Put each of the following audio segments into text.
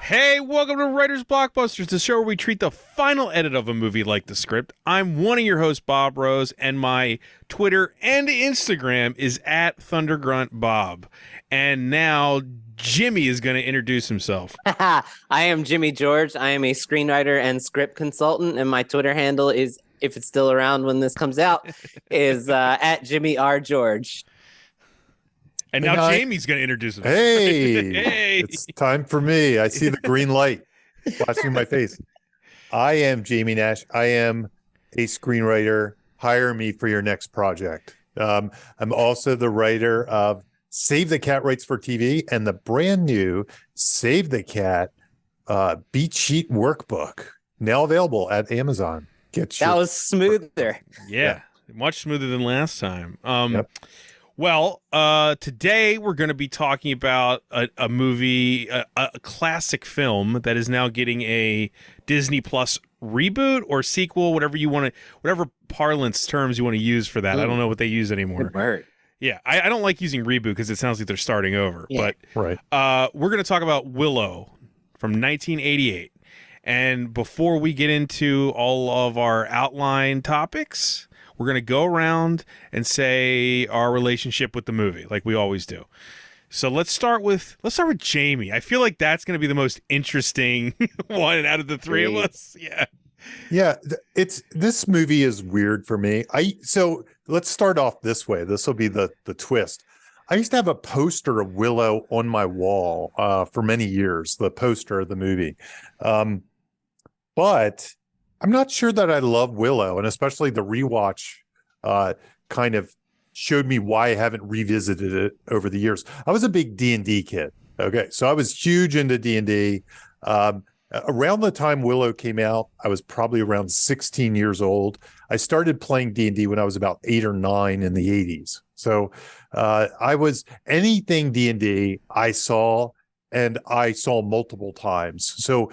Hey, welcome to Writers Blockbusters, the show where we treat the final edit of a movie like the script. I'm one of your hosts, Bob Rose, and my Twitter and Instagram is at ThunderGruntBob. And now Jimmy is going to introduce himself. I am Jimmy George. I am a screenwriter and script consultant, and my Twitter handle is, if it's still around when this comes out, is at Jimmy R. George. And now Jamie's going to introduce himself. Hey, it's time for me. I see the green light flashing in my face. I am Jamie Nash. I am a screenwriter. Hire me for your next project. I'm also the writer of Save the Cat Writes for TV and the brand new Save the Cat beat sheet workbook, now available at Amazon. That was smoother. Yeah, much smoother than last time. Yep. Well, today we're going to be talking about a movie, a classic film that is now getting a Disney Plus reboot or sequel, whatever you want to, whatever parlance terms you want to use for that. I don't know what they use anymore. Good word. Yeah, I don't like using reboot because it sounds like they're starting over. Yeah. But we're going to talk about Willow from 1988. And before we get into all of our outline topics, we're going to go around and say our relationship with the movie, like we always do. So let's start with Jamie. I feel like that's going to be the most interesting one out of the three of us. Yeah. Yeah, this movie is weird for me. So let's start off this way. This will be the twist. I used to have a poster of Willow on my wall for many years, the poster of the movie. But I'm not sure that I love Willow, and especially the rewatch kind of showed me why I haven't revisited it over the years. I was a big D&D kid. Okay, so I was huge into D&D. Around the time Willow came out, I was probably around 16 years old. I started playing D&D when I was about 8 or 9 in the 80s. So I was anything D&D I saw, and I saw multiple times. So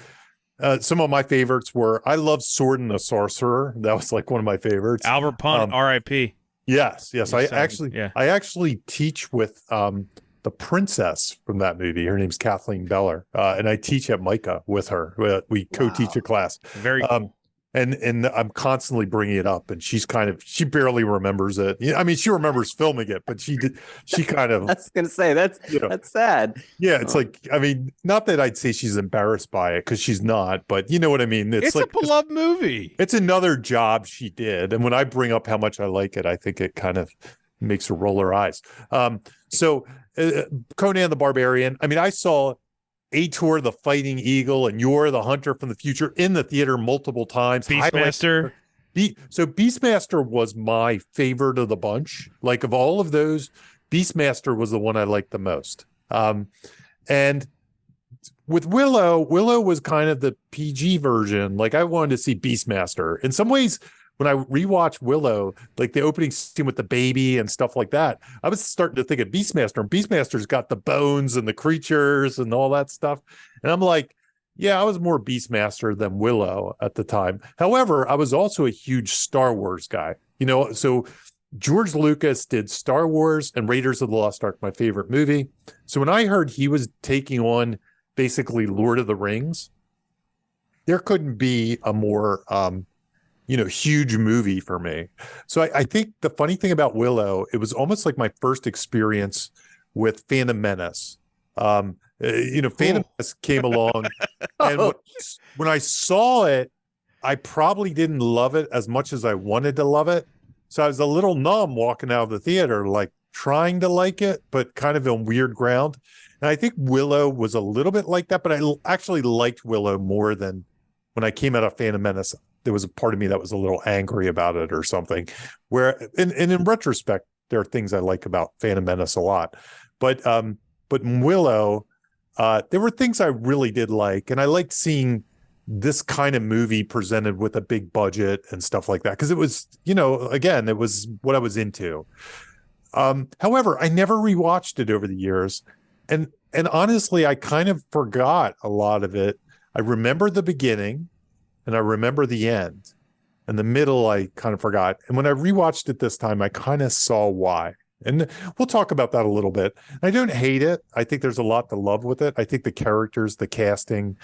some of my favorites were, I love Sword and the Sorcerer. That was like one of my favorites. Albert Punt, R.I.P. Yes. I actually teach with the princess from that movie. Her name's Kathleen Beller, and I teach at Micah with her. We co-teach a class. Very cool. And I'm constantly bringing it up, and she barely remembers it. I mean, she remembers filming it, but she kind of. I was gonna say that's sad. Yeah, it's like, I mean, not that I'd say she's embarrassed by it, because she's not, but you know what I mean. It's like a beloved movie. It's another job she did, and when I bring up how much I like it, I think it kind of makes her roll her eyes. So Conan the Barbarian. I mean, I saw Ator the Fighting Eagle and Yor the Hunter from the Future in the theater multiple times. Beastmaster. So Beastmaster was my favorite of the bunch. Like, of all of those, Beastmaster was the one I liked the most. And with Willow was kind of the PG version. Like, I wanted to see Beastmaster. In some ways, when I rewatch Willow, like the opening scene with the baby and stuff like that, I was starting to think of Beastmaster, and Beastmaster's got the bones and the creatures and all that stuff. And I'm like, yeah, I was more Beastmaster than Willow at the time. However, I was also a huge Star Wars guy. So George Lucas did Star Wars and Raiders of the Lost Ark, my favorite movie. So when I heard he was taking on basically Lord of the Rings, there couldn't be a more huge movie for me. So I think the funny thing about Willow, it was almost like my first experience with Phantom Menace. Phantom Menace came along, and when I saw it, I probably didn't love it as much as I wanted to love it. So I was a little numb walking out of the theater, like trying to like it, but kind of on weird ground. And I think Willow was a little bit like that, but I actually liked Willow more than when I came out of Phantom Menace. There was a part of me that was a little angry about it or something, where, and in retrospect, there are things I like about Phantom Menace a lot, but in Willow, there were things I really did like, and I liked seeing this kind of movie presented with a big budget and stuff like that, because it was, again, it was what I was into. However, I never rewatched it over the years, and honestly, I kind of forgot a lot of it. I remember the beginning, and I remember the end, and the middle I kind of forgot. And when I rewatched it this time, I kind of saw why. And we'll talk about that a little bit. I don't hate it. I think there's a lot to love with it. I think the characters, the casting,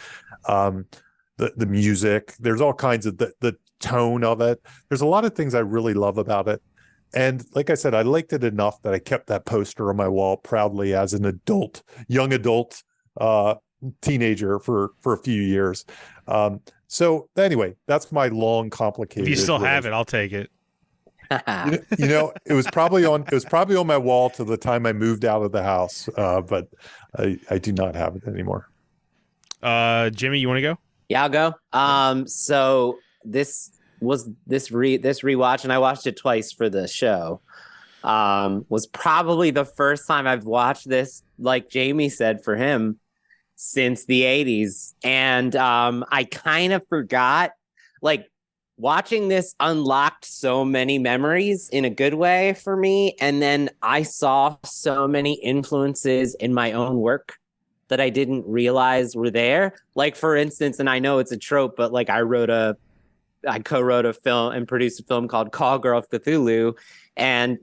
the music, there's all kinds of the tone of it. There's a lot of things I really love about it. And like I said, I liked it enough that I kept that poster on my wall proudly as an adult, young adult, teenager for a few years. So anyway, that's my long, complicated. If you still have it, I'll take it. It was probably on my wall till the time I moved out of the house. But I do not have it anymore. Jimmy, you want to go? Yeah, I'll go. So this rewatch, and I watched it twice for the show. Was probably the first time I've watched this, like Jamie said, for him since the 80s. And I kind of forgot, like, watching this unlocked so many memories in a good way for me. And then I saw so many influences in my own work that I didn't realize were there. Like, for instance, and I know it's a trope, but like I co-wrote a film and produced a film called Call Girl of Cthulhu. And,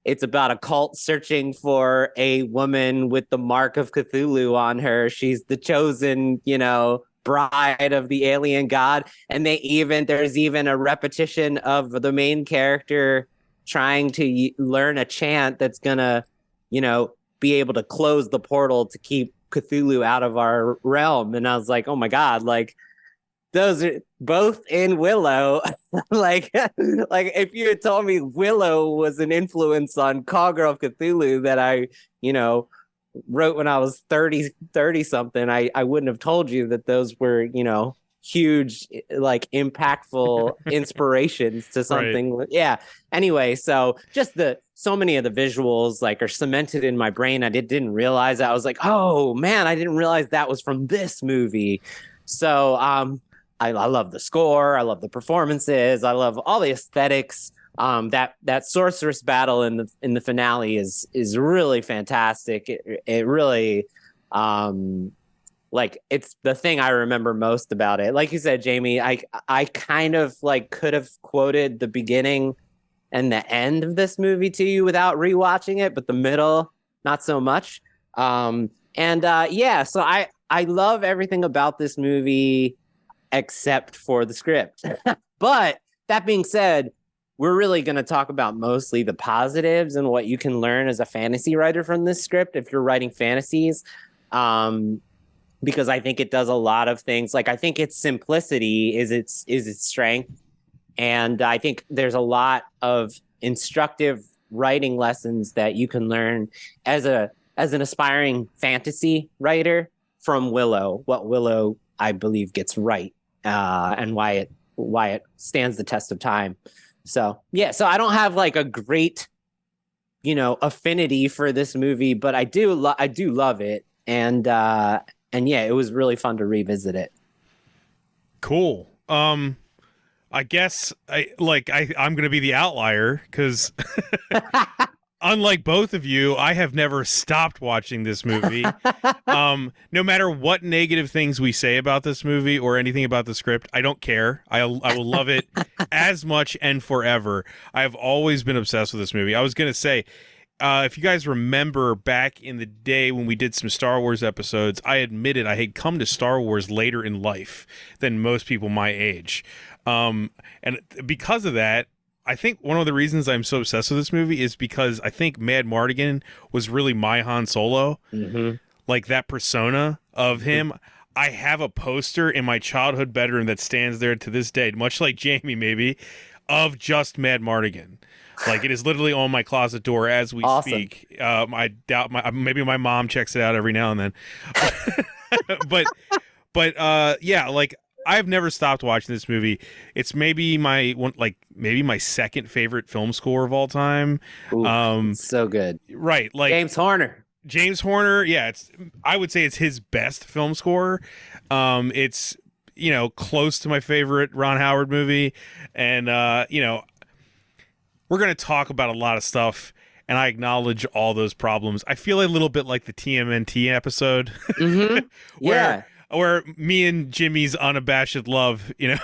it's about a cult searching for a woman with the mark of Cthulhu on her. She's the chosen, bride of the alien god. And there's even a repetition of the main character trying to learn a chant that's gonna, be able to close the portal to keep Cthulhu out of our realm. And I was like, oh my God, like, those are both in Willow. like if you had told me Willow was an influence on Call Girl of Cthulhu that I, wrote when I was 30 something, I wouldn't have told you that those were, huge, like, impactful inspirations to something. Right. Yeah. Anyway, so just so many of the visuals like are cemented in my brain. I didn't realize that. I was like, oh man, I didn't realize that was from this movie. So I love the score. I love the performances. I love all the aesthetics. That sorceress battle in the finale is really fantastic. It really, like, it's the thing I remember most about it. Like you said, Jamie, I kind of like could have quoted the beginning and the end of this movie to you without rewatching it, but the middle, not so much. So I love everything about this movie except for the script. But that being said, we're really going to talk about mostly the positives and what you can learn as a fantasy writer from this script if you're writing fantasies. Because I think it does a lot of things. Like, I think its simplicity is its strength. And I think there's a lot of instructive writing lessons that you can learn as an aspiring fantasy writer from Willow. What Willow, I believe, gets right, and why it stands the test of time. So yeah, so I don't have like a great, affinity for this movie, but I do love it, and yeah, it was really fun to revisit it. Cool. I guess I'm gonna be the outlier because unlike both of you, I have never stopped watching this movie. No matter what negative things we say about this movie or anything about the script, I don't care. I will love it as much and forever. I have always been obsessed with this movie. I was going to say, if you guys remember back in the day when we did some Star Wars episodes, I admitted I had come to Star Wars later in life than most people my age. And because of that, I think one of the reasons I'm so obsessed with this movie is because I think Mad Mardigan was really my Han Solo. Mm-hmm. Like, that persona of him. I have a poster in my childhood bedroom that stands there to this day, much like Jamie maybe, of just Mad Mardigan. Like, it is literally on my closet door as we speak. I doubt maybe my mom checks it out every now and then. but yeah, like, I've never stopped watching this movie. It's maybe my second favorite film score of all time. Ooh, so good. Right, like James Horner, yeah, I would say it's his best film score. It's close to my favorite Ron Howard movie, and we're going to talk about a lot of stuff, and I acknowledge all those problems. I feel a little bit like the TMNT episode, mm-hmm. where me and Jimmy's unabashed love, it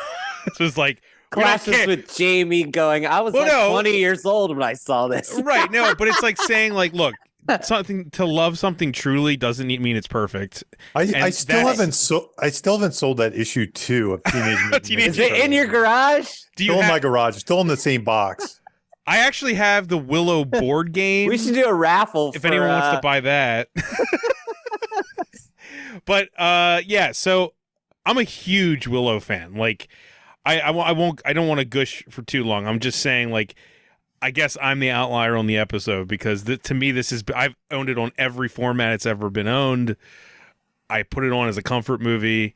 was like clashes care. with Jamie going, I was Well, like no. 20 years old when I saw this. Right? No, but it's like saying like, look, something to love something truly doesn't mean it's perfect. I still haven't sold that issue 2 of Teenage Mutant Teenage- Ninja Is it in your Turtles. garage? Do you Still in have- my garage, still in the same box. I actually have the Willow board game. We should do a raffle if for, anyone wants to buy that. But yeah, so I'm a huge Willow fan. Like I don't want to gush for too long. I'm just saying, like, I guess I'm the outlier on the episode because to me I've owned it on every format it's ever been owned. I put it on as a comfort movie.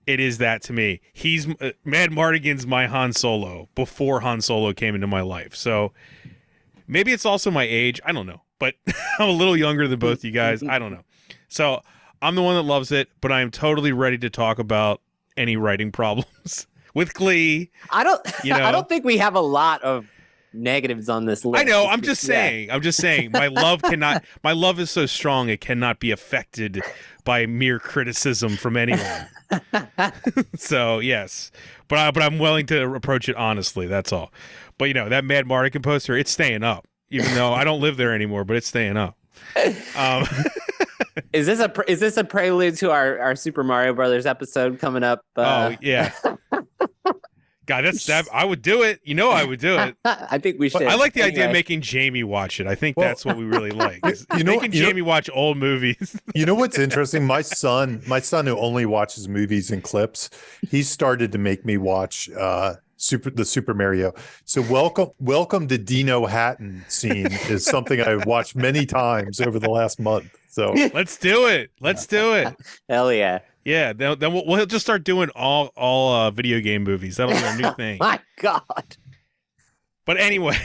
It is that to me. He's Mad Mardigan's my Han Solo before Han Solo came into my life. So maybe it's also my age. I don't know, but I'm a little younger than both you guys. I don't know. So I'm the one that loves it, but I am totally ready to talk about any writing problems with glee. I don't You know? I don't think we have a lot of negatives on this list. I know. I'm just saying. My love is so strong it cannot be affected by mere criticism from anyone. So yes, but I'm willing to approach it honestly. That's all. But that Mad Mardigan poster, it's staying up, even though I don't live there anymore. But it's staying up. Is this a prelude to our Super Mario Brothers episode coming up? Oh yeah. God, I would do it. I would do it. I think we should. I like the idea of Anyway. making Jamie watch it. I think that's what we really like. is making you know- Jamie watch old movies. You know what's interesting? My son who only watches movies and clips, he started to make me watch the Super Mario. So welcome to Dino Hatton scene is something I've watched many times over the last month. So Let's do it. Let's do it. Hell yeah. Yeah, then we'll just start doing all video game movies. That'll be our new thing. My God. But anyway,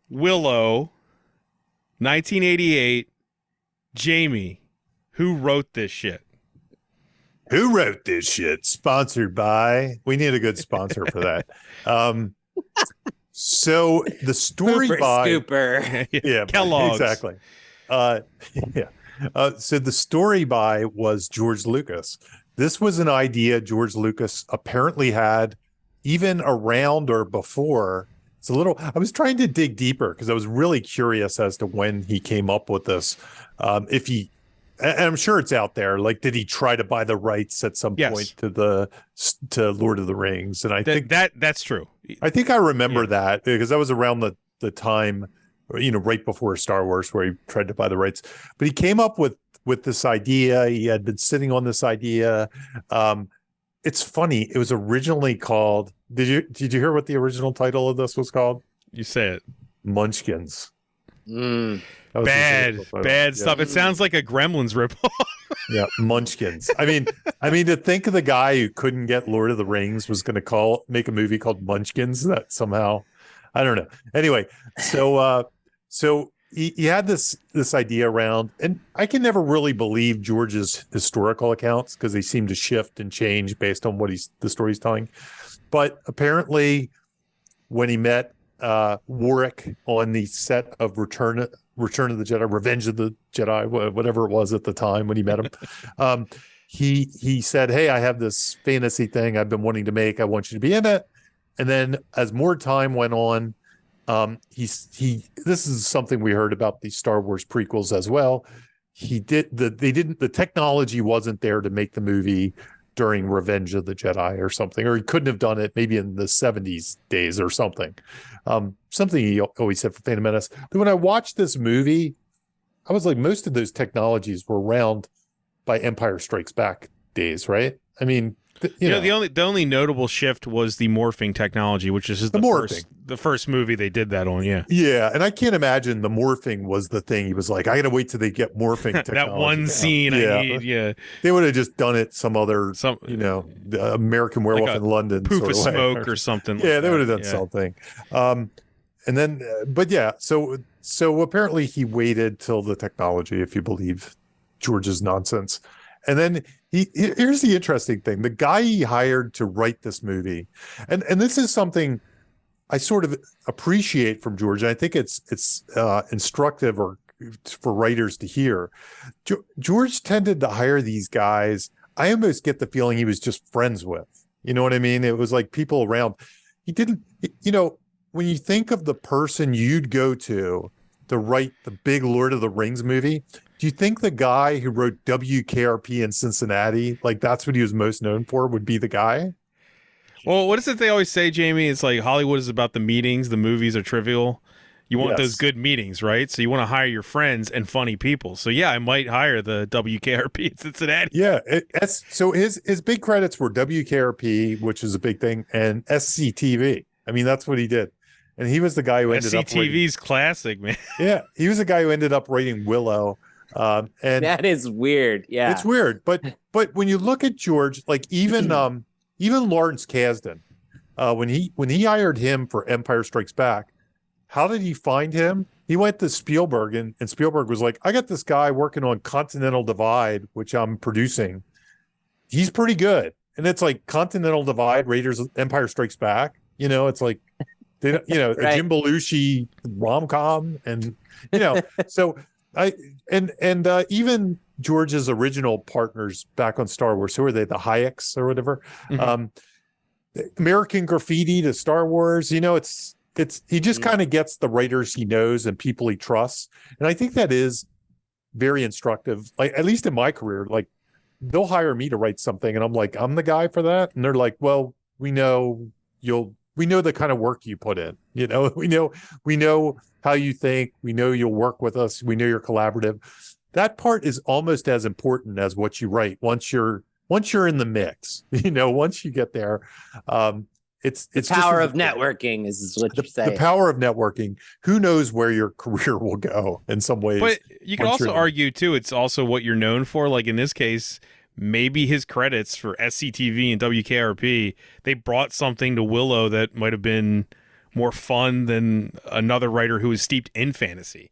Willow, 1988. Jamie, who wrote this shit? who wrote this shit? Sponsored by. We need a good sponsor for that. So the story Super by Scooper. yeah, Kellogg's. exactly. Yeah. So the story by was George Lucas. This was an idea George Lucas apparently had even around or before. It's a little. I was trying to dig deeper because I was really curious as to when he came up with this. If he, and I'm sure it's out there. Like, did he try to buy the rights at some Yes. point to Lord of the Rings? And I think that's true. I think I remember that because that was around the time, right before Star Wars, where he tried to buy the rights. But he came up with this idea. He had been sitting on this idea. It's funny. It was originally called. Did you hear what the original title of this was called? You say it. Munchkins. Mm. That was his original title. Bad Yeah. stuff. It sounds like a Gremlins ripoff. Yeah, Munchkins. I mean, to think of the guy who couldn't get Lord of the Rings was going to make a movie called Munchkins. That somehow, I don't know. Anyway, so he had this idea around, and I can never really believe George's historical accounts because they seem to shift and change based on what the story's telling. But apparently, when he met Warwick on the set of Return of the Jedi, Revenge of the Jedi, whatever it was at the time when he met him, he said, "Hey, I have this fantasy thing I've been wanting to make. I want you to be in it." And then, as more time went on, this is something we heard about the Star Wars prequels as well. The technology wasn't there to make the movie during Revenge of the Jedi or something, or he couldn't have done it maybe in the 70s days or something. Something he always said for Phantom Menace. But when I watched this movie, I was like, most of those technologies were around by Empire Strikes Back days, right? I mean, the only notable shift was the morphing technology, which is the first movie they did that on. Yeah, yeah, and I can't imagine the morphing was the thing. He was like, I got to wait till they get morphing technology. that one scene I need. Yeah, they would have just done it some the American Werewolf like in London poof sort of way. smoke or something. Yeah, like they would have that. done something. And then, but yeah, so apparently he waited till the technology, if you believe George's nonsense. And then here's the interesting thing. The guy he hired to write this movie, and this is something I sort of appreciate from George, and I think it's instructive or for writers to hear. George tended to hire these guys I almost get the feeling he was just friends with. You know what I mean? It was like people around. He didn't, when you think of the person you'd go to write the big Lord of the Rings movie, do you think the guy who wrote WKRP in Cincinnati, like that's what he was most known for, would be the guy? Well, what is it they always say, Jamie? It's like Hollywood is about the meetings. The movies are trivial. You want those good meetings, right? So you want to hire your friends and funny people. So yeah, I might hire the WKRP in Cincinnati. Yeah. So his big credits were WKRP, which is a big thing, and SCTV. I mean, that's what he did. And he was the guy who ended up writing. SCTV's classic, man. Yeah. He was the guy who ended up writing Willow. And that is weird. Yeah. It's weird. But when you look at George, like even Lawrence Kasdan, when he hired him for Empire Strikes Back, how did he find him? He went to Spielberg, and Spielberg was like, I got this guy working on Continental Divide, which I'm producing. He's pretty good. And it's like Continental Divide, Raiders, Empire Strikes Back. It's like, right. A Jim Belushi rom-com. And, so even George's original partners back on Star Wars, who are they? The Hayeks or whatever. Mm-hmm. American Graffiti to Star Wars, he just kind of gets the writers he knows and people he trusts. And I think that is very instructive. Like, at least in my career, like they'll hire me to write something and I'm like, I'm the guy for that. And they're like, well, we know the kind of work you put in, we know how you think, we know you'll work with us. We know you're collaborative. That part is almost as important as what you write. Once you're in the mix, once you get there, it's the power of networking is what you're saying. The power of networking. Who knows where your career will go in some ways. But you can also argue too, it's also what you're known for. Like in this case, maybe his credits for SCTV and WKRP, they brought something to Willow that might have been more fun than another writer who is steeped in fantasy.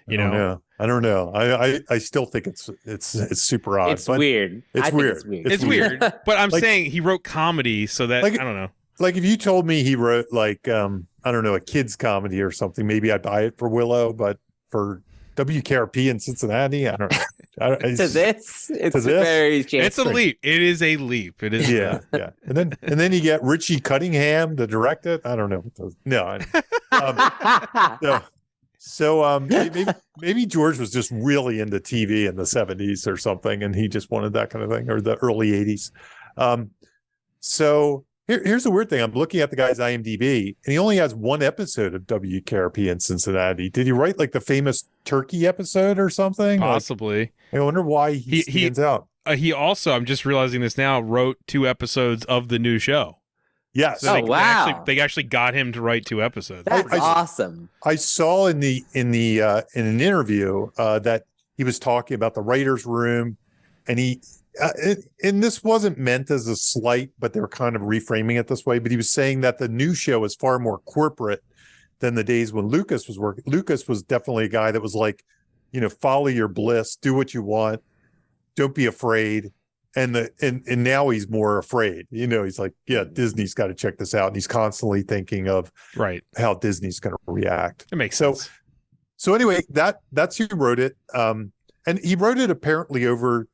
I don't know. I still think it's super odd. It's weird. It's weird. It's weird. But I'm saying he wrote comedy, so that I don't know. Like if you told me he wrote like I don't know, a kids comedy or something, maybe I'd buy it for Willow, but for WKRP in Cincinnati, I don't know. It's a leap. It is a leap. It is. Yeah. And then you get Richie Cunningham to direct it. I don't know. No. So maybe George was just really into TV in the 70s or something, and he just wanted that kind of thing, or the early 80s. So here's the weird thing. I'm looking at the guy's IMDb, and he only has one episode of WKRP in Cincinnati. Did he write like the famous Turkey episode or something? Possibly. I wonder why he stands out. He also, I'm just realizing this now, wrote 2 episods of the new show. Yes. So they actually got him to write 2 episodes. That's awesome. I saw in an interview that he was talking about the writer's room, and and this wasn't meant as a slight, but they were kind of reframing it this way. But he was saying that the new show is far more corporate than the days when Lucas was working. Lucas was definitely a guy that was like, follow your bliss, do what you want, don't be afraid. And now he's more afraid. He's like, yeah, Disney's got to check this out, and he's constantly thinking of how Disney's going to react. It makes sense. So anyway, that's who wrote it. And he wrote it apparently over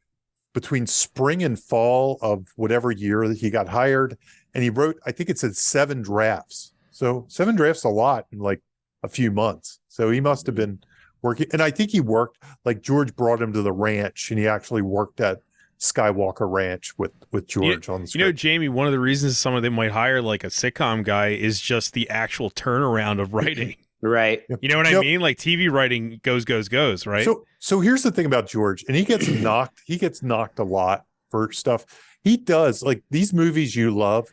between spring and fall of whatever year that he got hired. And he wrote, I think it said 7 drafts. So 7 drafts, a lot in like a few months. So he must have been working. And I think he worked, like George brought him to the ranch, and he actually worked at Skywalker Ranch with George on the script. Jamie, one of the reasons some of them might hire like a sitcom guy is just the actual turnaround of writing. Right. You know what I mean? Like TV writing goes, right? So here's the thing about George, and he gets knocked a lot for stuff. He does, like these movies you love,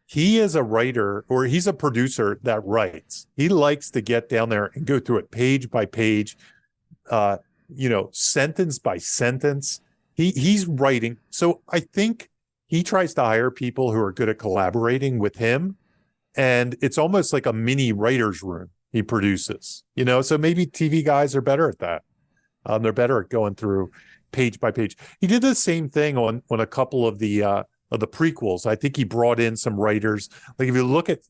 he is a writer, or he's a producer that writes. He likes to get down there and go through it page by page, sentence by sentence. He's writing. So I think he tries to hire people who are good at collaborating with him. And it's almost like a mini writer's room he produces, so maybe TV guys are better at that. They're better at going through page by page. He did the same thing on a couple of the prequels. I think he brought in some writers. Like if you look at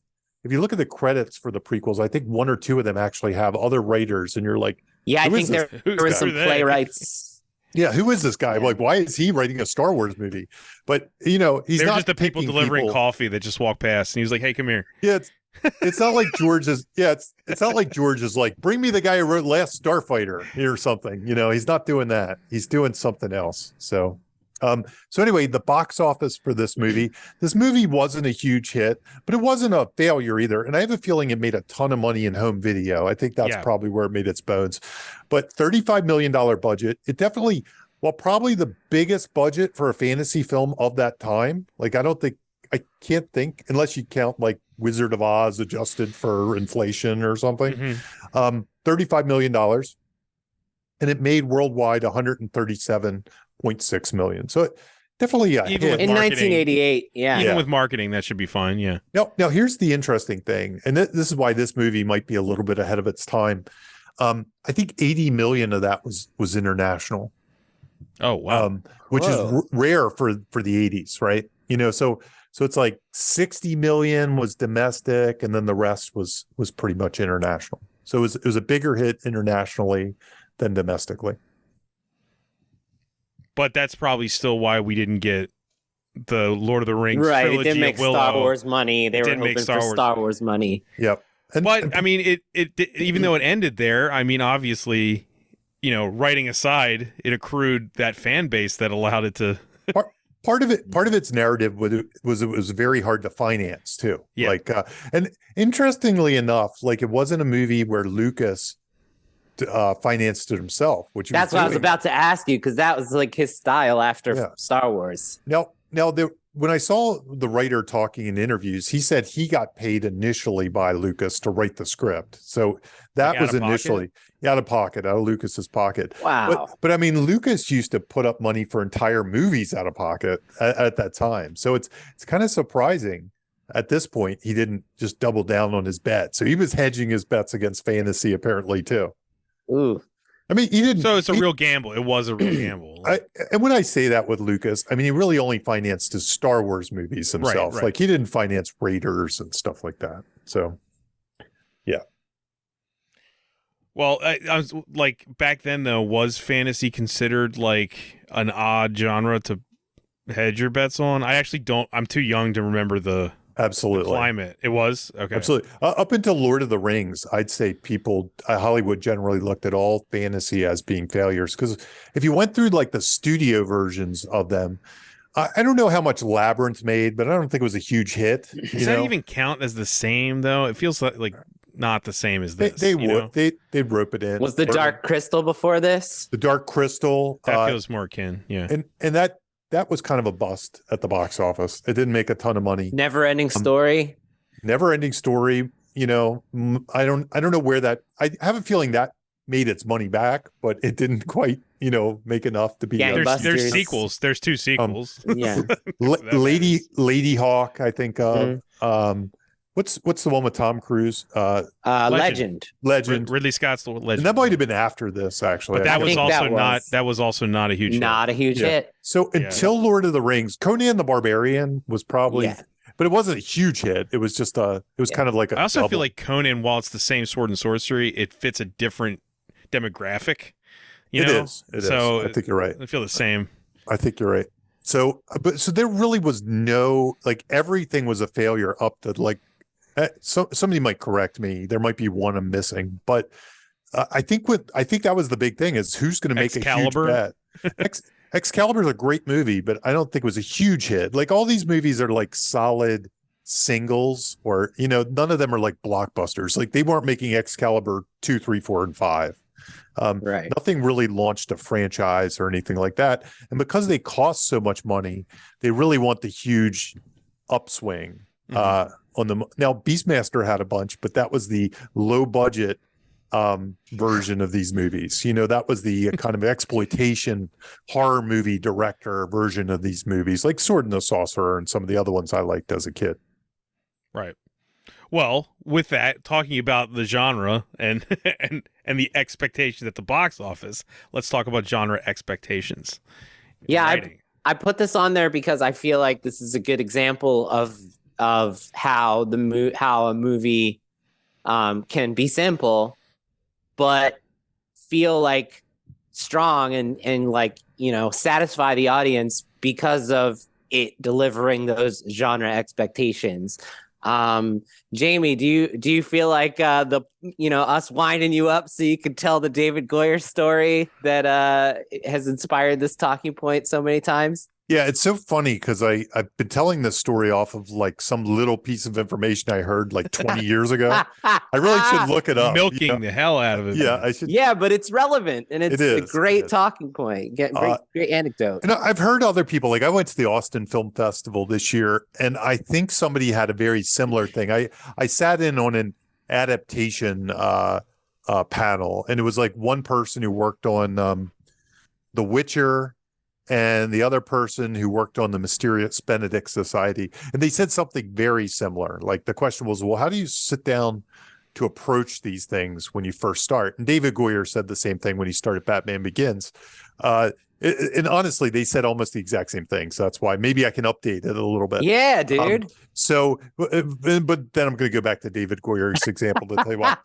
the credits for the prequels, I think 1 or 2 of them actually have other writers, and you're like, yeah, I think there were some playwrights. Yeah, who is this guy? Yeah. Like, why is he writing a Star Wars movie? But he's They're not just the people picking delivering people. coffee that just walk past, and he was like, "Hey, come here." Yeah, it's not like George is. Yeah, it's not like George is like, bring me the guy who wrote Last Starfighter or something. He's not doing that. He's doing something else. So anyway, the box office for this movie wasn't a huge hit, but it wasn't a failure either. And I have a feeling it made a ton of money in home video. I think that's probably where it made its bones. But $35 million budget, it definitely, well, probably the biggest budget for a fantasy film of that time. Like, I can't think, unless you count like Wizard of Oz adjusted for inflation or something. $35 million. And it made worldwide 137.6 million. So definitely a hit. In 1988. Yeah. Even with marketing, that should be fine. Yeah. Now here's the interesting thing. And this is why this movie might be a little bit ahead of its time. I think 80 million of that was international. Oh, wow. Which is rare for the 80s, right? So it's like 60 million was domestic, and then the rest was pretty much international. So it was a bigger hit internationally than domestically. But that's probably still why we didn't get the Lord of the Rings Right. trilogy It didn't make Willow. Star Wars money. They were hoping for Star Wars money. Yep. But I mean, it even though it ended there, I mean, obviously, writing aside, it accrued that fan base that allowed it to. Part of its narrative was it was very hard to finance too. Yeah. And interestingly enough, like, it wasn't a movie where Lucas financed it himself, which that's what I was about to ask you, because that was like his style after Star Wars. Now, when I saw the writer talking in interviews, he said he got paid initially by Lucas to write the script. So that was initially out of Lucas's pocket. Wow. But I mean, Lucas used to put up money for entire movies out of pocket at that time. So it's kind of surprising at this point he didn't just double down on his bet. So he was hedging his bets against fantasy apparently too. Ooh. I mean, he didn't. So it's a real gamble. It was a real gamble. And when I say that with Lucas, I mean, he really only financed his Star Wars movies himself. Right. Like, he didn't finance Raiders and stuff like that. So, yeah. Well, I was like, back then though, was fantasy considered like an odd genre to hedge your bets on? I actually don't. I'm too young to remember the climate. It was okay. Absolutely. Up until Lord of the Rings, I'd say people, Hollywood generally looked at all fantasy as being failures, because if you went through like the studio versions of them, I don't know how much Labyrinth made, but I don't think it was a huge hit. Does that even count as the same though? It feels like not the same as this. They would. They'd rope it in. Was the Dark Crystal before this? The Dark Crystal. That feels more akin. Yeah. And that was kind of a bust at the box office. It didn't make a ton of money. Never Ending Story. Never Ending Story. I don't know where that. I have a feeling that made its money back, but it didn't quite make enough to be. Yeah, there's sequels. There's 2 sequels. Yeah. Lady Hawk, I think of. What's the one with Tom Cruise? Legend. Ridley Scott's The Legend. And that might have been after this, actually. But that was also not a huge hit. Not a huge hit. So until Lord of the Rings, Conan the Barbarian was probably, but it wasn't a huge hit. It was just kind of like a I also double. feel like Conan, while it's the same sword and sorcery, it fits a different demographic. It is. So I think you're right. I feel the same. I think you're right. So there really was no, like, everything was a failure up to like. So somebody might correct me. There might be one I'm missing, but I think that was the big thing is who's going to make Excalibur? a huge bet. Excalibur is a great movie, but I don't think it was a huge hit. Like, all these movies are like solid singles, or none of them are like blockbusters. Like, they weren't making Excalibur 2, 3, 4, and 5. Right. Nothing really launched a franchise or anything like that. And because they cost so much money, they really want the huge upswing. Now Beastmaster had a bunch, but that was the low budget version of these movies. That was the kind of exploitation horror movie director version of these movies, like Sword and the Sorcerer and some of the other ones I liked as a kid. Right. Well, with that, talking about the genre and and the expectations at the box office, let's talk about genre expectations. Yeah, I put this on there because I feel like this is a good example of how a movie can be simple, but feel like strong and like, satisfy the audience because of it delivering those genre expectations. Jamie, do you feel like us winding you up so you could tell the David Goyer story that has inspired this talking point so many times? Yeah, it's so funny because I've been telling this story off of like some little piece of information I heard like 20 years ago. I really should look it up. Milking the hell out of it. Yeah, man. I should. Yeah, but it's relevant and it's a great talking point. Great anecdote. And I've heard other people, like I went to the Austin Film Festival this year, and I think somebody had a very similar thing. I sat in on an adaptation panel, and it was like one person who worked on The Witcher and the other person who worked on the Mysterious Benedict Society. And they said something very similar. Like the question was, well, how do you sit down to approach these things when you first start? And David Goyer said the same thing when he started Batman Begins. And honestly, they said almost the exact same thing. So that's why maybe I can update it a little bit. Yeah, dude. But then I'm going to go back to David Goyer's example to tell you why.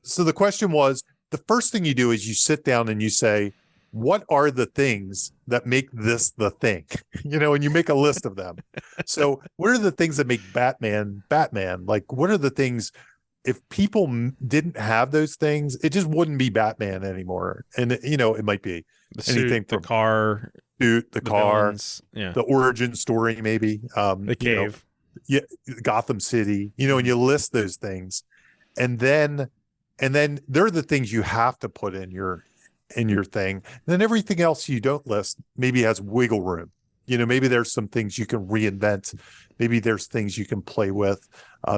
So the question was, the first thing you do is you sit down and you say, what are the things that make this the thing? And you make a list of them. So what are the things that make Batman? Like, what are the things, if people didn't have those things, it just wouldn't be Batman anymore. And, it might be the suit, anything from the car, the car, villains, the origin story, maybe. The cave. Gotham City, and you list those things. And then they're the things you have to put in your thing. And then everything else you don't list maybe has wiggle room. Maybe there's some things you can reinvent. Maybe there's things you can play with.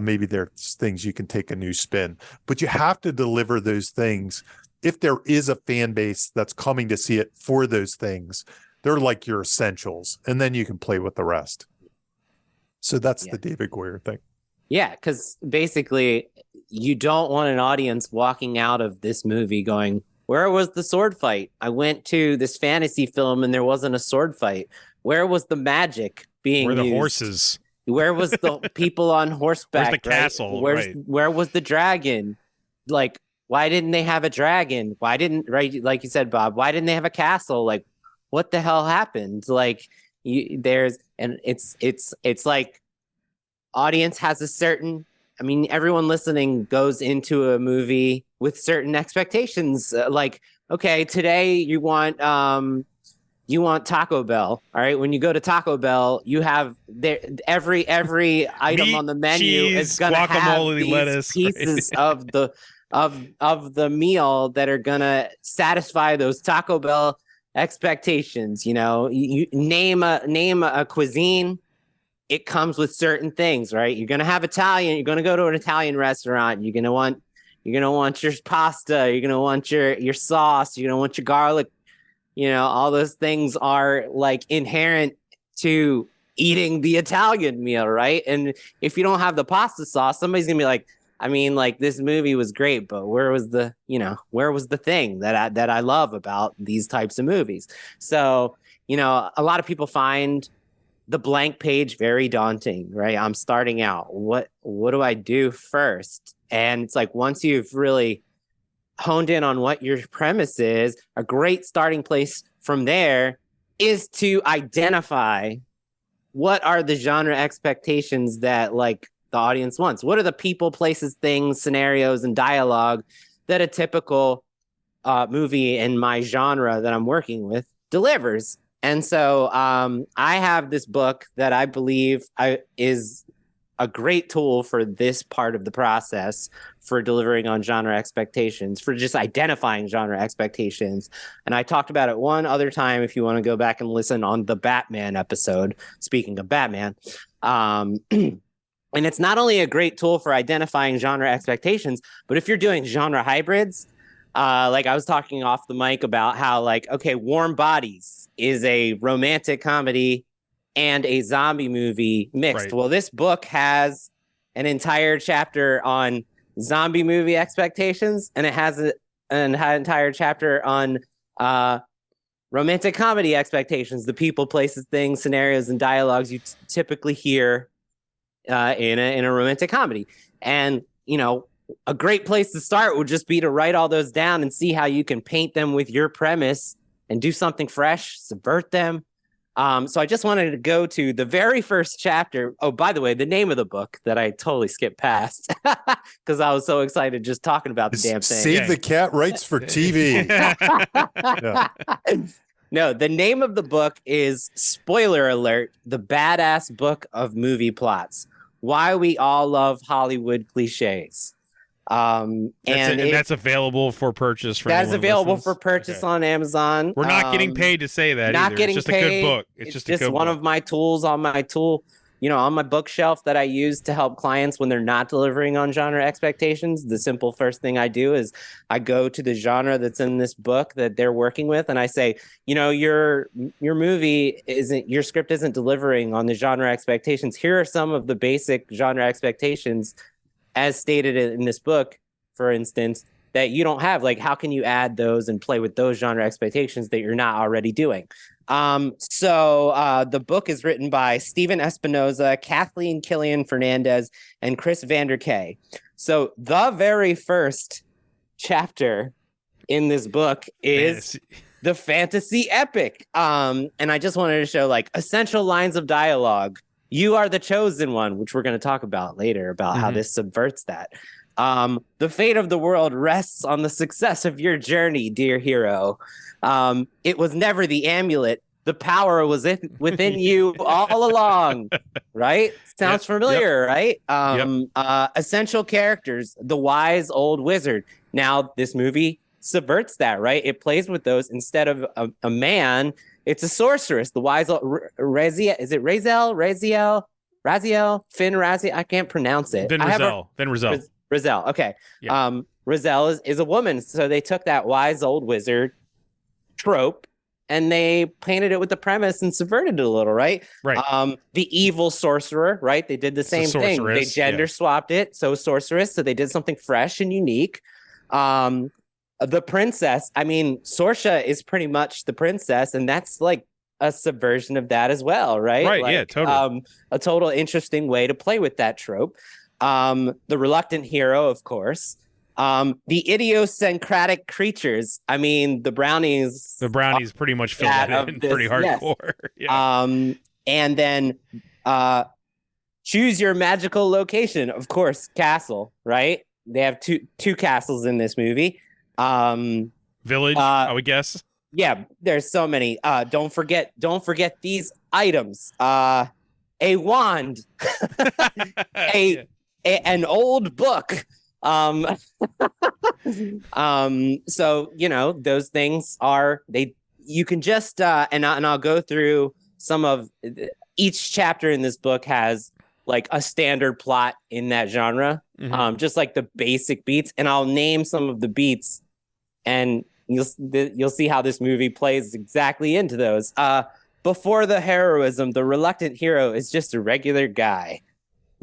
Maybe there's things you can take a new spin. But you have to deliver those things. If there is a fan base that's coming to see it for those things, they're like your essentials. And then you can play with the rest. So that's the David Goyer thing. Yeah, because basically you don't want an audience walking out of this movie going, where was the sword fight? I went to this fantasy film and there wasn't a sword fight. Where was the magic being used? Where the horses? Where was the people on horseback? Where's the castle? Where was the dragon? Like, why didn't they have a dragon? Why didn't, like you said, Bob, why didn't they have a castle? Like, what the hell happened? Like, it's like audience has a certain, everyone listening goes into a movie with certain expectations. Like, okay, today you want Taco Bell. All right, when you go to Taco Bell, you have every item meat, on the menu cheese, is going to have these lettuce, pieces of the meal that are going to satisfy those Taco Bell expectations. You name a cuisine. It comes with certain things, right? You're going to have Italian. You're going to go to an Italian restaurant. You're going to want your pasta. You're going to want your sauce. You're going to want your garlic. All those things are like inherent to eating the Italian meal, right? And if you don't have the pasta sauce, somebody's going to be like, this movie was great, but where was the thing that I love about these types of movies? So, a lot of people find the blank page very daunting, right? I'm starting out. What do I do first? And it's like, once you've really honed in on what your premise is, a great starting place from there is to identify what are the genre expectations that like the audience wants. What are the people, places, things, scenarios, and dialogue that a typical movie in my genre that I'm working with delivers? And so I have this book that I believe is a great tool for this part of the process for delivering on genre expectations, for just identifying genre expectations. And I talked about it one other time if you want to go back and listen on the Batman episode, speaking of Batman. And it's not only a great tool for identifying genre expectations, but if you're doing genre hybrids, like I was talking off the mic about how like, okay, Warm Bodies is a romantic comedy and a zombie movie mixed. Right. Well, this book has an entire chapter on zombie movie expectations, and it has an entire chapter on romantic comedy expectations, the people, places, things, scenarios, and dialogues you typically hear in a romantic comedy. And, a great place to start would just be to write all those down and see how you can paint them with your premise and do something fresh, subvert them. So I just wanted to go to the very first chapter. Oh, by the way, the name of the book that I totally skipped past because I was so excited just talking about the damn thing. Save the cat rights for TV. Yeah. No, the name of the book is, spoiler alert, The Badass Book of Movie Plots. Why We All Love Hollywood Cliches. And that's available for purchase. That is available for purchase on Amazon. We're not getting paid to say that. Not either. getting it's just paid. A good book. It's just a good one book. of my tools on my on my bookshelf that I use to help clients when they're not delivering on genre expectations. The simple first thing I do is I go to the genre that's in this book that they're working with, and I say, your your script isn't delivering on the genre expectations. Here are some of the basic genre expectations as stated in this book, for instance, that you don't have. Like, how can you add those and play with those genre expectations that you're not already doing? So the book is written by Steven Espinoza, Kathleen Killian Fernandez, and Chris Vanderkay. So the very first chapter in this book is the fantasy epic. And I just wanted to show essential lines of dialogue. You are the chosen one, which we're going to talk about later, about how this subverts that. The fate of the world rests on the success of your journey, dear hero. It was never the amulet. The power was within you all along. Right? Sounds familiar, right? Essential characters, the wise old wizard. Now, this movie subverts that, right? It plays with those. Instead of a man, it's a sorceress. The wise old Raziel. Is it Raziel? Finn Raziel? I can't pronounce it. Finn Raziel. Raziel. Okay. Yeah. Raziel is a woman. So they took that wise old wizard trope and they painted it with the premise and subverted it a little, right? Right. The evil sorcerer, right? They did the same thing. They gender swapped it. So sorceress. So they did something fresh and unique. The princess, Sorsha is pretty much the princess, and that's like a subversion of that as well, right? Right, yeah, totally. A total interesting way to play with that trope. The reluctant hero, of course. The idiosyncratic creatures. The brownies. The brownies pretty much fill that in pretty hardcore. Yes. Yeah. And then choose your magical location. Of course, castle, right? They have two castles in this movie. Village, I would guess. Yeah, there's so many. Don't forget these items. A wand, an old book. So those things are you can just and I'll go through some of each chapter in this book has like a standard plot in that genre. Just like the basic beats, and I'll name some of the beats, and you'll see how this movie plays exactly into those. Before the heroism, the reluctant hero is just a regular guy.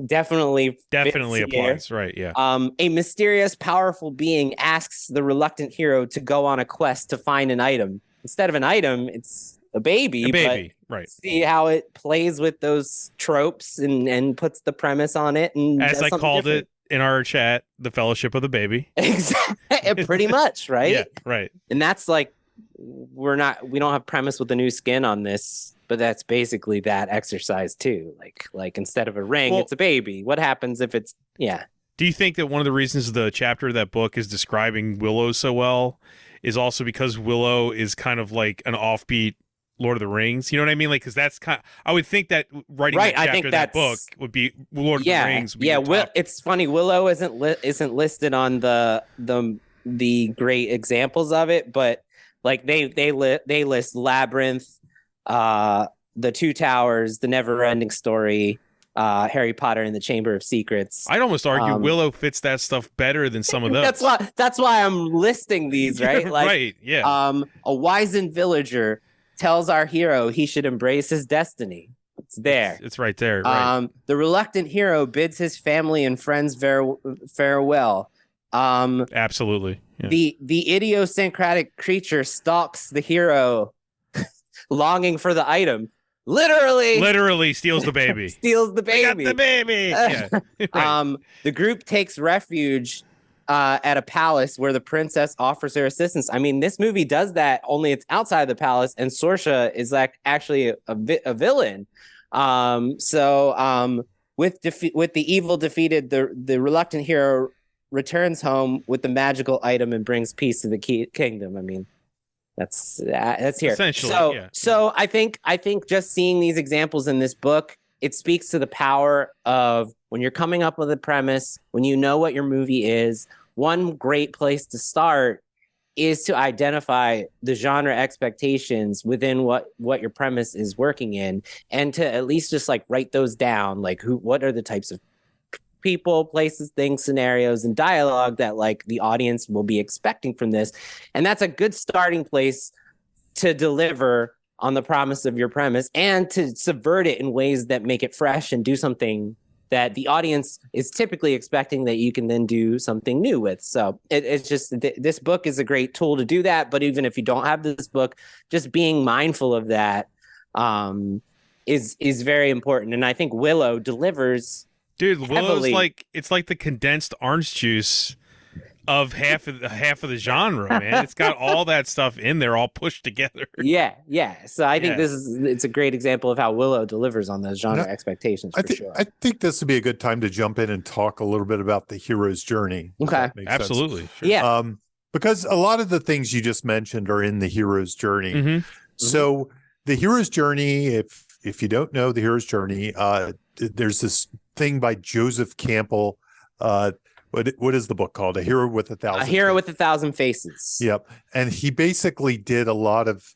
Definitely applies, here. Right? Yeah. A mysterious, powerful being asks the reluctant hero to go on a quest to find an item. Instead of an item, it's a baby. Right. See how it plays with those tropes and puts the premise on it. And as I called it in our chat, the Fellowship of the Baby. Exactly. Pretty much, right? Yeah, right. And that's like, we don't have premise with a new skin on this, but that's basically that exercise too. Like instead of a ring, it's a baby. What happens if it's, yeah. Do you think that one of the reasons the chapter of that book is describing Willow so well is also because Willow is kind of like an offbeat Lord of the Rings? You know what I mean? Like, because that's I would think that writing that chapter of that book would be Lord of the Rings. It's funny. Willow isn't listed on the great examples of it, but like they list Labyrinth, the Two Towers, the Never Ending Story, Harry Potter and the Chamber of Secrets. I'd almost argue Willow fits that stuff better than some of those. That's why I'm listing these, right? Right. Yeah. A wizened villager tells our hero he should embrace his destiny. It's there. It's right there. Right. The reluctant hero bids his family and friends farewell. Absolutely. Yeah. The idiosyncratic creature stalks the hero, longing for the item. Literally steals the baby. Steals the baby. I got the baby. Yeah. Right. The group takes refuge at a palace where the princess offers her assistance. I mean, this movie does that, only it's outside the palace, and Sorsha is like actually a villain. With the evil defeated, the reluctant hero returns home with the magical item and brings peace to the kingdom. I mean, that's here. Essentially, So I think just seeing these examples in this book, it speaks to the power of when you're coming up with a premise, when you know what your movie is. One great place to start is to identify the genre expectations within what your premise is working in, and to at least just like write those down, like what are the types of people, places, things, scenarios, and dialogue that like the audience will be expecting from this. And that's a good starting place to deliver on the promise of your premise and to subvert it in ways that make it fresh and do something that the audience is typically expecting that you can then do something new with. So it's just, this book is a great tool to do that. But even if you don't have this book, just being mindful of that is very important. And I think Willow delivers. Dude, Willow's heavily. like, it's like the condensed orange juice of half of the genre, man. It's got all that stuff in there, all pushed together. Yeah. So I think it's a great example of how Willow delivers on those genre expectations for sure. I think this would be a good time to jump in and talk a little bit about the hero's journey. Okay, absolutely. Sure. Yeah. Because a lot of the things you just mentioned are in the hero's journey. Mm-hmm. So the hero's journey, if you don't know the hero's journey, there's this thing by Joseph Campbell. What is the book called? A Hero with a Thousand. A Hero with a Thousand Faces. Yep. And he basically did a lot of.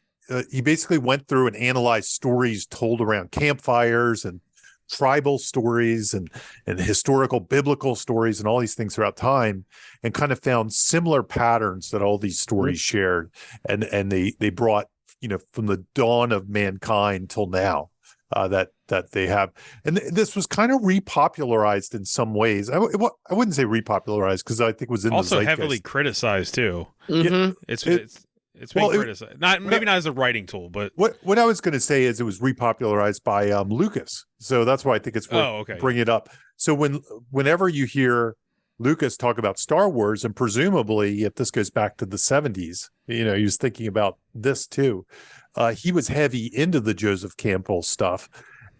He basically went through and analyzed stories told around campfires and tribal stories and historical biblical stories and all these things throughout time, and kind of found similar patterns that all these stories shared, and they brought, from the dawn of mankind till now. That they have, and this was kind of repopularized in some ways. I wouldn't say repopularized, because I think it was in also the heavily criticized too. Mm-hmm. It's been criticized. Maybe not as a writing tool, but what I was going to say is it was repopularized by Lucas. So that's why I think it's worth bringing it up. So whenever you hear Lucas talk about Star Wars, and presumably if this goes back to the 70s, he was thinking about this too. He was heavy into the Joseph Campbell stuff.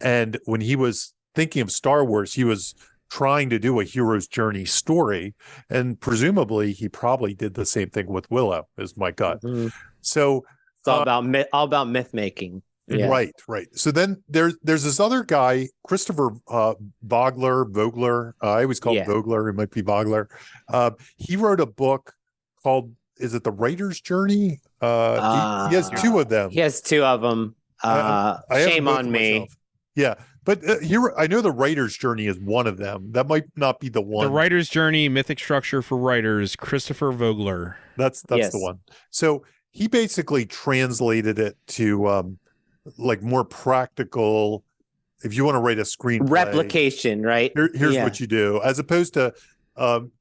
And when he was thinking of Star Wars, he was trying to do a hero's journey story. And presumably he probably did the same thing with Willow, is my gut. Mm-hmm. So it's all about myth making. Yeah. Right. So then there's this other guy, Christopher Vogler. I always call him Vogler. It might be Vogler. He wrote a book called, is it The Writer's Journey? He has two of them. He has two of them. Shame on me. Myself. Yeah. But here, I know The Writer's Journey is one of them. That might not be the one. The Writer's Journey, Mythic Structure for Writers, Christopher Vogler. That's the one. So he basically translated it to like more practical. If you want to write a screenplay, replication, right? Here's what you do, as opposed to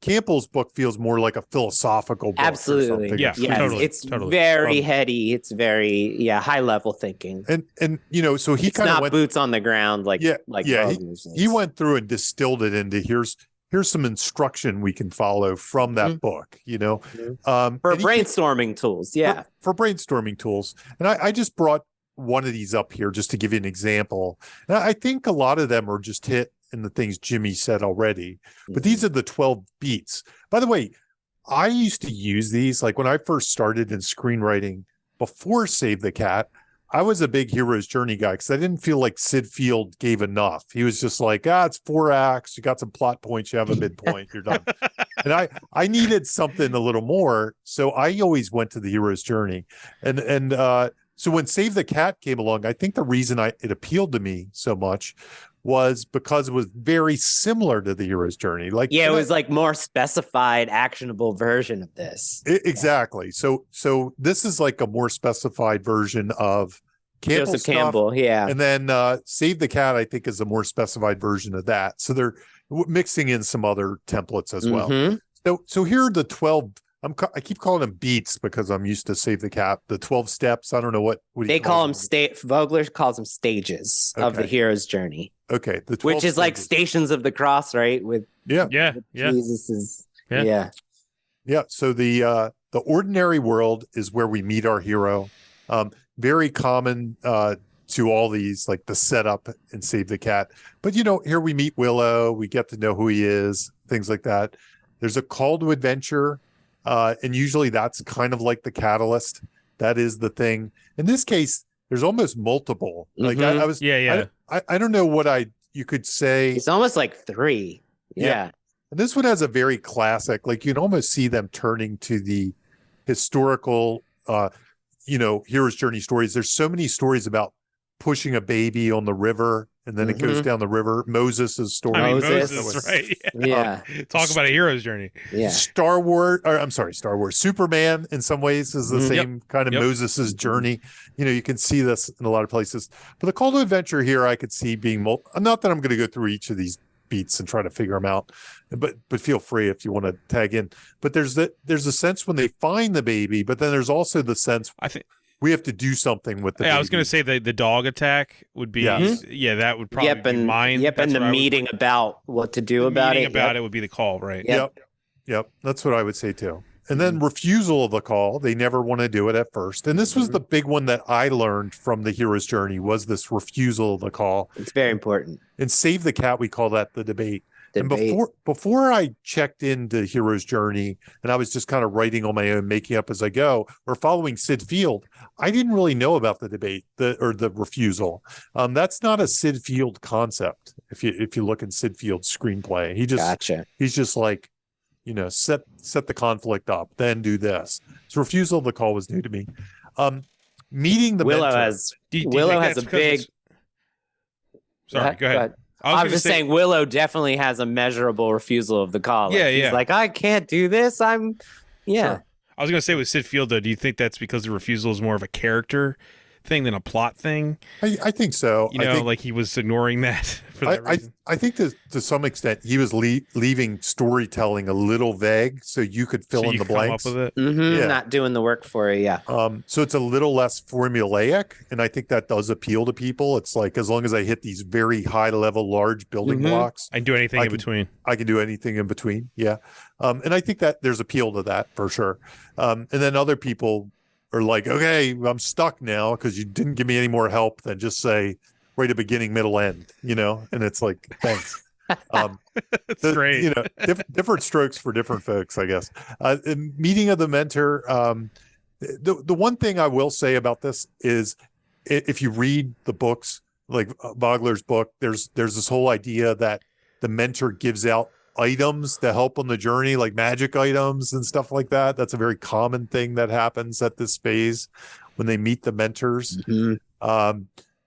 Campbell's book feels more like a philosophical book. Absolutely. Yeah, totally. It's very heady. It's very high level thinking. And so he kind of went boots on the ground like he went through and distilled it into here's some instruction we can follow from that book, for brainstorming tools. Yeah. For brainstorming tools. And I just brought one of these up here just to give you an example. And I think a lot of them are just hit in the things Jimmy said already, but these are the 12 beats. By the way, I used to use these, like when I first started in screenwriting before Save the Cat, I was a big hero's journey guy because I didn't feel like Sid Field gave enough. He was just like, it's 4 acts. You got some plot points. You have a midpoint. You're done. And I needed something a little more. So I always went to the hero's journey. And so when Save the Cat came along, I think the reason it appealed to me so much was because it was very similar to the hero's journey. It was like more specified, actionable version of this. Exactly. So this is like a more specified version of Campbell Joseph Campbell, yeah. And then Save the Cat, I think, is a more specified version of that. So they're mixing in some other templates as well. Mm-hmm. So here are the 12. I keep calling them beats because I'm used to Save the Cat. The 12 steps. I don't know what they call them. Vogler calls them stages of the hero's journey. Okay, which is like Stations of the Cross, right? With Jesus is Yeah. So the ordinary world is where we meet our hero. Very common to all these, like the setup and Save the Cat. But here we meet Willow. We get to know who he is, things like that. There's a call to adventure, and usually that's kind of like the catalyst. That is the thing. In this case, there's almost multiple. Like I was, I don't know what you could say. It's almost like 3. Yeah. And this one has a very classic, like you can almost see them turning to the historical, hero's journey stories. There's so many stories about pushing a baby on the river and then it goes down the river. Moses' story. I mean, Moses, right? Yeah. Talk about a hero's journey. Yeah. Star Wars. Superman in some ways is the same kind of Moses' journey. You can see this in a lot of places. But the call to adventure here, I could see being not that I'm going to go through each of these beats and try to figure them out, but feel free if you want to tag in. But there's a sense when they find the baby, but then there's also the sense I think we have to do something with the baby. I was going to say the dog attack would be that would probably be mine. And the meeting about what to do about it. It would be the call, right? Yep. That's what I would say too. And then refusal of the call. They never want to do it at first. And this was the big one that I learned from the hero's journey was this refusal of the call. It's very important. In Save the Cat, we call that the debate. And before I checked into hero's journey and I was just kind of writing on my own, making up as I go, or following Sid Field, I didn't really know about the debate or the refusal. That's not a Sid Field concept. If you look in Sid Field's screenplay, he's just like, set the conflict up, then do this. So refusal of the call was new to me. Meeting the Willow mentor. Willow has a big. Sorry, go ahead. I was just saying Willow definitely has a measurable refusal of the call. He's like, I can't do this. Sure. I was going to say with Sid Field, though, do you think that's because the refusal is more of a character thing than a plot thing? I think so. Like he was ignoring that for that reason. I think to some extent he was leaving storytelling a little vague so you could fill in the blanks. Come up with it. Not doing the work for you. So it's a little less formulaic, and I think that does appeal to people. It's like as long as I hit these very high level, large building blocks, I can do anything in between. I can do anything in between. Yeah, and I think that there's appeal to that for sure. And then other people are like, okay, I'm stuck now because you didn't give me any more help than just say right at beginning, middle, end, and it's like, thanks. That's great. Different strokes for different folks, I guess. Meeting of the mentor. The one thing I will say about this is if you read the books, like Vogler's book, there's this whole idea that the mentor gives out items to help on the journey, like magic items and stuff like that. That's a very common thing that happens at this phase when they meet the mentors.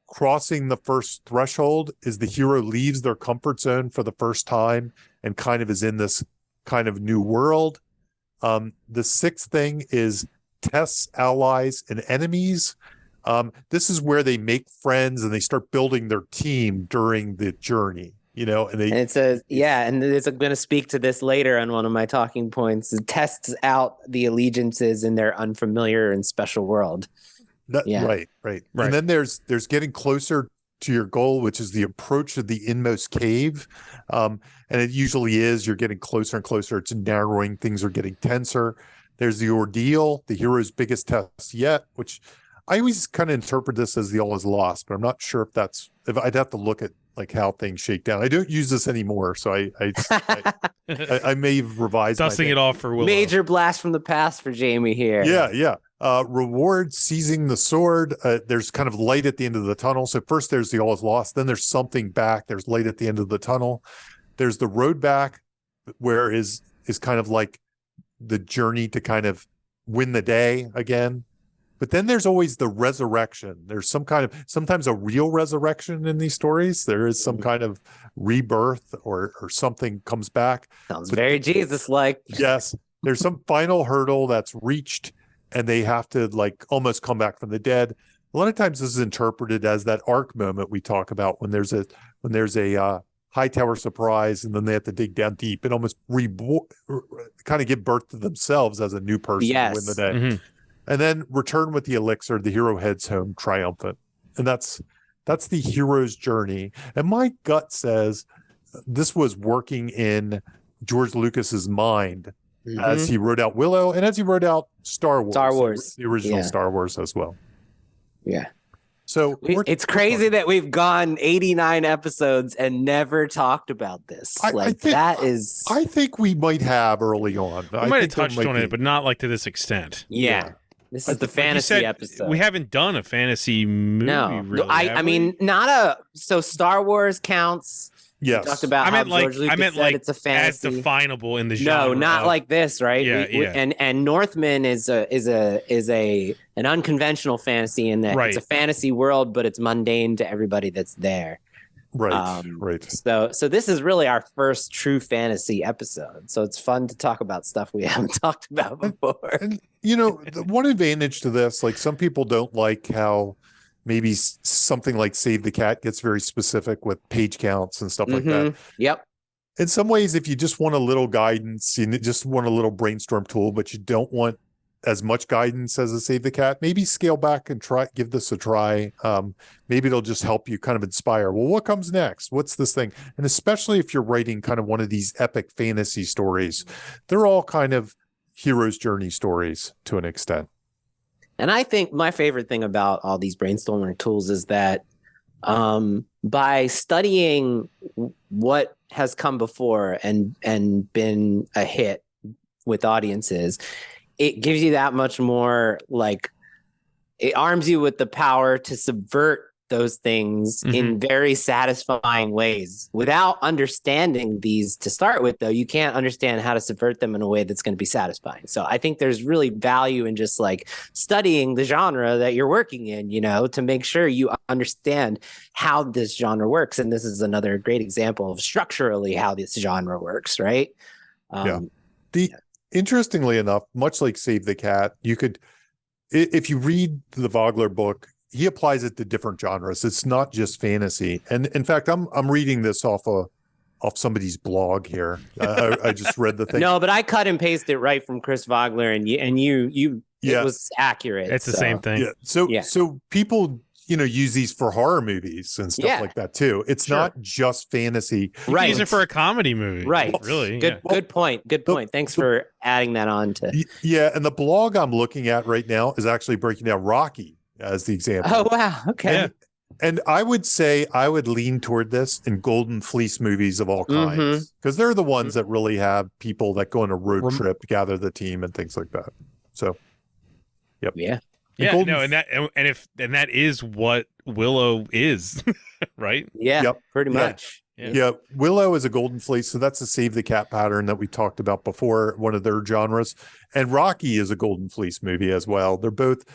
Crossing the first threshold is the hero leaves their comfort zone for the first time and kind of is in this kind of new world. The sixth thing is tests allies and enemies. This is where they make friends and they start building their team during the journey. And it's going to speak to this later on one of my talking points. It tests out the allegiances in their unfamiliar and special world. Right. And then there's getting closer to your goal, which is the approach of the inmost cave. And it usually is, you're getting closer and closer. It's narrowing. Things are getting tenser. There's the ordeal, the hero's biggest test yet, which I always kind of interpret this as the all is lost, but I'm not sure if I'd have to look at like how things shake down. I don't use this anymore, so I may have revised. Dusting it off for Willow. Major blast from the past for Jamie here. Yeah. Reward seizing the sword. There's kind of light at the end of the tunnel. So first there's the all is lost. Then there's something back. There's light at the end of the tunnel. There's the road back, where is kind of like the journey to kind of win the day again. But then there's always the resurrection. There's sometimes a real resurrection in these stories. There is some kind of rebirth or something comes back. Sounds very Jesus-like. Yes. There's some final hurdle that's reached and they have to like almost come back from the dead. A lot of times this is interpreted as that arc moment we talk about when there's a high tower surprise and then they have to dig down deep and almost kind of give birth to themselves as a new person to win the day. And then return with the elixir, the hero heads home triumphant. And that's the hero's journey. And my gut says this was working in George Lucas's mind as he wrote out Willow and as he wrote out Star Wars. Star Wars. The original Yeah. Star Wars as well. Yeah. So It's crazy that we've gone 89 episodes and never talked about this. I think we might have early on. We might have touched on it, but not like to this extent. Yeah. This is the Like you fantasy said, episode. we haven't done a fantasy movie. No, really, I mean, not a. So Star Wars counts. Yes. We talked about I how meant like George Lucas I meant said like it's a as fantasy. definable in the genre. No, not of- like this, right? Yeah, yeah. And Northman is an unconventional fantasy in that Right. it's a fantasy world, but it's mundane to everybody that's there. Right. Right. So this is really our first true fantasy episode. So it's fun to talk about stuff we haven't talked about before. And the one advantage to this, like some people don't like how maybe something like Save the Cat gets very specific with page counts and stuff like that. Yep. In some ways, if you just want a little guidance, you just want a little brainstorm tool, but you don't want as much guidance as a Save the Cat, maybe scale back and give this a try. Maybe it'll just help you kind of inspire. Well, what comes next? What's this thing? And especially if you're writing kind of one of these epic fantasy stories, they're all kind of hero's journey stories to an extent. And I think my favorite thing about all these brainstorming tools is that by studying what has come before and been a hit with audiences, it gives you that much more, like, it arms you with the power to subvert those things in very satisfying ways. Without understanding these to start with, though, you can't understand how to subvert them in a way that's going to be satisfying. So I think there's really value in just like studying the genre that you're working in, to make sure you understand how this genre works. And this is another great example of structurally how this genre works, right? Interestingly enough, much like Save the Cat, you could, if you read the Vogler book, he applies it to different genres. It's not just fantasy. And in fact, I'm reading this off somebody's blog here. I just read the thing. No, but I cut and pasted it right from Chris Vogler, and you it was accurate. It's the same thing. Yeah. So people, use these for horror movies and stuff like that too. It's not just fantasy. You can use it for a comedy movie. Right. Really. Good point. Good point. Thanks for adding that on to. Yeah. And the blog I'm looking at right now is actually breaking down Rocky as the example. Oh, wow. Okay. Yeah. And I would say I would lean toward this in Golden Fleece movies of all kinds, because they're the ones that really have people that go on a road trip, gather the team and things like that. So, yep. Yeah. Yeah, and that is what Willow is, right? Yeah, pretty much. Yeah. Willow is a golden fleece, so that's a Save the Cat pattern that we talked about before, one of their genres. And Rocky is a golden fleece movie as well. They're both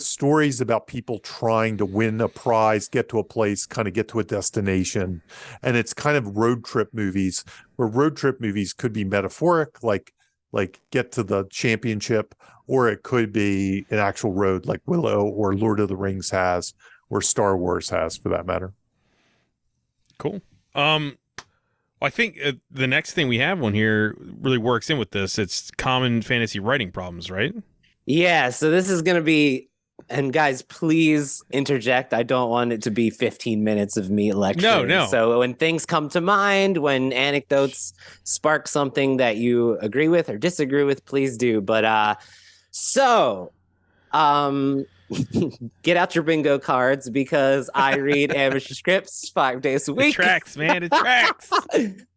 stories about people trying to win a prize, get to a place, kind of get to a destination. And it's kind of road trip movies, where road trip movies could be metaphoric, like get to the championship, or it could be an actual road like Willow or Lord of the Rings has, or Star Wars has, for that matter. Cool. I think the next thing we have one here really works in with this. It's common fantasy writing problems, right? Yeah. So this is going to be, and guys, please interject. I don't want it to be 15 minutes of me lecturing. No. So when things come to mind, when anecdotes spark something that you agree with or disagree with, please do. But get out your bingo cards, because I read amateur scripts 5 days a week. It tracks, man. It tracks.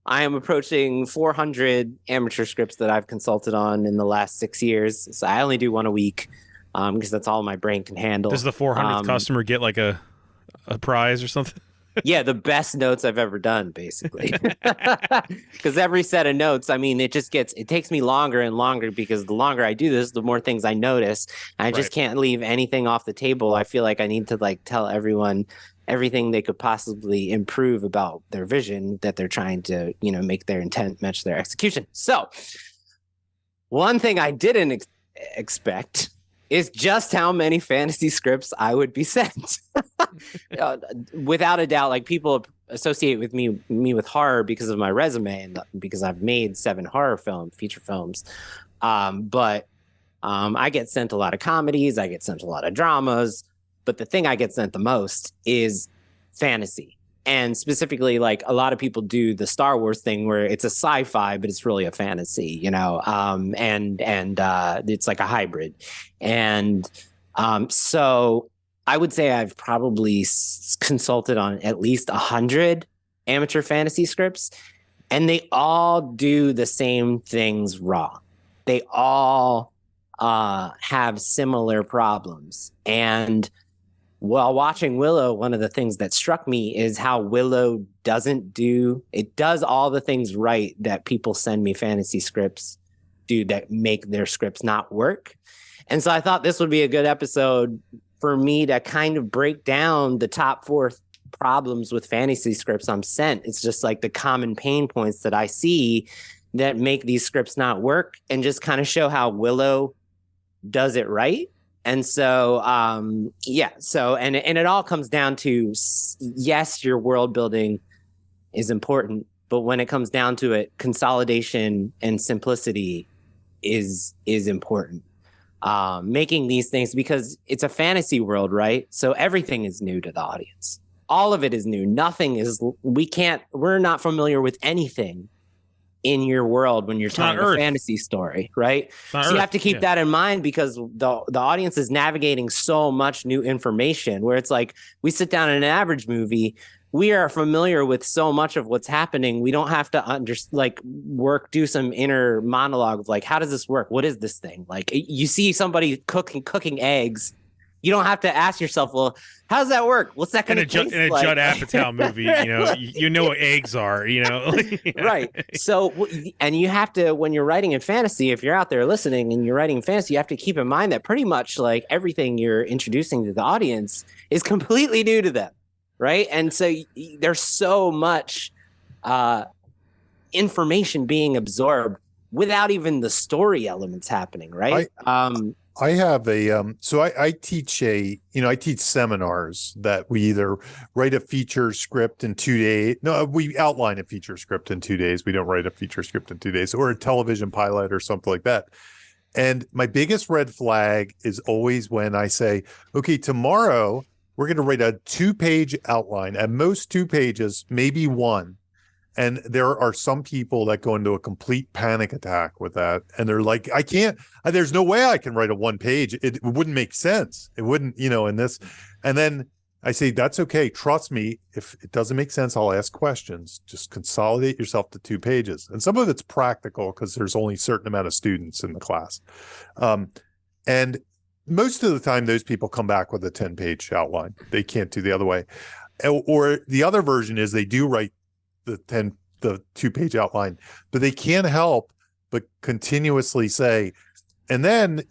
I am approaching 400 amateur scripts that I've consulted on in the last 6 years. So I only do one a week, because that's all my brain can handle. Does the 400th customer get like a prize or something? Yeah, the best notes I've ever done, basically. Because every set of notes, I mean, it takes me longer and longer, because the longer I do this, the more things I notice. I just can't leave anything off the table. I feel like I need to tell everyone everything they could possibly improve about their vision that they're trying to, make their intent match their execution. So one thing I didn't expect is just how many fantasy scripts I would be sent. Without a doubt, people associate with me with horror because of my resume and because I've made 7 feature films. But I get sent a lot of comedies. I get sent a lot of dramas. But the thing I get sent the most is fantasy. And specifically, like a lot of people do the Star Wars thing where it's a sci-fi, but it's really a fantasy, and it's like a hybrid. And so I would say I've probably consulted on at least 100 amateur fantasy scripts, and they all do the same things wrong. They all have similar problems. And while watching Willow, one of the things that struck me is how Willow does all the things right that people send me fantasy scripts do that make their scripts not work. And so I thought this would be a good episode for me to kind of break down the top 4 problems with fantasy scripts I'm sent. It's just like the common pain points that I see that make these scripts not work, and just kind of show how Willow does it right. And so, and it all comes down to, yes, your world building is important, but when it comes down to it, consolidation and simplicity is important. Making these things, because it's a fantasy world, right? So everything is new to the audience. All of it is new. We're not familiar with anything in your world when you're telling a fantasy story, right? So you have to keep that in mind, because the audience is navigating so much new information, where it's like we sit down in an average movie, we are familiar with so much of what's happening. We don't have to do some inner monologue of like, how does this work? What is this thing? Like, you see somebody cooking eggs. You don't have to ask yourself, well, how does that work? What's that going to taste in a like? Judd Apatow movie, you know what eggs are, Right. So, and you have to, when you're writing in fantasy, if you're out there listening and you're writing in fantasy, you have to keep in mind that pretty much like everything you're introducing to the audience is completely new to them. Right. And so there's so much information being absorbed without even the story elements happening. Right. I have I teach seminars that we either write a feature script in 2 days. No, we outline a feature script in 2 days. We don't write a feature script in 2 days, or a television pilot or something like that. And my biggest red flag is always when I say, okay, tomorrow we're going to write a 2-page outline, at most 2 pages, maybe 1. And there are some people that go into a complete panic attack with that. And they're like, I can't, there's no way I can write a 1 page. It wouldn't make sense. It wouldn't, in this. And then I say, that's okay. Trust me. If it doesn't make sense, I'll ask questions. Just consolidate yourself to 2 pages. And some of it's practical because there's only a certain amount of students in the class. And most of the time, those people come back with a 10-page outline. They can't do the other way. Or the other version is they do write the 2-page outline, but they can't help but continuously say, and then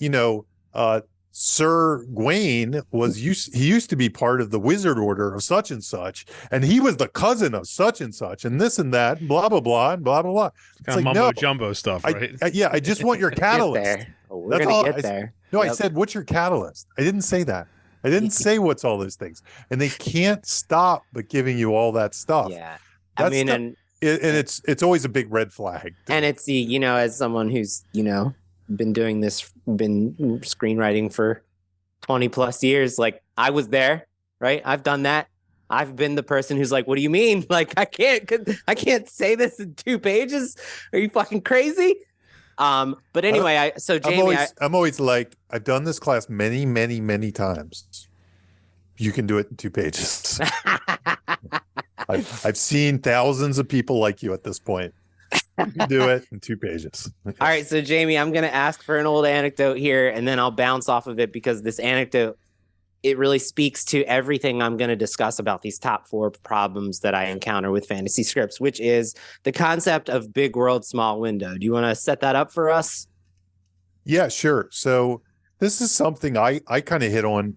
Sir Gawain used to be part of the wizard order of such and such, and he was the cousin of such and such, and this and that, blah blah blah, and blah blah blah. It's kind of mumbo jumbo stuff, right? I just want your catalyst. We're gonna get there. No, yep. I said, what's your catalyst? I didn't say that. I didn't say what's all those things, and they can't stop but giving you all that stuff. Yeah. That's it's always a big red flag. And it's as someone who's been screenwriting for 20 plus years, like I was there, right? I've done that. I've been the person who's like, what do you mean? Like I can't say this in 2 pages. Are you fucking crazy? But anyway, Jamie, I'm always like, I've done this class many, many, many times. You can do it in 2 pages. I've seen thousands of people like you at this point. You can do it in 2 pages. All right, so Jamie, I'm going to ask for an old anecdote here, and then I'll bounce off of it, because this anecdote, it really speaks to everything I'm going to discuss about these top 4 problems that I encounter with fantasy scripts, which is the concept of big world, small window. Do you want to set that up for us? Yeah, sure. So this is something I kind of hit on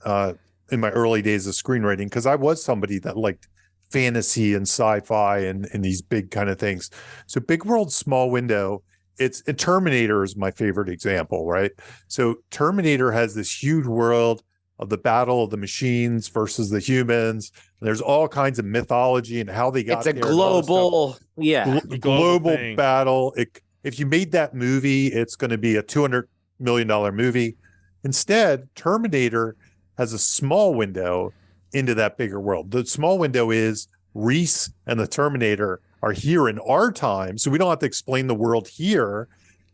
in my early days of screenwriting, because I was somebody that liked fantasy and sci-fi and these big kind of things. So big world, small window, Terminator is my favorite example, right? So Terminator has this huge world of the battle of the machines versus the humans. There's all kinds of mythology and how they got there. It's a global, global battle. If you made that movie, it's going to be a $200 million movie. Instead, Terminator has a small window into that bigger world. The small window is Reese and the Terminator are here in our time, so we don't have to explain the world here.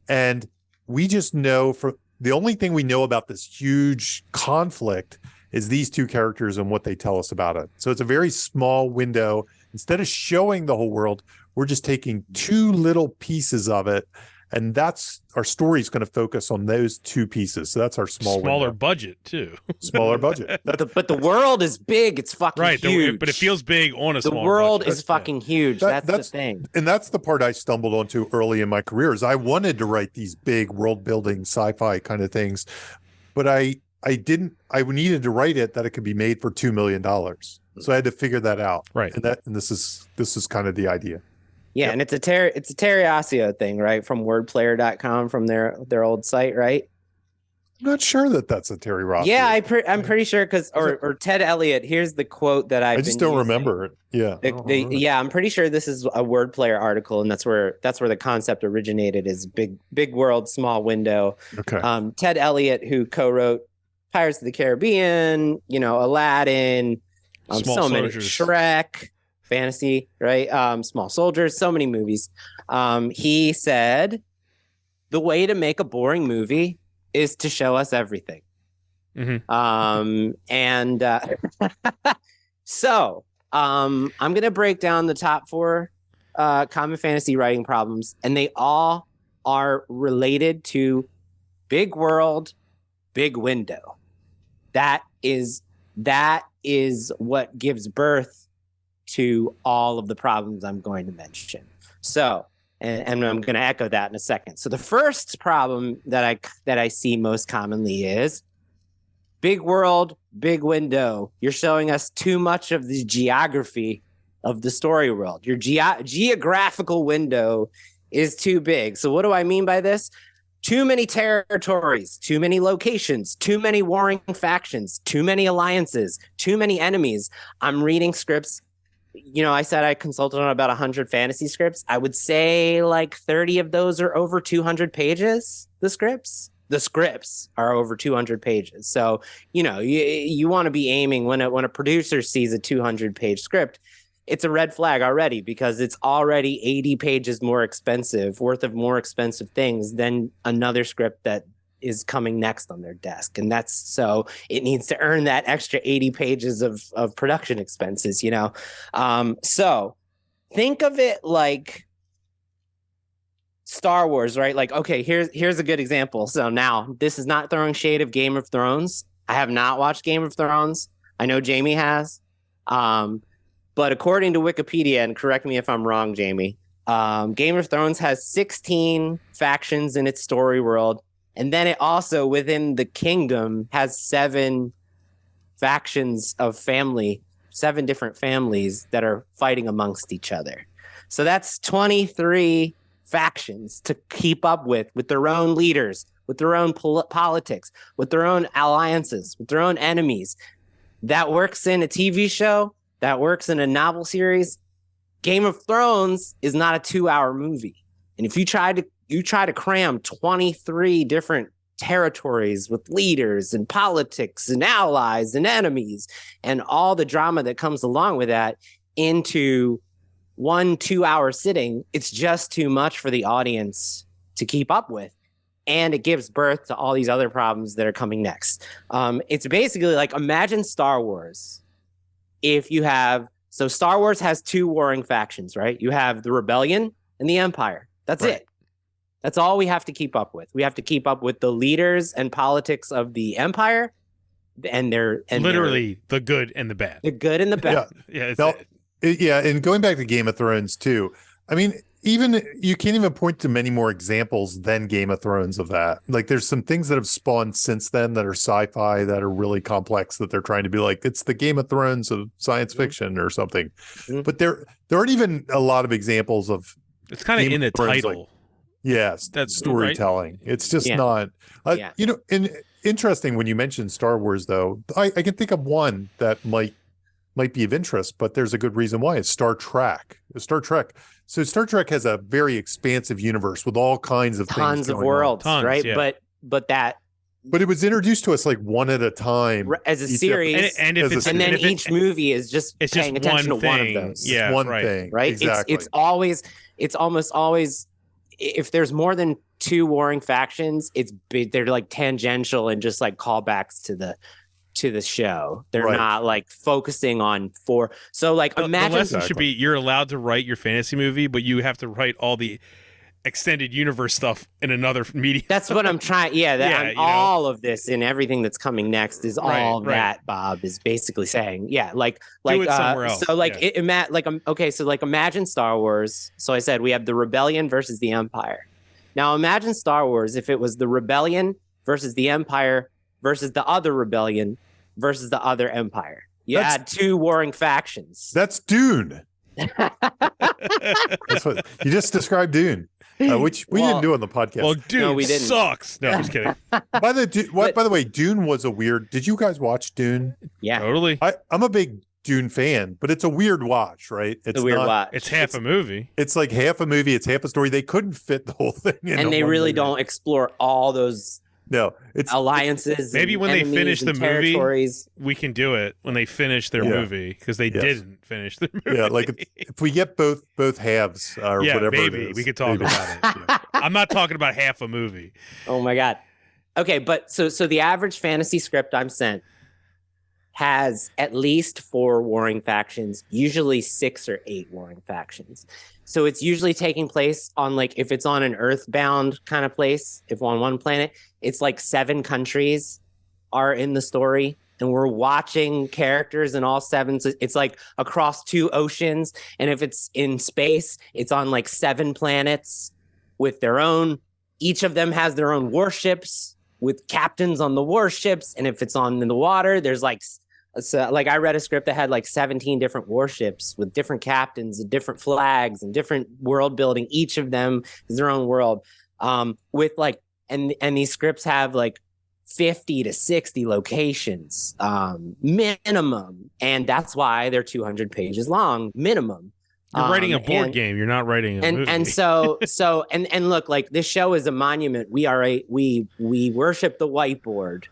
And we just know the only thing we know about this huge conflict is these two characters and what they tell us about it. So it's a very small window. Instead of showing the whole world, we're just taking two little pieces of it. And that's our story is going to focus on those two pieces. So that's our smaller budget too. Smaller budget. But the world is big. It's fucking huge. But it feels big on a the small world budget. is fucking huge. That's the thing. And that's the part I stumbled onto early in my career is I wanted to write these big world building sci-fi kind of things, but I needed to write it that it could be made for $2 million. So I had to figure that out. Right. And this is kind of the idea. Yeah, and it's a Terry Osio thing, right? From wordplayer.com, from their old site, right? I'm not sure that that's a Terry Ross. Yeah, I'm pretty sure because or Ted Elliott. Here's the quote that I just don't remember it. Yeah, yeah, I'm pretty sure this is a Wordplayer article, and that's where the concept originated. Is big world, small window. Okay. Ted Elliott, who co-wrote Pirates of the Caribbean, Aladdin, so many Shrek. Fantasy, right? Small Soldiers, so many movies. He said, the way to make a boring movie is to show us everything. Mm-hmm. So I'm going to break down the top 4 common fantasy writing problems, and they all are related to big world, big window. That is what gives birth to all of the problems I'm going to mention. So, and I'm going to echo that in a second. So the first problem that I see most commonly is big world, big window. You're showing us too much of the geography of the story world. Your geographical window is too big. So what do I mean by this? Too many territories, too many locations, too many warring factions, too many alliances, too many enemies. I'm reading scripts. I said I consulted on about 100 fantasy scripts. I would say like 30 of those are over 200 pages. The scripts are over 200 pages. So, you want to be aiming when a producer sees a 200-page script, it's a red flag already because it's already 80 pages more expensive things than another script that is coming next on their desk. And that's so it needs to earn that extra 80 pages of production expenses, So think of it like Star Wars, right? Like, okay, here's a good example. So now this is not throwing shade of Game of Thrones. I have not watched Game of Thrones. I know Jamie has. But according to Wikipedia, and correct me if I'm wrong, Jamie, Game of Thrones has 16 factions in its story world. And then it also, within the kingdom, has 7 factions of 7 different families that are fighting amongst each other. So that's 23 factions to keep up with their own leaders, with their own politics, with their own alliances, with their own enemies. That works in a TV show. That works in a novel series. Game of Thrones is not a 2-hour movie. And if you try to cram 23 different territories with leaders and politics and allies and enemies and all the drama that comes along with that into 1-2-hour sitting, it's just too much for the audience to keep up with. And it gives birth to all these other problems that are coming next. It's basically like, imagine Star Wars. So Star Wars has 2 warring factions, right? You have the Rebellion and the Empire. That's right. It. That's all we have to keep up with. We have to keep up with the leaders and politics of the Empire, and literally the good and the bad. The good and the bad. Yeah. And going back to Game of Thrones too. I mean, even you can't even point to many more examples than Game of Thrones of that. Like, there's some things that have spawned since then that are sci-fi that are really complex that they're trying to be like, it's the Game of Thrones of science fiction or something. Mm-hmm. But there aren't even a lot of examples of. It's kind of in the title. Like, yes, that's storytelling. Right? It's just not. And interesting when you mentioned Star Wars, though. I can think of one that might be of interest, but there's a good reason why. It's Star Trek. So Star Trek has a very expansive universe with all kinds of tons of worlds, right? Yeah. But But it was introduced to us like one at a time as a each series, And As if a it's series. and then if it- each movie is just it's just paying attention to one one of thing. those. Yeah, one right. thing, Right? Exactly. It's almost always, if there's more than two warring factions, they're like tangential and just like callbacks to the show. They're Right. not like focusing on four. So like the imagine lesson should be you're allowed to write your fantasy movie, but you have to write all the extended universe stuff in another medium. that's what I'm trying. Yeah, Yeah, you know. all of this and everything that's coming next is all Right. that Bob is basically saying. Yeah, like it somewhere else. So like Yeah. okay, so like imagine Star Wars. So I said we have the rebellion versus the Empire. Now imagine Star Wars if it was the rebellion versus the Empire versus the other rebellion versus the other Empire. You had two warring factions. That's Dune. That's what you just described Dune, which we didn't do on the podcast. Well, dude, No, we didn't. sucks. No, I'm just kidding. by the way, Dune was a weird. Did you guys watch Dune? Yeah, Totally. I'm a big Dune fan, but it's a weird watch, right? It's a weird not- watch. It's half a movie. It's like half a movie. It's half a story. They couldn't fit the whole thing in. And they one really movie. don't explore all those No, it's alliances. Maybe and when they enemies finish and the movie, territories. we can do it when they finish their Yeah. movie because they Yes. didn't finish their movie. yeah, like if we get both halves or yeah, whatever. maybe it is, we could talk maybe. about it. Yeah. I'm not talking about half a movie. Oh my god. Okay, but so the average fantasy script I'm sent has at least 4 warring factions, usually 6 or 8 warring factions. So it's usually taking place on, like, if it's on an earthbound kind of place, if on one planet, it's like 7 countries are in the story. And we're watching characters in all 7. So it's like across 2 oceans. And if it's in space, it's on like 7 planets with their own. Each of them has their own warships with captains on the warships. And if it's on in the water, there's like I read a script that had like 17 different warships with different captains and different flags and different world building. Each of them is their own world. With like, and these scripts have like 50 to 60 locations minimum. And that's why they're 200 pages long minimum. You're writing a board game. You're not writing a movie. And so look, like, this show is a monument. We worship the whiteboard.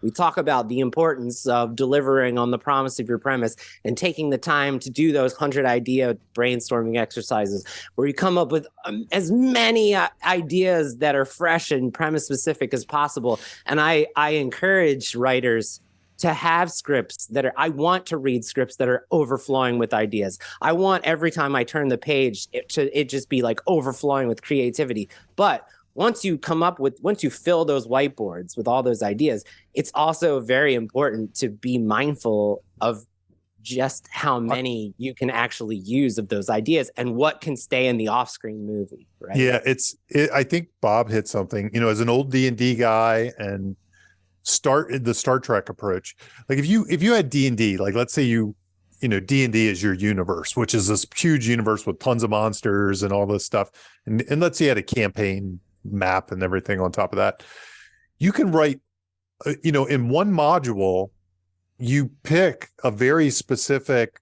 We talk about the importance of delivering on the promise of your premise and taking the time to do those 100 idea brainstorming exercises where you come up with as many ideas that are fresh and premise specific as possible. And I encourage writers to have scripts I want to read scripts that are overflowing with ideas. I want every time I turn the page, it just be like overflowing with creativity. But once you fill those whiteboards with all those ideas, it's also very important to be mindful of just how many you can actually use of those ideas and what can stay in the off-screen movie, right? Yeah, I think Bob hit something, as an old D&D guy and the Star Trek approach. Like if you had D&D, like let's say D&D is your universe, which is this huge universe with tons of monsters and all this stuff. And let's say you had a campaign map and everything on top of that. You can write, in one module, you pick a very specific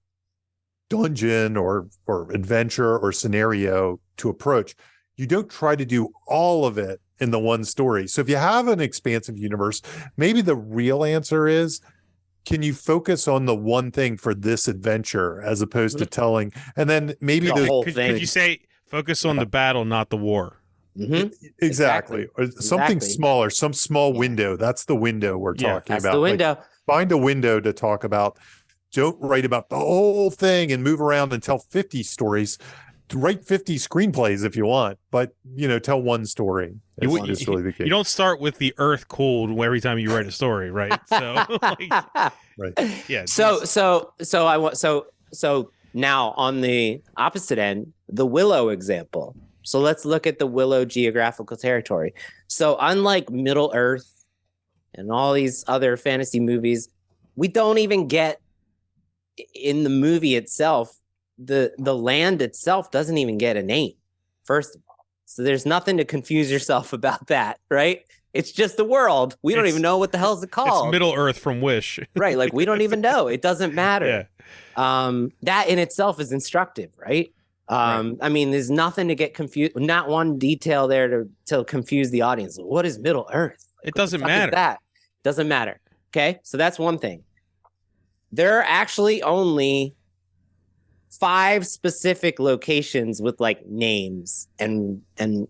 dungeon or adventure or scenario to approach. You don't try to do all of it in the one story. So if you have an expansive universe, maybe the real answer is, can you focus on the one thing for this adventure as opposed to telling, and then maybe The whole could thing. you say focus on the battle, not the war? Mhm. Exactly. Or something Exactly. smaller, some small window. That's the window we're talking That's about. the Like, window. find a window to talk about. Don't write about the whole thing and move around and tell 50 stories. Write 50 screenplays if you want, but tell one story. It's really the key. You don't start with the earth cooled every time you write a story, right? So, Right. yeah. So now on the opposite end, the Willow example. So let's look at the Willow geographical territory. So unlike Middle Earth and all these other fantasy movies, we don't even get in the movie itself, the land itself doesn't even get a name, first of all. So there's nothing to confuse yourself about that, right? It's just the world. We don't even know what the hell is it called. It's Middle Earth from Wish. Right. Like, we don't even know. It doesn't matter. Yeah. That in itself is instructive, right? Right. I mean, there's nothing to get confused. Not one detail there to confuse the audience. What is Middle Earth? It doesn't What the fuck is matter. that doesn't matter. Okay, so that's one thing. There are actually only 5 specific locations with like names and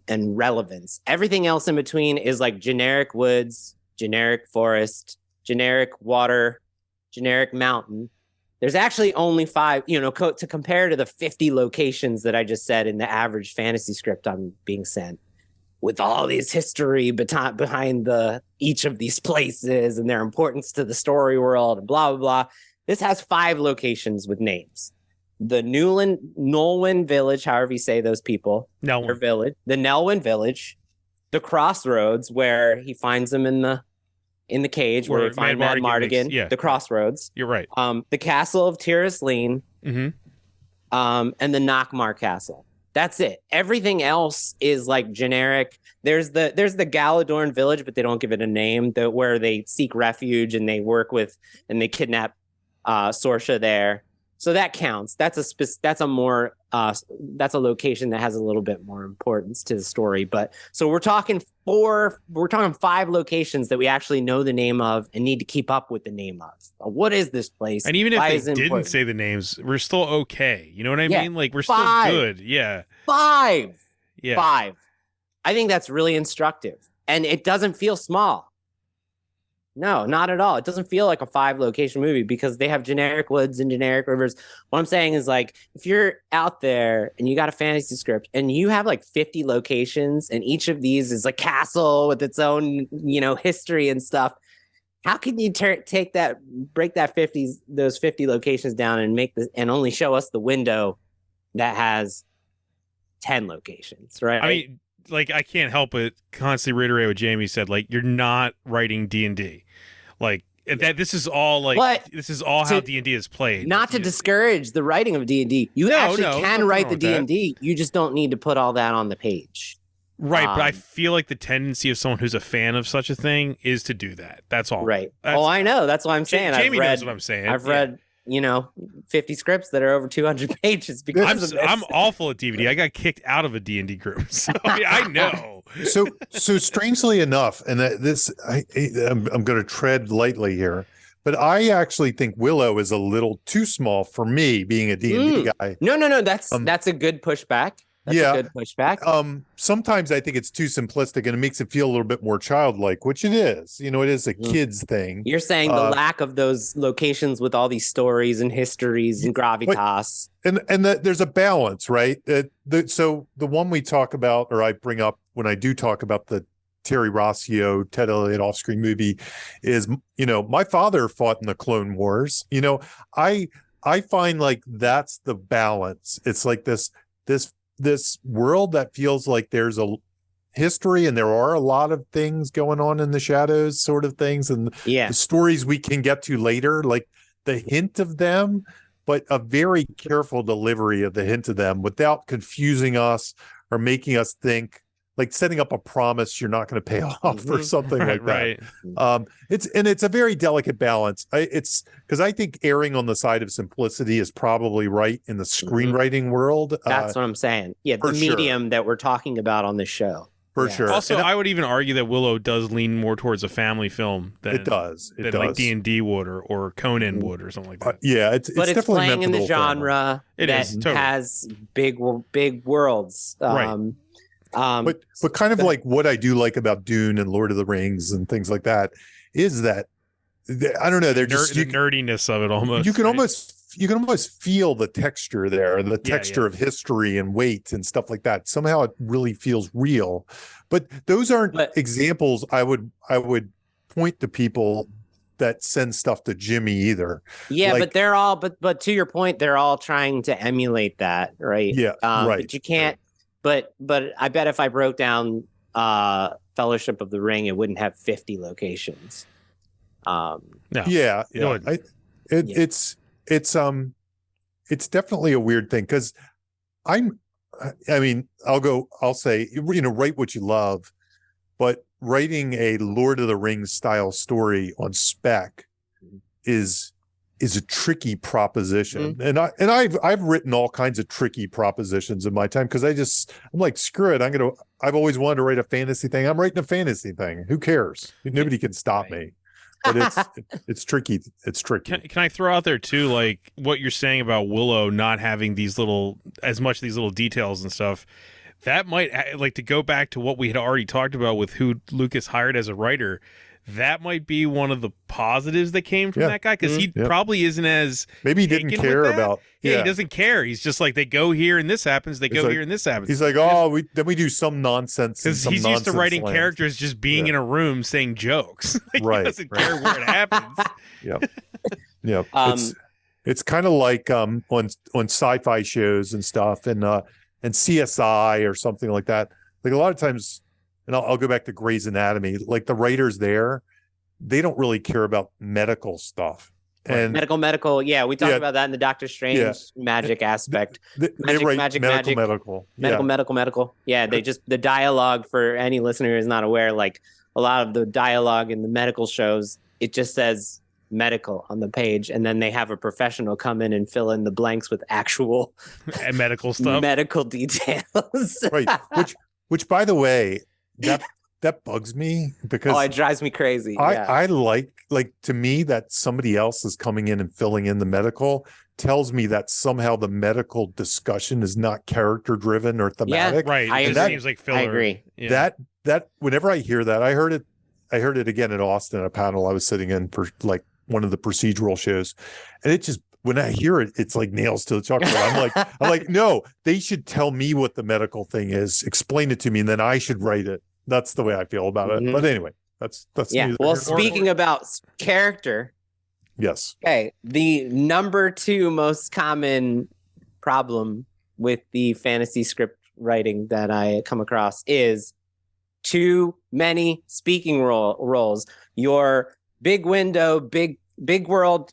relevance. Everything else in between is like generic woods, generic forest, generic water, generic mountain. There's actually only 5, to compare to the 50 locations that I just said in the average fantasy script I'm being sent, with all these history behind each of these places and their importance to the story world and blah, blah, blah. This has 5 locations with names. The Nolwenn Village, however you say those people, their village, the Nelwyn Village, the Crossroads, where he finds them in the cage, where they find Mad Mardigan, the Crossroads. You're right. The Castle of Tiras Lane, Mm-hmm. And the Nockmar Castle. That's it. Everything else is like generic. There's the Galadorn Village, but they don't give it a name. Where they seek refuge and they work with and they kidnap Sorsha there. So that counts. That's a location that has a little bit more importance to the story. But so we're talking 5 locations that we actually know the name of and need to keep up with the name of. What is this place? And even if they didn't say the names, we're still okay. You know what I mean? Like we're 5. still good. Yeah. 5. Yeah. 5. I think that's really instructive. And it doesn't feel small. No, not at all. It doesn't feel like a 5-location movie because they have generic woods and generic rivers. What I'm saying is, like, if you're out there and you got a fantasy script and you have like 50 locations and each of these is a castle with its own, history and stuff, how can you break those 50 locations down and only show us the window that has 10 locations, right? I mean, like, I can't help but constantly reiterate what Jamie said. Like, you're not writing D&D. Like, that. This is all how D&D is played. Not to discourage the writing of D&D. You can write the D&D. You just don't need to put all that on the page. Right, but I feel like the tendency of someone who's a fan of such a thing is to do that. That's all. Right. I know. That's what I'm saying. Jamie knows what I'm saying. I've read 50 scripts that are over 200 pages because of this. I'm awful at DVD. I got kicked out of a D&D group, so I know. So strangely enough, and I'm going to tread lightly here, but I actually think Willow is a little too small for me, being a D&D guy. No. That's a good pushback. That's a good pushback. Sometimes I think it's too simplistic and it makes it feel a little bit more childlike, which it is. It is a kid's thing. You're saying the lack of those locations with all these stories and histories and gravitas. There's a balance, right? So the one we talk about, or I bring up when I do talk about the Terry Rossio, Ted Elliott off-screen movie is, my father fought in the Clone Wars. I find like that's the balance. It's like this world that feels like there's a history and there are a lot of things going on in the shadows, sort of things, and the stories we can get to later, like the hint of them, but a very careful delivery of the hint of them without confusing us or making us think, like setting up a promise you're not going to pay off or something like that. Right. It's a very delicate balance. It's because I think erring on the side of simplicity is probably right in the screenwriting world. That's what I'm saying. Yeah, the medium that we're talking about on this show. For sure. Also, I would even argue that Willow does lean more towards a family film than it does. Like D&D would or Conan would or something like that. It's playing in the genre has big worlds. Right. But kind of like what I do like about Dune and Lord of the Rings and things like that is that I don't know, they're just the nerdiness of it almost. You can almost feel the texture there, the texture of history and weight and stuff like that. Somehow it really feels real. But those aren't examples I would point to people that send stuff to Jimmy either. Yeah, but they're all but to your point, they're all trying to emulate that, right? Yeah, right. But you can't. But I bet if I broke down Fellowship of the Ring, it wouldn't have 50 locations. No. Yeah. It's definitely a weird thing because I'll say, write what you love, but writing a Lord of the Rings style story on spec is is a tricky proposition. And I've written all kinds of tricky propositions in my time because I'm like, screw it. I've always wanted to write a fantasy thing. I'm writing a fantasy thing. Who cares? Nobody can stop me. But it's tricky. It's tricky. Can I throw out there too, like what you're saying about Willow not having these little details and stuff? That might, like, to go back to what we had already talked about with who Lucas hired as a writer. That might be one of the positives that came from that guy, because he probably isn't as maybe he didn't care about. Yeah, he doesn't care. He's just like, they go here and this happens. They go here and this happens. He's like, we do some nonsense. Because he's used to writing characters just being in a room saying jokes. Like, right. He doesn't care where it happens. Yeah. It's kind of like on sci-fi shows and stuff, and CSI or something like that. Like a lot of times. And I'll go back to Grey's Anatomy. Like the writers there, they don't really care about medical stuff. And medical. Yeah, we talked about that in the Doctor Strange magic aspect. Magic. Medical. Yeah, they just, the dialogue, for any listener who's not aware, like a lot of the dialogue in the medical shows, it just says medical on the page, and then they have a professional come in and fill in the blanks with actual and medical stuff, medical details. Right. Which by the way, that bugs me because it drives me crazy. I like to me that somebody else is coming in and filling in the medical tells me that somehow the medical discussion is not character driven or thematic. Yeah, right. It seems like filler. I agree. Yeah. That whenever I hear that, I heard it again in Austin at a panel I was sitting in for like one of the procedural shows, and it just, when I hear it, it's like nails to the chalkboard. I'm like, no, they should tell me what the medical thing is, explain it to me, and then I should write it. That's the way I feel about it. But anyway, that's Well, speaking about character, yes. Okay, the number 2 most common problem with the fantasy script writing that I come across is too many speaking roles. Your big window, big world,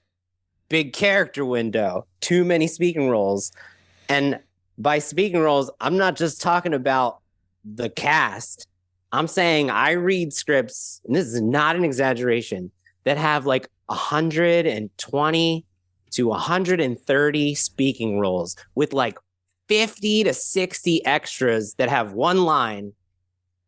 big character window, too many speaking roles. And by speaking roles, I'm not just talking about the cast. I'm saying I read scripts, and this is not an exaggeration, that have like 120 to 130 speaking roles with like 50 to 60 extras that have one line.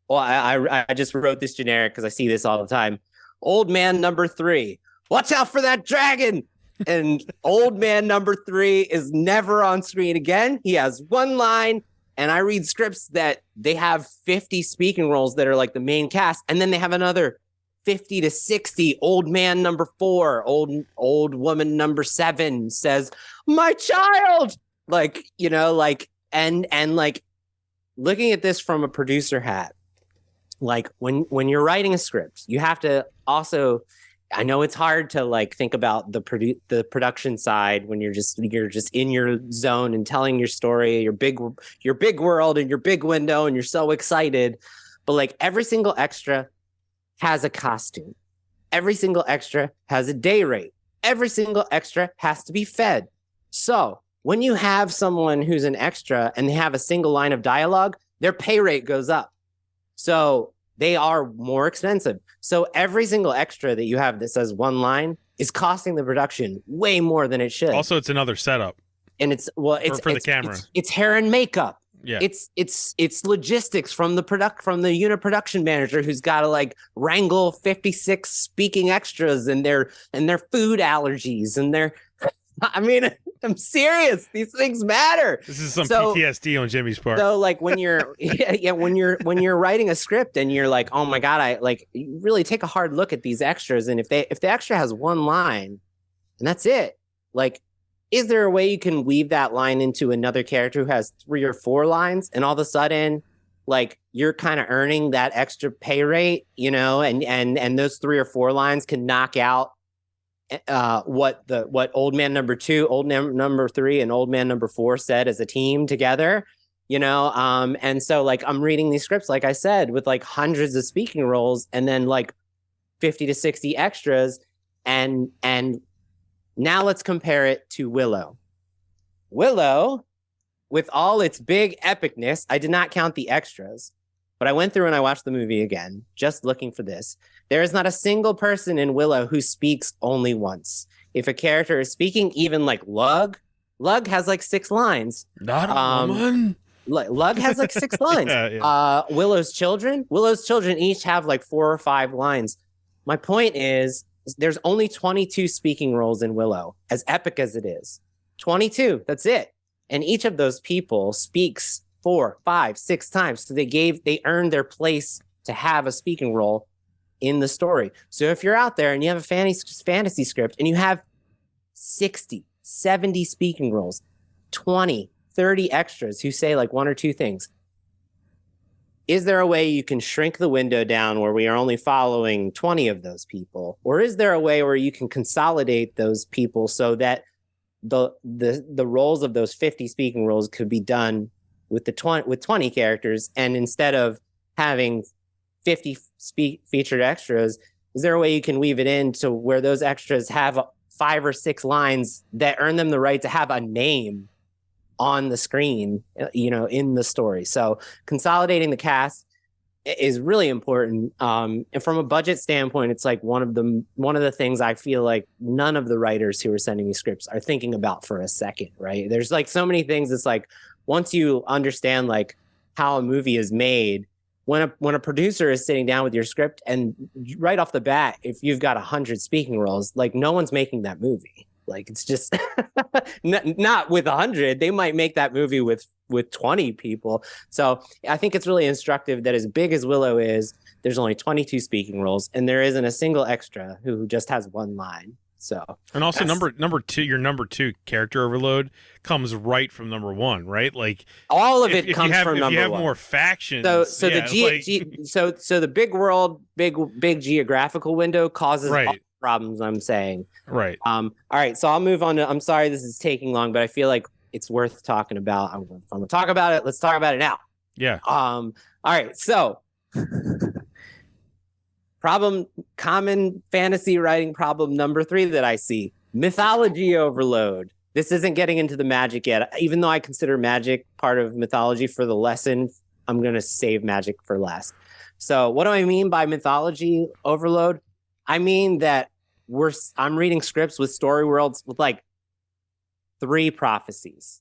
Well, I just wrote this generic because I see this all the time. Old man number 3, watch out for that dragon. And old man number 3 is never on screen again. He has one line. And I read scripts that they have 50 speaking roles that are like the main cast. And then they have another 50 to 60. Old man number 4, old woman number 7 says, my child. Like, and like looking at this from a producer hat, like when you're writing a script, you have to also, I know it's hard to like think about the production side when you're just in your zone and telling your story, your big world and your big window, and you're so excited. But like every single extra has a costume. Every single extra has a day rate. Every single extra has to be fed. So when you have someone who's an extra and they have a single line of dialogue, their pay rate goes up. So they are more expensive. So every single extra that you have that says one line is costing the production way more than it should. Also, it's another setup. And it's for the camera. It's hair and makeup. Yeah. It's logistics from the unit production manager who's got to like wrangle 56 speaking extras and their food allergies and their I mean, I'm serious. These things matter. This is some PTSD on Jimmy's part. So like when you're when you're writing a script and you're like, oh my God, you really take a hard look at these extras. And if the extra has one line and that's it, like, is there a way you can weave that line into another character who has 3 or 4 lines, and all of a sudden, like, you're kind of earning that extra pay rate, and those 3 or 4 lines can knock out what old man number 2, old man number 3, and old man number 4 said as a team together, and so like I'm reading these scripts, like I said, with like hundreds of speaking roles and then like 50 to 60 extras, and now let's compare it to Willow. Willow, with all its big epicness, I did not count the extras, but I went through and I watched the movie again, just looking for this. There is not a single person in Willow who speaks only once. if a character is speaking, even like Lug has like 6 lines. Not a woman. Lug has like 6 lines. Yeah. Willow's children each have like 4 or 5 lines. My point is, there's only 22 speaking roles in Willow, as epic as it is. 22, that's it. And each of those people speaks 4, 5, 6 times. So they earned their place to have a speaking role in the story. So if you're out there and you have a fantasy script and you have 60, 70 speaking roles, 20, 30 extras who say like 1 or 2 things, is there a way you can shrink the window down where we are only following 20 of those people? Or is there a way where you can consolidate those people so that the roles of those 50 speaking roles could be done with 20 characters, and instead of having 50 featured extras, is there a way you can weave it in to where those extras have 5 or 6 lines that earn them the right to have a name on the screen, in the story? So consolidating the cast is really important. And from a budget standpoint, it's like one of the things I feel like none of the writers who are sending me scripts are thinking about for a second, right? There's like so many things. It's like, once you understand like how a movie is made, when a producer is sitting down with your script, and right off the bat, if you've got 100 speaking roles, like no one's making that movie. Like it's just not with 100. They might make that movie with 20 people. So I think it's really instructive that as big as Willow is, there's only 22 speaking roles, and there isn't a single extra who just has 1 line. So, and also number 2, your number 2 character overload comes right from number 1, right? Like all of it comes from number 1. If you have more factions, so the big world, big geographical window causes all the problems I'm saying. Right. All right. So I'll move on to. I'm sorry this is taking long, but I feel like it's worth talking about. I'm going to talk about it. Let's talk about it now. Yeah. All right. So. Common fantasy writing problem number 3 that I see: mythology overload. This isn't getting into the magic yet. Even though I consider magic part of mythology for the lesson, I'm going to save magic for last. So what do I mean by mythology overload? I mean that I'm reading scripts with story worlds with like 3 prophecies.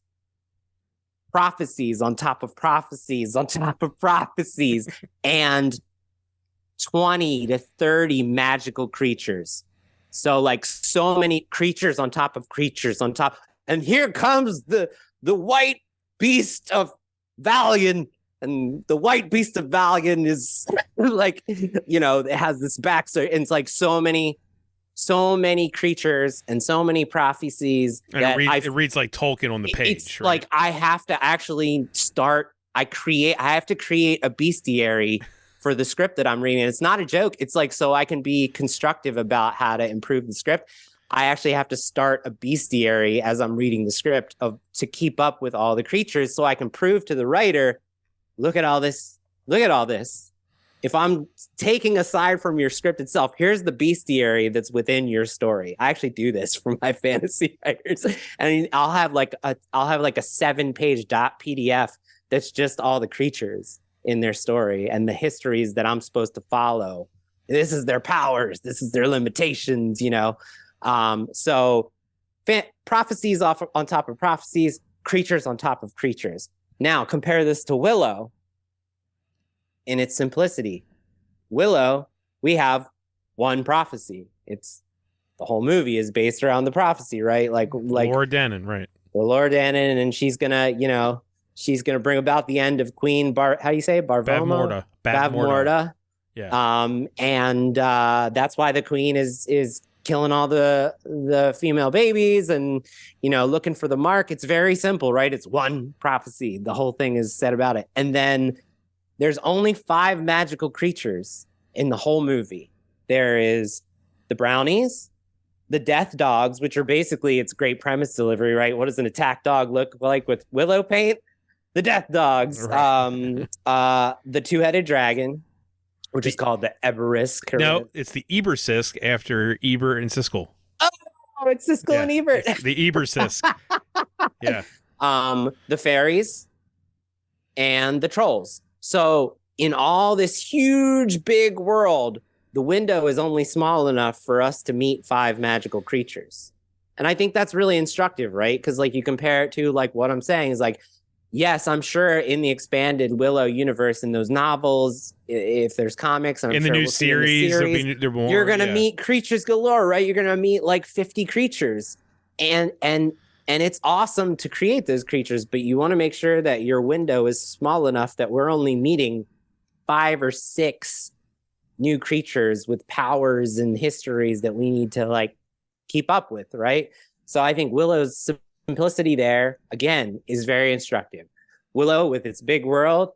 Prophecies on top of prophecies on top of prophecies, and 20 to 30 magical creatures. So like so many creatures on top of creatures on top. And here comes the white beast of Valiant. And the white beast of Valiant is like, it has this backstory. And it's like so many creatures and so many prophecies. And that it reads like Tolkien on the page. It's right? like I have to actually I have to create a bestiary for the script that I'm reading. And it's not a joke. It's like, so I can be constructive about how to improve the script, I actually have to start a bestiary as I'm reading the script to keep up with all the creatures, so I can prove to the writer, look at all this. If I'm taking aside from your script itself, here's the bestiary that's within your story. I actually do this for my fantasy writers. And I'll have like a 7-page .pdf that's just all the creatures in their story and the histories that I'm supposed to follow. This is their powers. This is their limitations, So prophecies on top of prophecies, creatures on top of creatures. Now compare this to Willow in its simplicity. Willow, we have one prophecy. It's the whole movie is based around the prophecy, right? Like Laura Dannon, right? Laura Dannon, and she's gonna bring about the end of Queen how do you say it? Bavmorda. Bavmorda. Yeah. And that's why the queen is killing all the female babies and looking for the mark. It's very simple, right? It's one prophecy. The whole thing is said about it. And then there's only 5 magical creatures in the whole movie. There is the brownies, the death dogs, which are basically its great premise delivery, right? What does an attack dog look like with Willow paint? The death dogs. Right. The 2-headed dragon, which is called the Eberisk. No, it's the Ebersisk after Eber and Siskel. Oh, it's Siskel and Ebert. The Ebersisk. Yeah. The fairies and the trolls. So in all this huge, big world, the window is only small enough for us to meet 5 magical creatures. And I think that's really instructive, right? Because like you compare it to like what I'm saying is like, yes, I'm sure in the expanded Willow universe, in those novels, if there's comics, I'm in the sure new we'll see in the series, series, there more, you're gonna meet creatures galore, right? You're gonna meet like 50 creatures, and it's awesome to create those creatures, but you want to make sure that your window is small enough that we're only meeting 5 or 6 new creatures with powers and histories that we need to like keep up with, right? So I think Willow's simplicity there, again, is very instructive. Willow with its big world,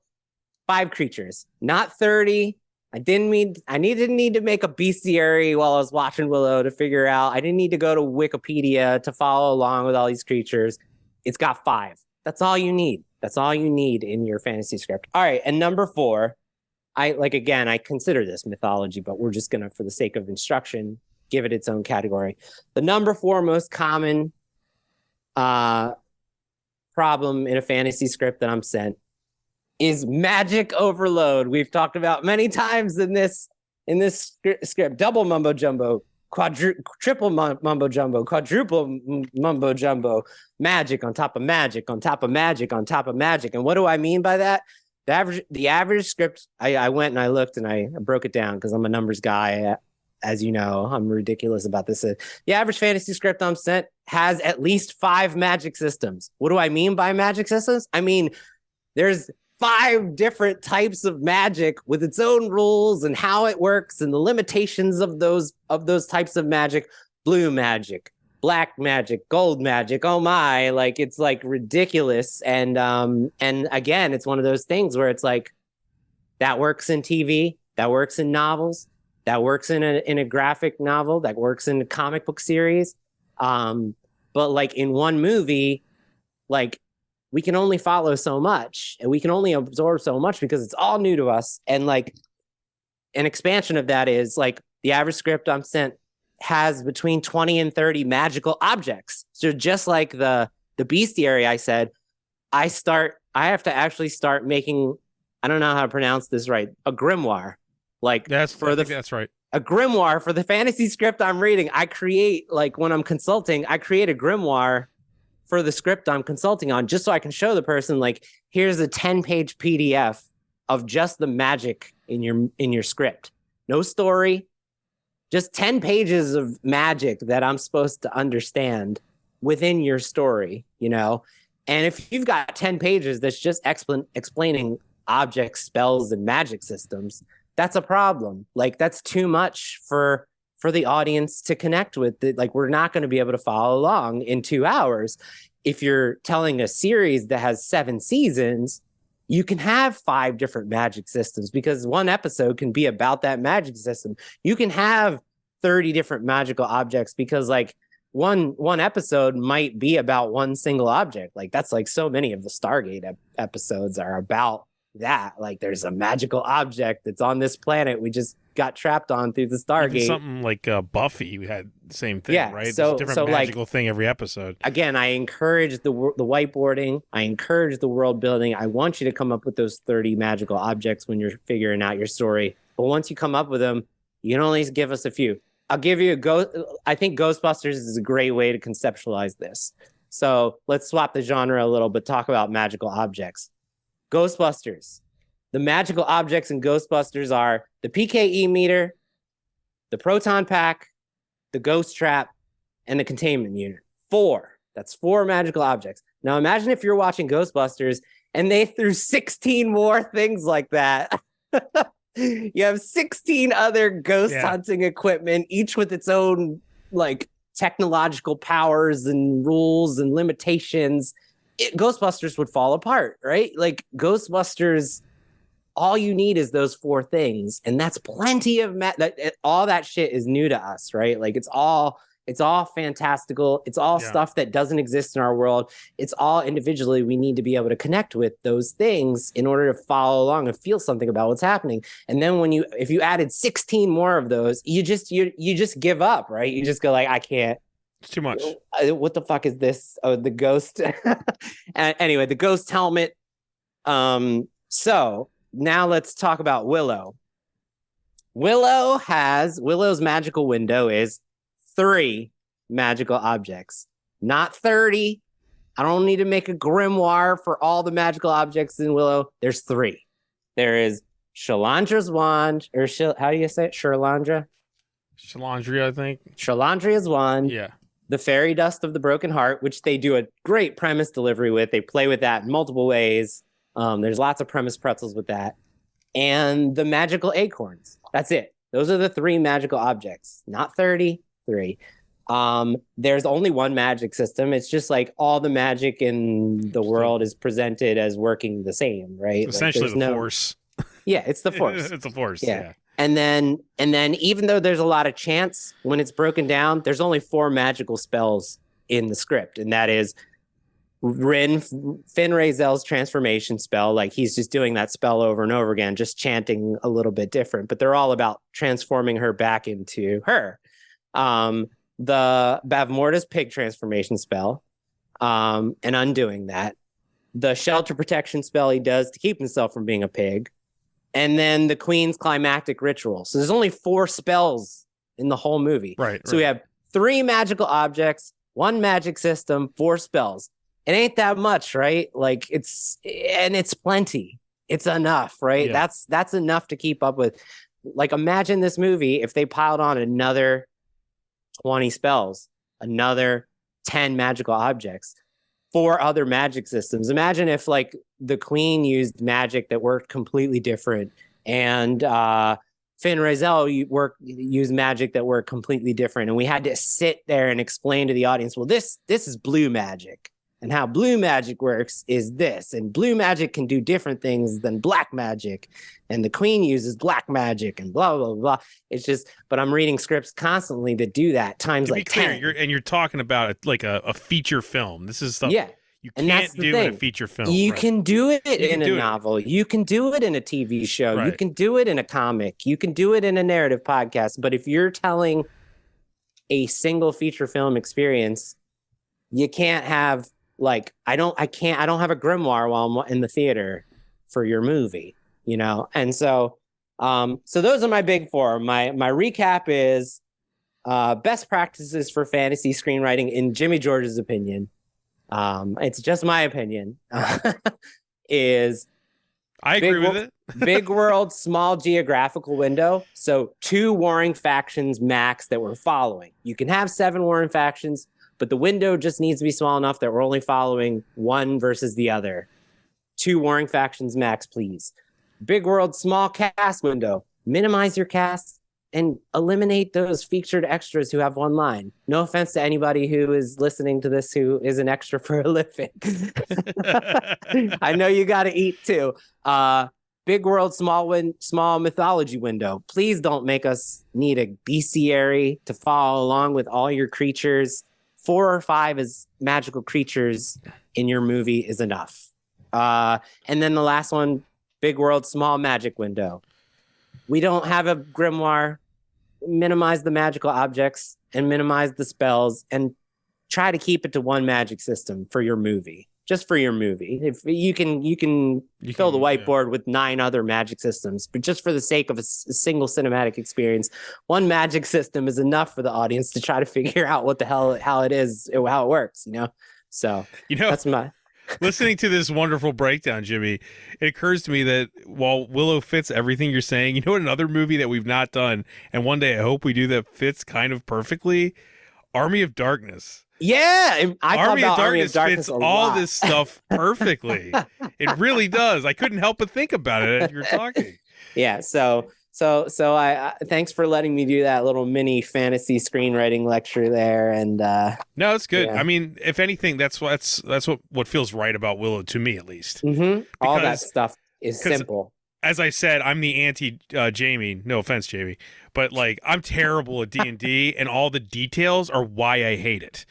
5 creatures, not 30. I didn't need to make a bestiary while I was watching Willow to figure out. I didn't need to go to Wikipedia to follow along with all these creatures. It's got 5. That's all you need. That's all you need in your fantasy script. All right, and number 4, I consider this mythology, but we're just gonna, for the sake of instruction, give it its own category. The number 4 most common problem in a fantasy script that I'm sent is magic overload. We've talked about many times in this script. Double mumbo jumbo, triple mumbo jumbo, quadruple mumbo jumbo, magic on top of magic on top of magic on top of magic. And what do I mean by that? The average script, I went and I looked and I broke it down because I'm a numbers guy. As you know, I'm ridiculous about this. The average fantasy script I'm sent has at least 5 magic systems. What do I mean by magic systems? I mean, there's 5 different types of magic with its own rules and how it works and the limitations of those types of magic. Blue magic, black magic, gold magic. Oh my, like it's like ridiculous. And again, it's one of those things where it's like that works in TV, that works in novels, that works in a graphic novel, that works in a comic book series. But like in one movie, like we can only follow so much and we can only absorb so much because it's all new to us. And like an expansion of that is like the average script I'm sent has between 20 and 30 magical objects. So just like the bestiary I said, I have to actually start making, I don't know how to pronounce this right, a grimoire. Like that's right. A grimoire for the fantasy script I'm reading. I create, like when I'm consulting, I create a grimoire for the script I'm consulting on, just so I can show the person, like, here's a 10-page PDF of just the magic in your script. No story, just 10 pages of magic that I'm supposed to understand within your story, you know? And if you've got 10 pages that's just explaining objects, spells, and magic systems, that's a problem. Like, that's too much for the audience to connect with. Like, we're not going to be able to follow along in 2 hours. If you're telling a series that has 7 seasons, you can have 5 different magic systems because one episode can be about that magic system. You can have 30 different magical objects because like one episode might be about one single object. Like that's like so many of the Stargate episodes are about that. Like there's a magical object that's on this planet we just got trapped on through the Stargate. Even something like Buffy, we had the same thing, yeah, right? So, it's a different magical thing every episode. Again, I encourage the whiteboarding. I encourage the world building. I want you to come up with those 30 magical objects when you're figuring out your story. But once you come up with them, you can only give us a few. I'll give you I think Ghostbusters is a great way to conceptualize this. So let's swap the genre a little, but talk about magical objects. Ghostbusters. The magical objects in Ghostbusters are the PKE meter, the proton pack, the ghost trap, and the containment unit. 4. That's 4 magical objects. Now imagine if you're watching Ghostbusters and they threw 16 more things like that. You have 16 other ghost hunting equipment, each with its own like technological powers and rules and limitations. Ghostbusters would fall apart, right? Like Ghostbusters, all you need is those 4 things, and that's plenty of all that shit is new to us, right? Like it's all fantastical. It's all stuff that doesn't exist in our world. It's all individually. We need to be able to connect with those things in order to follow along and feel something about what's happening. And then if you added 16 more of those, you just give up, right? You just go like, I can't. It's too much. What the fuck is this? Oh, the ghost. And anyway, the ghost helmet. So now let's talk about Willow. Willow's magical window is 3 magical objects, not 30. I don't need to make a grimoire for all the magical objects in Willow. There's 3. There is Shalandra's wand, or how do you say it? Shalandra? Shalandria, I think. Shalandria's wand. Yeah. The fairy dust of the broken heart, which they do a great premise delivery with. They play with that in multiple ways. There's lots of premise pretzels with that. And the magical acorns. That's it. Those are the 3 magical objects, not 30, 3. There's only one magic system. It's just like all the magic in the world is presented as working the same, right? Essentially the Force. Yeah, it's the Force. It's the Force. Yeah. Yeah. And then even though there's a lot of chance when it's broken down, there's only 4 magical spells in the script, and that is Finn Razel's transformation spell. Like, he's just doing that spell over and over again, just chanting a little bit different, but they're all about transforming her back into her. The Bavmorda's pig transformation spell, and undoing that. The shelter protection spell he does to keep himself from being a pig. And then the Queen's climactic ritual. So there's only 4 spells in the whole movie. Right. So we have 3 magical objects, 1 magic system, 4 spells. It ain't that much, right? Like, it's plenty. It's enough, right? Yeah. That's enough to keep up with. Like, imagine this movie if they piled on another 20 spells, another 10 magical objects, 4 other magic systems. Imagine if, like, the Queen used magic that worked completely different, and Finn Razel used magic that worked completely different, and we had to sit there and explain to the audience, well, this is blue magic, and how blue magic works is this, and blue magic can do different things than black magic, and the Queen uses black magic, and blah blah blah. It's just, but I'm reading scripts constantly that do that times To like be clear, 10. you're talking about like a feature film. This is stuff. Yeah. You And can't that's the do in a thing. feature film. You right. can do it can in do a it. novel. You can do it in a TV show. You Right. can do it in a comic. You can do it in a narrative podcast. But if you're telling a single feature film experience, you can't have, like, I don't have a grimoire while I'm in the theater for your movie, you know? And so those are my big 4. My recap is best practices for fantasy screenwriting in Jimmy George's opinion. It's just my opinion. Is I agree with it. big world, small geographical window. So 2 warring factions max that we're following. You can have 7 warring factions, but the window just needs to be small enough that we're only following one versus the other. 2 warring factions max, please. Big world, small cast window. Minimize your cast and eliminate those featured extras who have 1 line. No offense to anybody who is listening to this who is an extra for a living. I know you got to eat too. Big world, small mythology window. Please don't make us need a bestiary to follow along with all your creatures. 4 or 5 as magical creatures in your movie is enough. And then the last one, big world, small magic window. We don't have a grimoire. Minimize the magical objects and minimize the spells, and try to keep it to 1 magic system for your movie. Just for your movie. If you can fill the whiteboard with 9 other magic systems, but just for the sake of a single cinematic experience, 1 magic system is enough for the audience to try to figure out what the hell, how it works, you know? So, that's my... Listening to this wonderful breakdown, Jimmy, it occurs to me that while Willow fits everything you're saying, you know what, another movie that we've not done, and one day I hope we do, that fits kind of perfectly? Army of Darkness. Yeah, Army of Darkness fits a all lot. this stuff perfectly. It really does. I couldn't help but think about it as you were talking. Yeah, so I thanks for letting me do that little mini fantasy screenwriting lecture there. And no, it's good. Yeah. I mean, if anything, that's what feels right about Willow, to me at least. Mm-hmm. All that Because- stuff is simple. As I said, I'm the anti Jamie. No offense, Jamie, but like, I'm terrible at D&D, and all the details are why I hate it.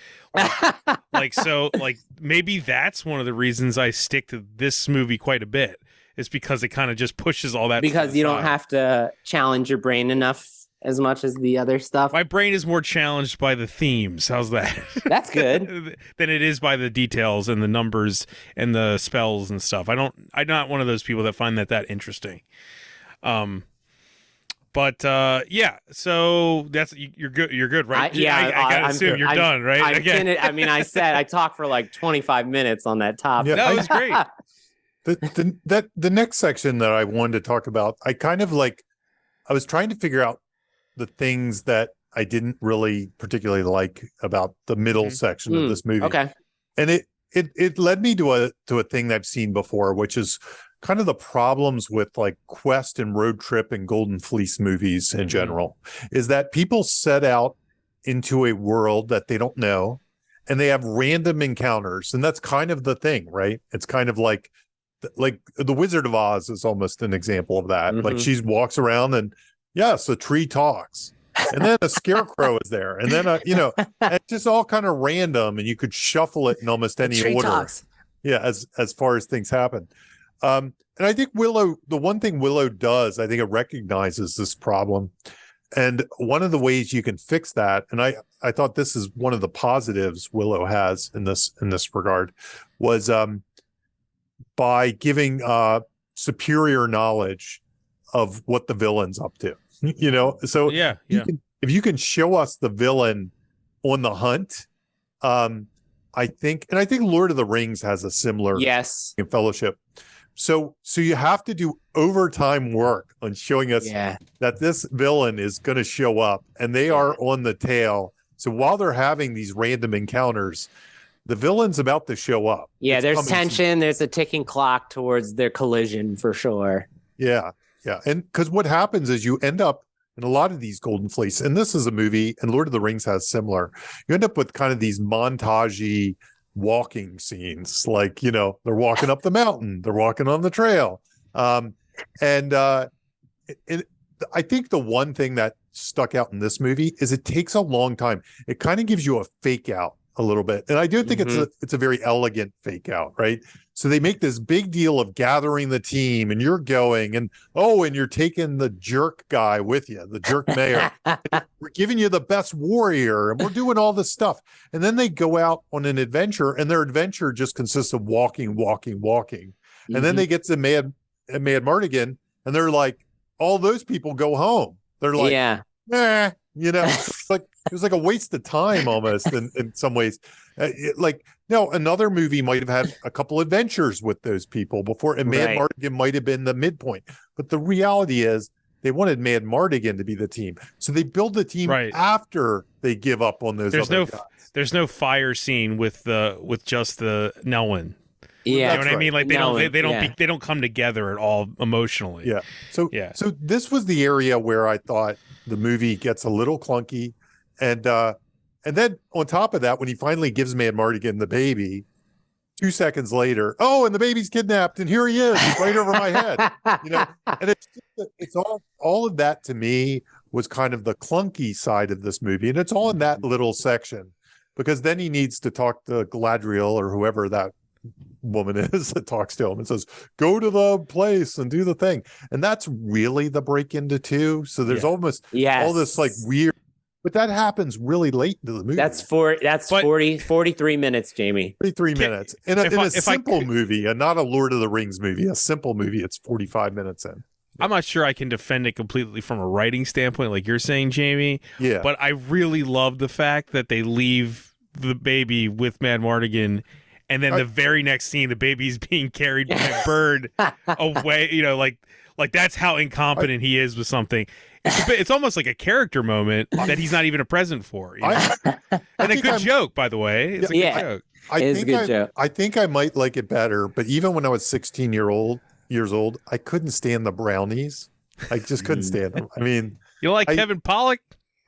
Like maybe that's one of the reasons I stick to this movie quite a bit. Is because it kind of just pushes all that. Because you don't aside. have to challenge your brain enough as much as the other stuff. My brain is more challenged by the themes. How's that? That's good. Than it is by the details and the numbers and the spells and stuff. I'm not one of those people that find that interesting. But yeah, so that's you're good. You're good, right? I gotta assume you're done, right? I mean, I talked for like 25 minutes on that topic. Yeah, that was great. The next section that I wanted to talk about, I was trying to figure out the things that I didn't really particularly like about the middle section of this movie. Okay. And it led me to a thing that I've seen before, which is kind of the problems with like Quest and Road Trip and Golden Fleece movies in general, is that people set out into a world that they don't know and they have random encounters. And that's kind of the thing, right? It's kind of like the Wizard of Oz is almost an example of that. Like she walks around and yes, a tree talks. And then a scarecrow is there. And then, it's just all kind of random and you could shuffle it in almost any order. Talks. Yeah. As far as things happen. And I think Willow, the one thing Willow does, I think it recognizes this problem. And one of the ways you can fix that, and I thought this is one of the positives Willow has in this regard, was by giving superior knowledge of what the villain's up to. So if you can show us the villain on the hunt, I think Lord of the Rings has a similar Fellowship. So you have to do overtime work on showing us that this villain is going to show up and they are on the tail. So while they're having these random encounters, the villain's about to show up. Yeah, there's tension. There's a ticking clock towards their collision for sure. Yeah. Yeah. And because what happens is you end up in a lot of these Golden Fleece, and this is a movie, and Lord of the Rings has similar, you end up with kind of these montagey walking scenes, like, they're walking up the mountain, they're walking on the trail. I think the one thing that stuck out in this movie is it takes a long time. It kind of gives you a fake out a little bit. And I do think it's a very elegant fake out, right? So they make this big deal of gathering the team and you're going and you're taking the jerk guy with you, the jerk mayor. We're giving you the best warrior and we're doing all this stuff. And then they go out on an adventure and their adventure just consists of walking. And then they get to Mad Mardigan and they're like, all those people go home. They're like, it was like a waste of time almost in some ways. Another movie might have had a couple adventures with those people before, and Mad Mardigan might have been the midpoint. But the reality is they wanted Mad Mardigan to be the team. So they build the team after they give up on those other guys. There's no fire scene with just the Nelwyn. Yeah, you know what I mean? Like they don't come together at all emotionally. Yeah. So this was the area where I thought the movie gets a little clunky, and then on top of that, when he finally gives Mad Mardigan the baby, 2 seconds later, and the baby's kidnapped, and here he is, he's right over my head. And it's all of that to me was kind of the clunky side of this movie, and it's all in that little section, because then he needs to talk to Galadriel or whoever that woman is that talks to him and says, go to the place and do the thing. And that's really the break into two. So there's almost all this like weird, but that happens really late into the movie. That's 43 minutes, Jamie. 43 minutes. In a simple movie, and not a Lord of the Rings movie, a simple movie, it's 45 minutes in. I'm not sure I can defend it completely from a writing standpoint, like you're saying, Jamie. Yeah. But I really love the fact that they leave the baby with Mad Mardigan, and then the very next scene, the baby's being carried by a bird away. Like that's how incompetent he is with something. It's almost like a character moment that he's not even a present for. And a good joke, by the way. It's a good joke. It's a good joke. I think I might like it better, but even when I was 16 years old, I couldn't stand the brownies. I just couldn't stand them. I mean, you like Kevin Pollak?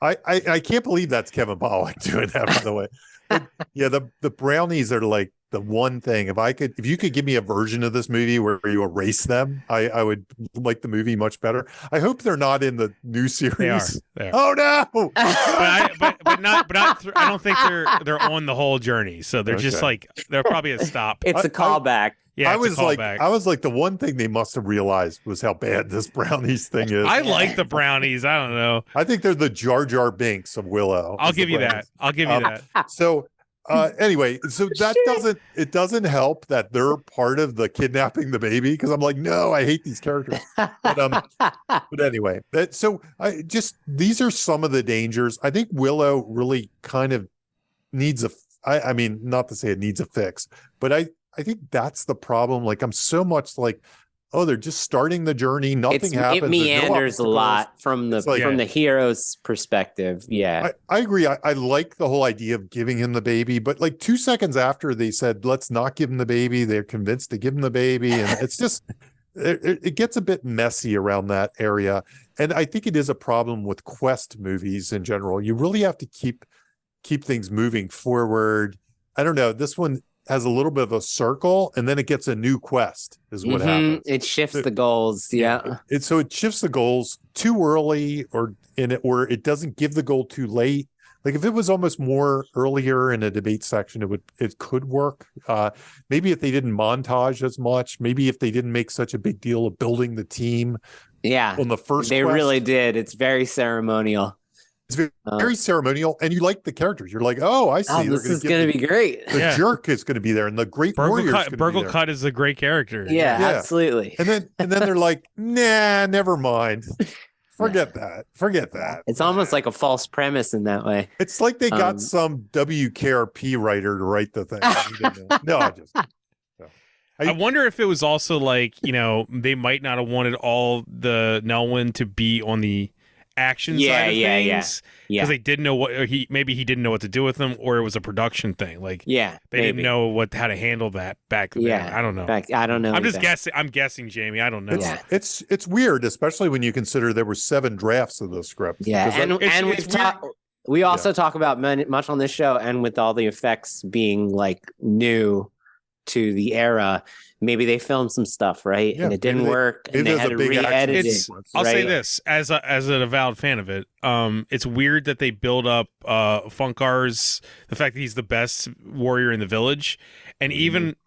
I can't believe that's Kevin Pollak doing that, by the way. But yeah, the brownies are like the one thing. If you could give me a version of this movie where you erase them, I would like the movie much better. I hope they're not in the new series. They are. Oh no! I don't think they're on the whole journey. So they're just like they're probably a stop. It's a callback. I was like, the one thing they must have realized was how bad this brownies thing is. I like the brownies. I don't know. I think they're the Jar Jar Binks of Willow. I'll give you that. So Anyway, so that doesn't help that they're part of the kidnapping the baby, because I'm like, no, I hate these characters. But anyway, these are some of the dangers. I think Willow really kind of needs I mean, not to say it needs a fix, but I think that's the problem. Like, I'm so much like, oh, they're just starting the journey. Nothing happens. It meanders a lot from the hero's perspective. Yeah. I agree. I like the whole idea of giving him the baby, but like 2 seconds after they said, let's not give him the baby, they're convinced to give him the baby. And it's just, it gets a bit messy around that area. And I think it is a problem with quest movies in general. You really have to keep things moving forward. I don't know. This one has a little bit of a circle, and then it gets a new quest is what happens. It shifts the goals. Yeah. So it shifts the goals too early, or it doesn't give the goal too late. Like, if it was almost more earlier in a debate section, it could work. Maybe if they didn't montage as much, maybe if they didn't make such a big deal of building the team. Yeah. On the first they quest. Really did. It's very ceremonial. It's very ceremonial, and you like the characters. You're like, oh, I see. This is going to be great. The jerk is going to be there, and the great warrior. Burgle Cut is a great character. Yeah, absolutely. And then they're like, nah, never mind. Forget that. It's almost like a false premise in that way. It's like they got some WKRP writer to write the thing. I wonder if it was also like, they might not have wanted all the Nelwyn to be on the action side of things because they didn't know he didn't know what to do with them, or it was a production thing. Like, they didn't know how to handle that back then. I don't know. I don't know. I'm just guessing. I'm guessing, Jamie. I don't know. It's weird, especially when you consider there were 7 drafts of the script. Yeah, we also talk about much on this show, and with all the effects being like new to the era, maybe they filmed some stuff, right? And it didn't work, and they had to re-edit it. I'll say this, as an avowed fan of it, it's weird that they build up Funkar's, the fact that he's the best warrior in the village, and even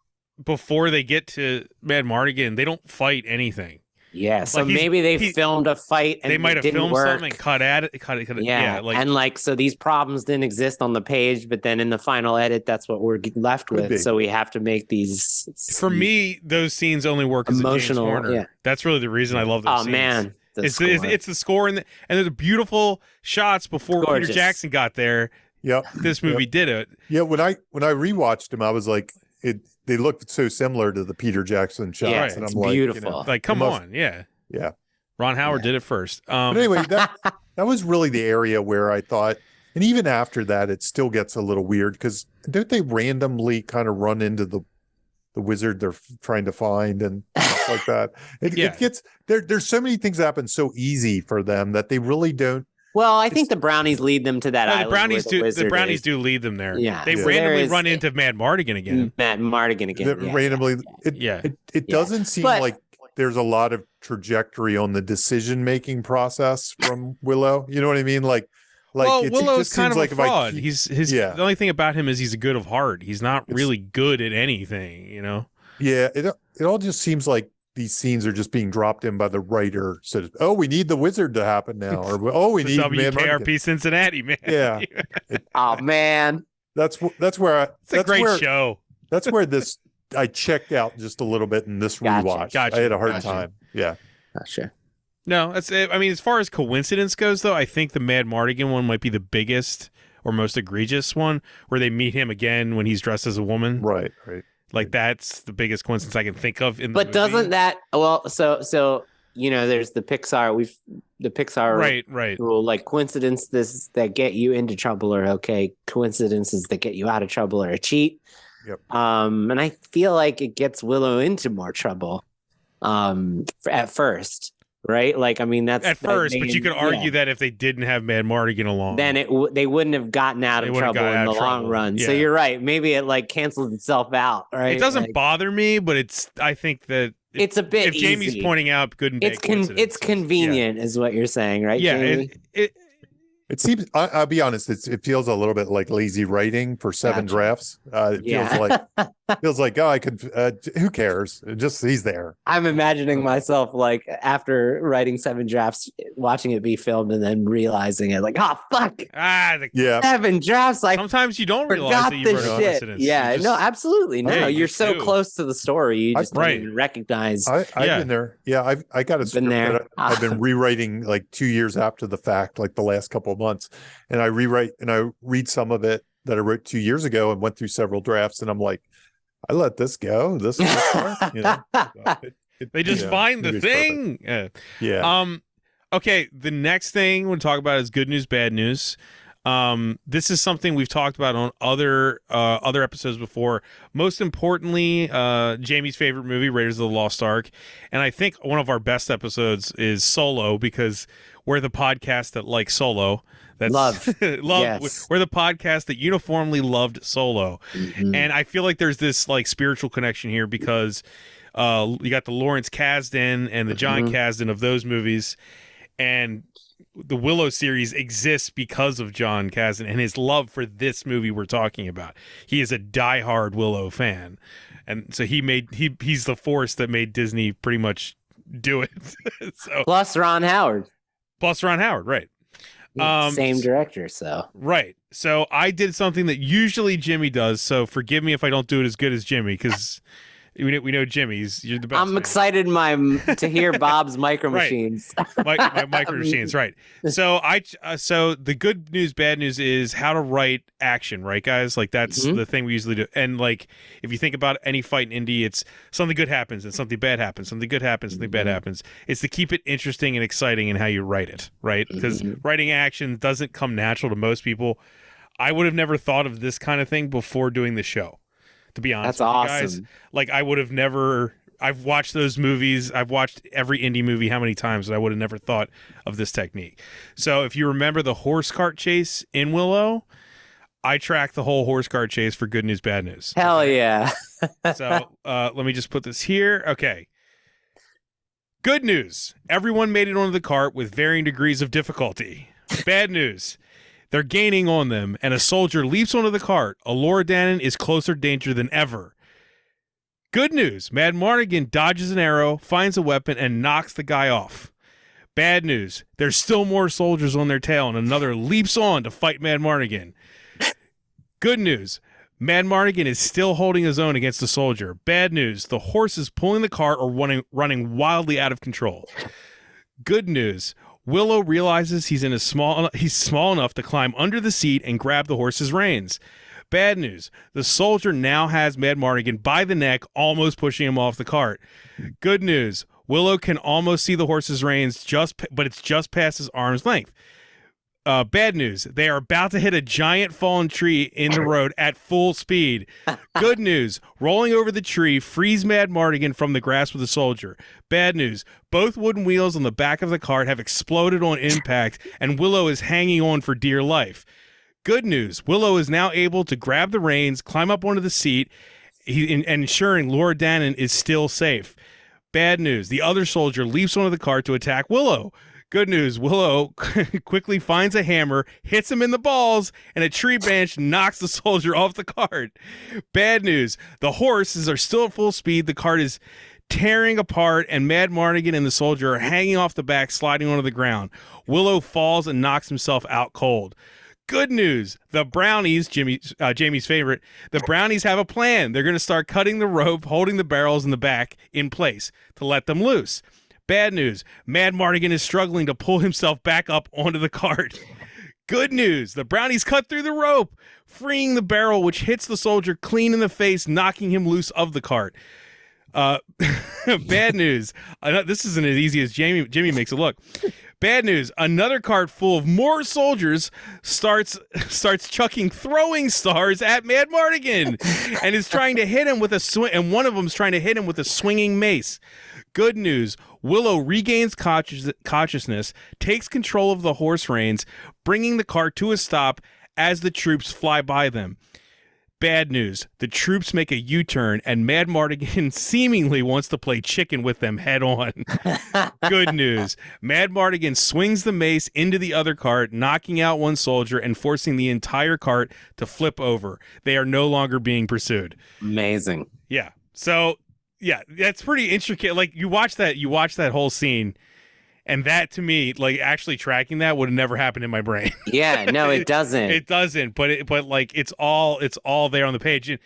before they get to Mad Mardigan, they don't fight anything. Yeah, so maybe they filmed a fight and they might have filmed something and cut it. So these problems didn't exist on the page, but then in the final edit, that's what we're left with. So we have to make these. For me, those scenes only work as emotional. A James Horner. That's really the reason I love those scenes. Man, it's the score and the beautiful shots before Peter Jackson got there. Yep, this movie did it. Yeah, when I rewatched them, I was like, they looked so similar to the Peter Jackson shots. Yeah, and I'm beautiful. Like, come on. Yeah. Ron Howard did it first. But anyway, that was really the area where I thought, and even after that, it still gets a little weird, because don't they randomly kind of run into the wizard they're trying to find and stuff like that? It gets there's so many things that happen so easy for them that they really don't. Well, I think the brownies lead them to that island. The brownies do lead them there. Yeah, they randomly run into Mad Mardigan again. Randomly, it doesn't seem like there's a lot of trajectory on the decision making process from Willow. You know what I mean? Willow's kind of a fraud. The only thing about him is he's good of heart. He's not really good at anything. Yeah, it all just seems like these scenes are just being dropped in by the writer. So, we need the wizard to happen now, or we need WKRP Cincinnati, man. Yeah. Oh man, that's where it's a great show. That's where I checked out just a little bit in this rewatch. Gotcha. I had a hard time. Yeah. Gotcha. No, as far as coincidence goes, though, I think the Mad Mardigan one might be the biggest or most egregious one, where they meet him again when he's dressed as a woman. Right. Like, that's the biggest coincidence I can think of in the movie. Doesn't that so there's the Pixar right rule, like coincidences that get you into trouble are okay, coincidences that get you out of trouble are a cheat. Yep. And I feel like it gets Willow into more trouble at first. Right, like, I mean, that's at first, but you could argue that if they didn't have Mad Mardigan along, then they wouldn't have gotten out of trouble in the long run. Yeah. So you're right. Maybe it like cancels itself out. Right, it doesn't bother me, but I think that it's a bit. If Jamie's pointing out good and bad, it's convenient, is what you're saying, right? Yeah, Jamie? It seems, I'll be honest, it feels a little bit like lazy writing for 7 Gotcha. drafts. It feels like, oh, I could, who cares? Just, he's there. I'm imagining myself like after writing 7 drafts, watching it be filmed and then realizing it like, oh, fuck. Yeah. 7 drafts. I Sometimes you don't realize forgot that you this wrote shit. precedents. Yeah, You just- no, absolutely. No, Yeah, you you're so do. close to the story. You just Right. don't even recognize. I've been there. Yeah, I got a Been script there. that I've been rewriting like 2 years after the fact, like the last couple of months, and I rewrite and I read some of it that I wrote 2 years ago and went through several drafts, and I'm like, I let this go. This part, you know. They just find the movie's thing. Yeah. Okay, the next thing we'll talk about is good news, bad news. This is something we've talked about on other episodes before. Most importantly, Jamie's favorite movie, Raiders of the Lost Ark, and I think one of our best episodes is Solo, because we're the podcast that likes Solo. That's Love. Yes. We're the podcast that uniformly loved Solo, Mhm. and I feel like there's this like spiritual connection here because you got the Lawrence Kasdan and the John Kasdan of those movies, and the Willow series exists because of John Kasdan and his love for this movie we're talking about. He is a diehard Willow fan, and so he's the force that made Disney pretty much do it. So Plus Ron Howard. Right. Same director, so. Right. So I did something that usually Jimmy does, so forgive me if I don't do it as good as Jimmy, because we know Jimmy's. You're the best. I'm excited to hear Bob's Micro Right. Machines. my micro machines, right? So so the good news, bad news is how to write action, right, guys? Like that's the thing we usually do. And like if you think about any fight in indie, it's something good happens and something bad happens, something good happens, something bad happens. It's to keep it interesting and exciting in how you write it, right? Because writing action doesn't come natural to most people. I would have never thought of this kind of thing before doing the show, to be honest. That's with awesome. you guys. Like I would have never. I've watched those movies. I've watched every indie movie how many times, and I would have never thought of this technique. So if you remember the horse cart chase in Willow, I tracked the whole horse cart chase for good news, bad news. Hell yeah. So let me just put this here. Okay. Good news. Everyone made it onto the cart with varying degrees of difficulty. Bad news. They're gaining on them, and a soldier leaps onto the cart. Laura Dannon is closer to danger than ever. Good news. Mad Mardigan dodges an arrow, finds a weapon, and knocks the guy off. Bad news. There's still more soldiers on their tail, and another leaps on to fight Mad Mardigan. Good news. Mad Mardigan is still holding his own against the soldier. Bad news. The horses pulling the cart are running wildly out of control. Good news. Willow realizes he's small enough to climb under the seat and grab the horse's reins. Bad news. The soldier now has Mad Mardigan by the neck, almost pushing him off the cart. Good news. Willow can almost see the horse's reins, but it's just past his arm's length. Bad news. They are about to hit a giant fallen tree in the road at full speed. Good news. Rolling over the tree frees Mad Mardigan from the grasp of the soldier. Bad news. Both wooden wheels on the back of the cart have exploded on impact, and Willow is hanging on for dear life. Good news. Willow is now able to grab the reins, climb up onto the seat, and ensuring Laura Dannon is still safe. Bad news. The other soldier leaps onto the cart to attack Willow. Good news. Willow quickly finds a hammer, hits him in the balls, and a tree branch knocks the soldier off the cart. Bad news. The horses are still at full speed. The cart is tearing apart, and Mad Mardigan and the soldier are hanging off the back, sliding onto the ground. Willow falls and knocks himself out cold. Good news. The brownies, Jamie's favorite, the brownies have a plan. They're going to start cutting the rope, holding the barrels in the back in place to let them loose. Bad news. Mad Mardigan is struggling to pull himself back up onto the cart. Good news. The brownies cut through the rope, freeing the barrel, which hits the soldier clean in the face, knocking him loose of the cart. Bad news. This isn't as easy as Jimmy makes it look. Bad news. Another cart full of more soldiers starts chucking throwing stars at Mad Mardigan and is trying to hit him with a swing. And one of them's trying to hit him with a swinging mace. Good news. Willow regains consciousness, takes control of the horse reins, bringing the cart to a stop as the troops fly by them. bad news. The troops make a U-turn, and Mad Mardigan seemingly wants to play chicken with them head on. Good news. Mad Mardigan swings the mace into the other cart, knocking out one soldier and forcing the entire cart to flip over. They are no longer being pursued. Amazing. Yeah. So, yeah, that's pretty intricate. Like, you watch that whole scene, and that, to me, like, actually tracking that would have never happened in my brain. Yeah, no, it doesn't. It doesn't, but like it's all there on the page. And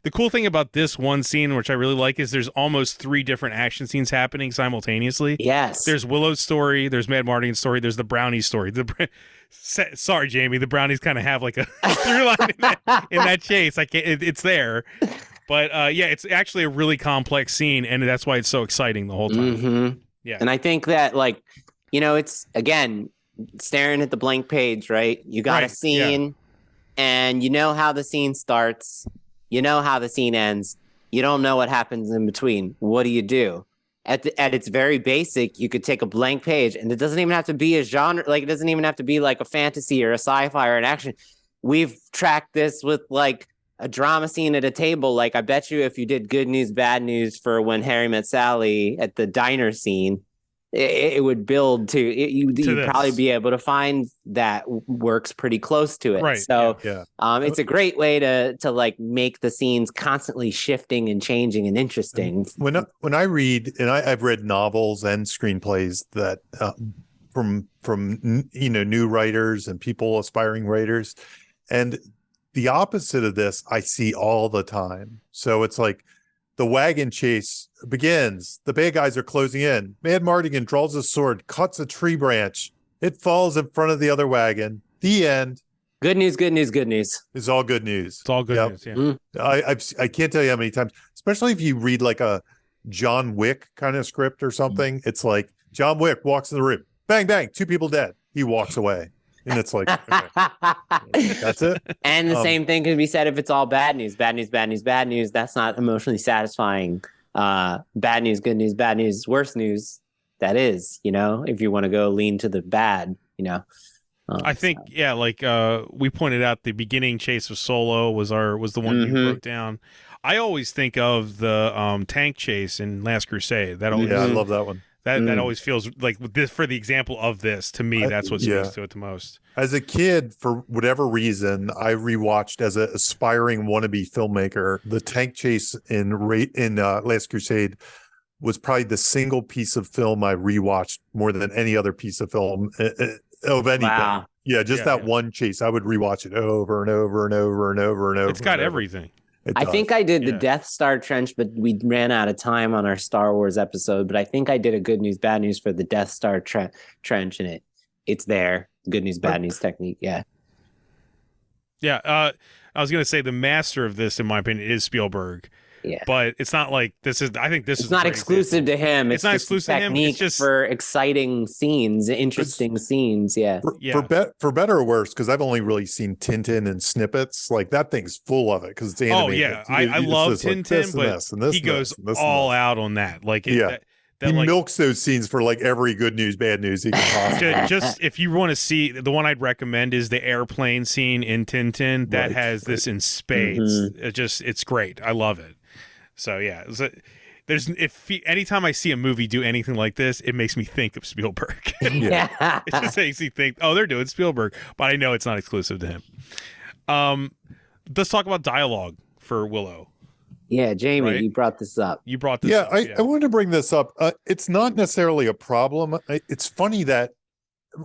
the cool thing about this one scene, which I really like, is there's almost 3 different action scenes happening simultaneously. Yes. There's Willow's story, there's Mad Mardigan's story, there's the Brownie story. Sorry, Jamie, the Brownies kind of have like a through line in that chase. I can't. It's there. But yeah, it's actually a really complex scene, and that's why it's so exciting the whole time. Mm-hmm. Yeah. And I think that, like, it's, again, staring at the blank page, right? You got a scene, and you know how the scene starts. You know how the scene ends. You don't know what happens in between. What do? At its very basic, you could take a blank page, and it doesn't even have to be a genre. Like, it doesn't even have to be like a fantasy or a sci-fi or an action. We've tracked this with, like, a drama scene at a table. Like, I bet you if you did good news, bad news for When Harry Met Sally at the diner scene, it would build to you'd probably be able to find that works pretty close to it. Right. So Yeah. it's a great way to like make the scenes constantly shifting and changing and interesting. When I read, and I've read novels and screenplays that from new writers and people, aspiring writers, and the opposite of this I see all the time. So it's like the wagon chase begins. The bad guys are closing in. Mad Mardigan draws his sword, cuts a tree branch. It falls in front of the other wagon. The end. Good news, good news, good news. It's all good news. It's all good news. Yeah. Mm. I can't tell you how many times, especially if you read like a John Wick kind of script or something. It's like John Wick walks in the room. Bang, bang. 2 people dead. He walks away. And it's like, okay, that's it. And the same thing can be said if it's all bad news. Bad news, bad news, bad news. That's not emotionally satisfying. Bad news, good news, bad news, worse news. That is, if you want to go lean to the bad, I think, like we pointed out, the beginning chase of Solo was the one you broke down. I always think of the tank chase in Last Crusade. That always, I love that one. That always feels like with this, for the example of this, to me, that's what speaks to it the most. As a kid, for whatever reason, I rewatched as an aspiring wannabe filmmaker, the tank chase in Last Crusade was probably the single piece of film I rewatched more than any other piece of film of anything. Wow. Yeah, that one chase. I would rewatch it over and over and over and over and over. It's got everything. I think I did the Death Star trench, but we ran out of time on our Star Wars episode. But I think I did a good news, bad news for the Death Star trench, and it's there. Good news, bad news technique. Yeah. Yeah. I was going to say the master of this, in my opinion, is Spielberg. Yeah. But it's not like this is, I think this it's is not exclusive to him. It's not exclusive to him. It's just for exciting scenes, interesting scenes. Yeah. For better or worse, because I've only really seen Tintin and snippets. Like, that thing's full of it because it's animated. Oh yeah, I love Tintin, but he goes all out on that. Like, he milks those scenes for like every good news, bad news he can possibly. Just if you want to see, the one I'd recommend is the airplane scene in Tintin that has this in spades. Mm-hmm. It's great. I love it. So yeah, anytime I see a movie do anything like this, it makes me think of Spielberg. It just makes me think, oh, they're doing Spielberg, but I know it's not exclusive to him. Let's talk about dialogue for Willow. Yeah, Jamie, right? You brought this up. I wanted to bring this up. It's not necessarily a problem. It's funny that,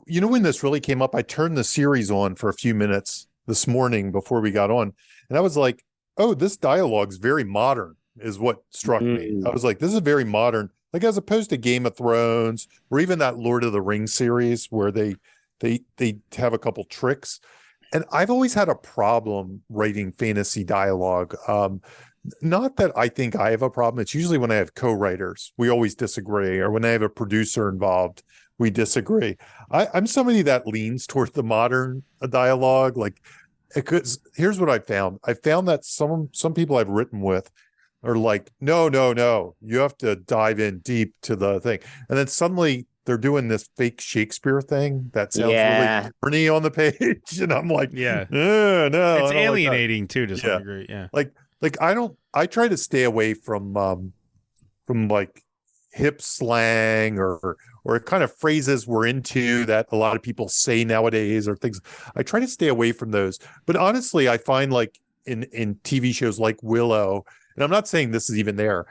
when this really came up, I turned the series on for a few minutes this morning before we got on, and I was like, oh, this dialogue's very modern. Is what struck me. I was like, this is very modern, like as opposed to Game of Thrones or even that Lord of the Rings series where they have a couple tricks. And I've always had a problem writing fantasy dialogue. Not that I think I have a problem. It's usually when I have co-writers, we always disagree, or when I have a producer involved, we disagree. I'm somebody that leans toward the modern dialogue. Like, because here's what I found. I found that some people I've written with are like, no, you have to dive in deep to the thing. And then suddenly they're doing this fake Shakespeare thing that sounds Yeah. really corny on the page, and I'm like, Yeah. no, It's I don't like that." alienating too to some Yeah. degree. Yeah. Like I try to stay away from like hip slang or kind of phrases we're into that a lot of people say nowadays or things. I try to stay away from those. But honestly, I find like in TV shows like Willow, and I'm not saying this is even there,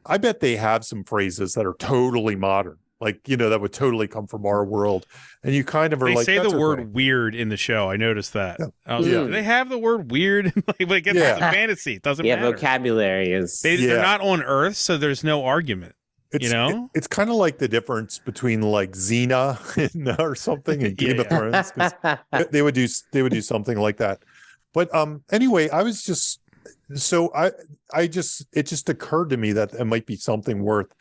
I bet they have some phrases that are totally modern, like, that would totally come from our world. And you kind of are They like, say that's the word okay. weird in the show. I noticed that. Yeah. I was Yeah. like, do they have the word weird? Like, but again, it's a fantasy. It doesn't Yeah, matter. vocabulary is. They're not on Earth, so there's no argument. It's kind of like the difference between like Xena or something in Game of Thrones. 'Cause they would do something like that. But anyway, I was just so it just occurred to me that it might be something worth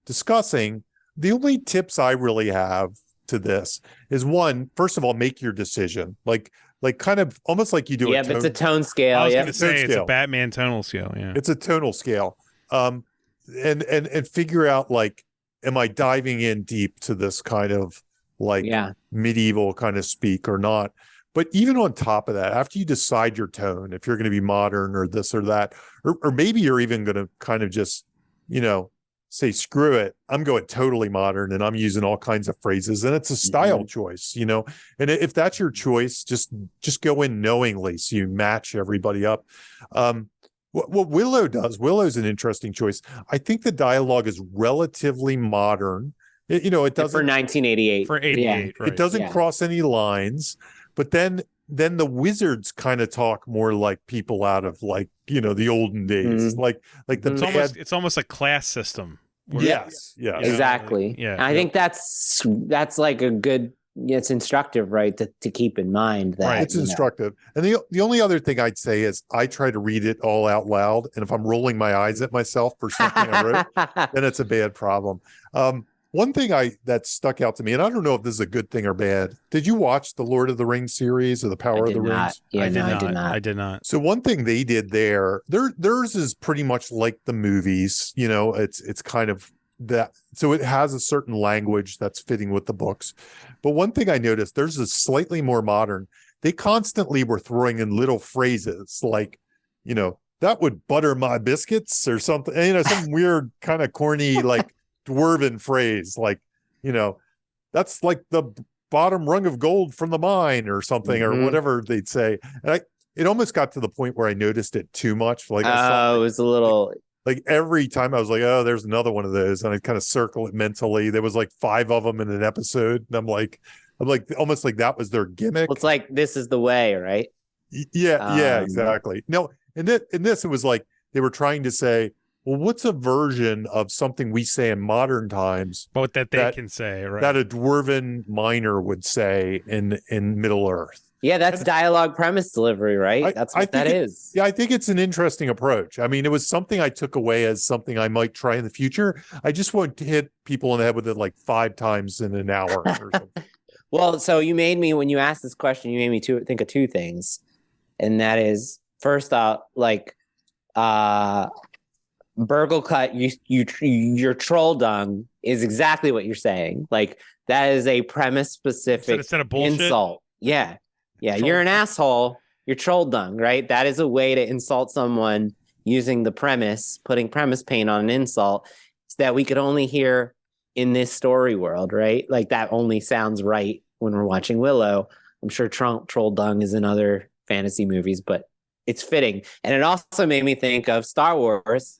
discussing. The only tips I really have to this is, one, first of all, make your decision. Like kind of almost like you do. Yeah, but it's a tone scale. I was Yeah. going to say it's a Batman tonal scale. Yeah, it's a tonal scale. And figure out, like, am I diving in deep to this kind of like medieval kind of speak or not? But even on top of that, after you decide your tone, if you're going to be modern or this or that, or maybe you're even going to kind of just, say, screw it, I'm going totally modern and I'm using all kinds of phrases, and it's a style choice, and if that's your choice, just go in knowingly so you match everybody up. What Willow's an interesting choice. I think the dialogue is relatively modern. It doesn't, for 1988. For 88, right. it doesn't cross any lines. But then the wizards kind of talk more like people out of, like, the olden days, like the it's almost a class system. Yes, exactly. Yeah, I think that's like a good. It's instructive, right? To keep in mind that it's instructive. And the only other thing I'd say is I try to read it all out loud, and if I'm rolling my eyes at myself for something I wrote, then it's a bad problem. One thing that stuck out to me, and I don't know if this is a good thing or bad. Did you watch the Lord of the Rings series or the Power of the Rings? Yeah, I did not. I did not. So one thing they did theirs is pretty much like the movies. It's kind of that. So it has a certain language that's fitting with the books. But one thing I noticed, theirs is slightly more modern. They constantly were throwing in little phrases like, that would butter my biscuits or something, some weird kind of corny, like, dwarven phrase, like, that's like the bottom rung of gold from the mine or something, or whatever they'd say. And it almost got to the point where I noticed it too much. Like, I saw, it was a little, like, every time I was like, oh, there's another one of those, and I'd kind of circle it mentally. There was like 5 of them in an episode, and I'm like almost like that was their gimmick. well, it's like, this is the way, right? Yeah, exactly. No, in this it was like they were trying to say, well, what's a version of something we say in modern times, but that they can say, right? That a dwarven miner would say in Middle Earth. Yeah, that's dialogue premise delivery, right? That's what that is. Yeah, I think it's an interesting approach. I mean, it was something I took away as something I might try in the future. I just won't hit people in the head with it like 5 times in an hour or something. Well, so when you asked this question, you made me think of 2 things. And that is, first off, like, Burgle cut, your troll dung is exactly what you're saying. Like, that is a premise specific insult. Yeah. You're an asshole. You're troll dung, right? That is a way to insult someone using the premise, putting premise paint on an insult, that we could only hear in this story world, right? Like, that only sounds right when we're watching Willow. I'm sure troll dung is in other fantasy movies, but it's fitting. And it also made me think of Star Wars.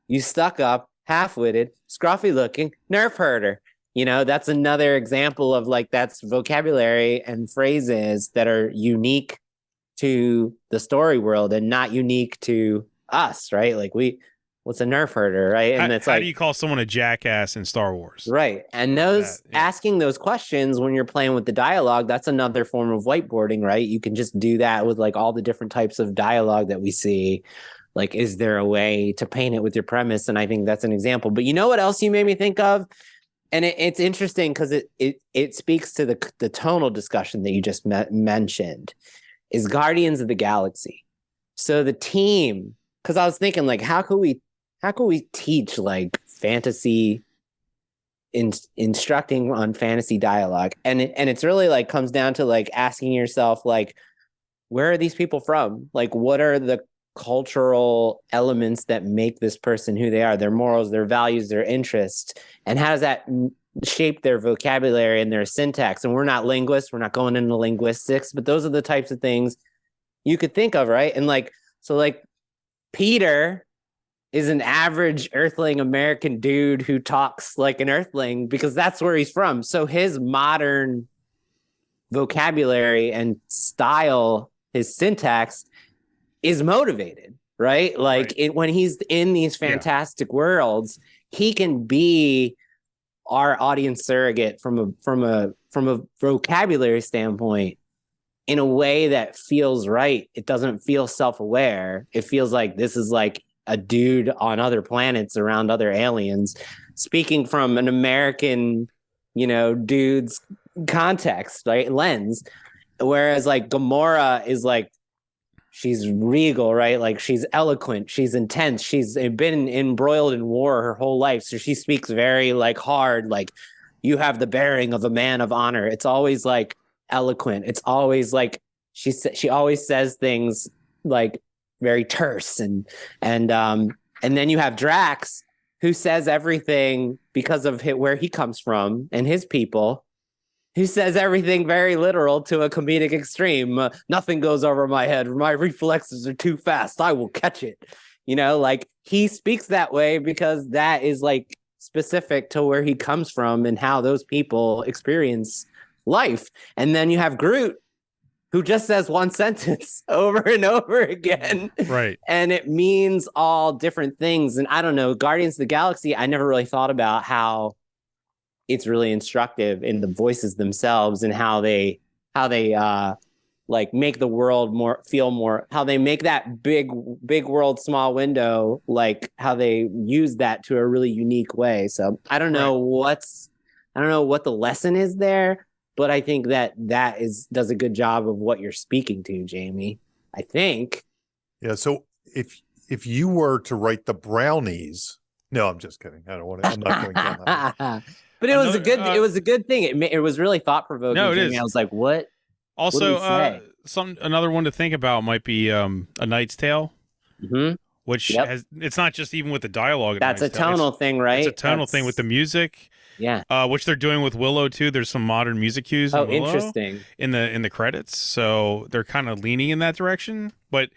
You stuck up, half-witted, scruffy-looking nerf herder. That's another example of, like, that's vocabulary and phrases that are unique to the story world and not unique to us, right? Like, what's a nerf herder, right? And it's how do you call someone a jackass in Star Wars? Right. And asking those questions when you're playing with the dialogue, that's another form of whiteboarding, right? You can just do that with, like, all the different types of dialogue that we see. Like, is there a way to paint it with your premise? And I think that's an example. But you know what else you made me think of? And it's interesting because it speaks to the tonal discussion that you just mentioned, is Guardians of the Galaxy. So the team, because I was thinking, like, how could we teach, like, fantasy instructing on fantasy dialogue, and it's really like comes down to like asking yourself like, where are these people from? Like, what are the cultural elements that make this person who they are, their morals, their values, their interests, and how does that shape their vocabulary and their syntax? And we're not linguists, we're not going into linguistics, but those are the types of things you could think of, right? And like, so like Peter is an average Earthling American dude who talks like an Earthling because that's where he's from. So his modern vocabulary and style, his syntax is motivated, right? Like when he's in these fantastic worlds, he can be our audience surrogate from a vocabulary standpoint in a way that feels right. It doesn't feel self-aware. It feels like this is like a dude on other planets around other aliens speaking from an American, dude's context, right? Lens. Whereas like Gamora is like, she's regal, right? Like she's eloquent, she's intense, she's been embroiled in war her whole life. So she speaks very like hard, like you have the bearing of a man of honor. It's always like eloquent. It's always like she always says things like very terse and then you have Drax who says everything because of where he comes from and his people. He says everything very literal to a comedic extreme. Nothing goes over my head. My reflexes are too fast. I will catch it. Like he speaks that way because that is like specific to where he comes from and how those people experience life. And then you have Groot who just says one sentence over and over again. Right. And it means all different things. And I don't know, Guardians of the Galaxy, I never really thought about how it's really instructive in the voices themselves and how they like make the world feel more, how they make that big world, small window, like how they use that to a really unique way. So I don't know what the lesson is there, but I think that does a good job of what you're speaking to, Jamie. I think. Yeah. So if you were to write the Brownies, no, I'm just kidding. I'm not going down that. But it was a good thing. It was really thought provoking. No, it is. I was like, what? Also, another one to think about might be A Knight's Tale, which it's not just even with the dialogue. That's a tonal thing, right? It's a tonal thing with the music. Yeah. Which they're doing with Willow too. There's some modern music cues. Oh, interesting. In the credits, so they're kind of leaning in that direction. But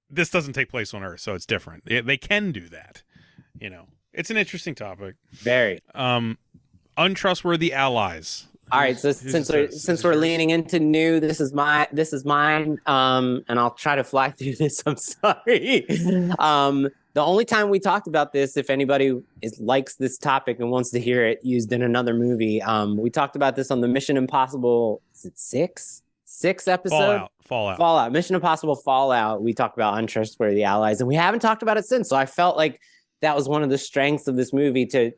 this doesn't take place on Earth, so it's different. They can do that. It's an interesting topic. Very. Untrustworthy allies. All right, so since we're leaning into new, this is mine. And I'll try to fly through this. I'm sorry. The only time we talked about this, if anybody likes this topic and wants to hear it used in another movie, we talked about this on the Mission Impossible. Is it six episode? Fallout. Mission Impossible Fallout. We talked about untrustworthy allies, and we haven't talked about it since. So I felt like that was one of the strengths of this movie. To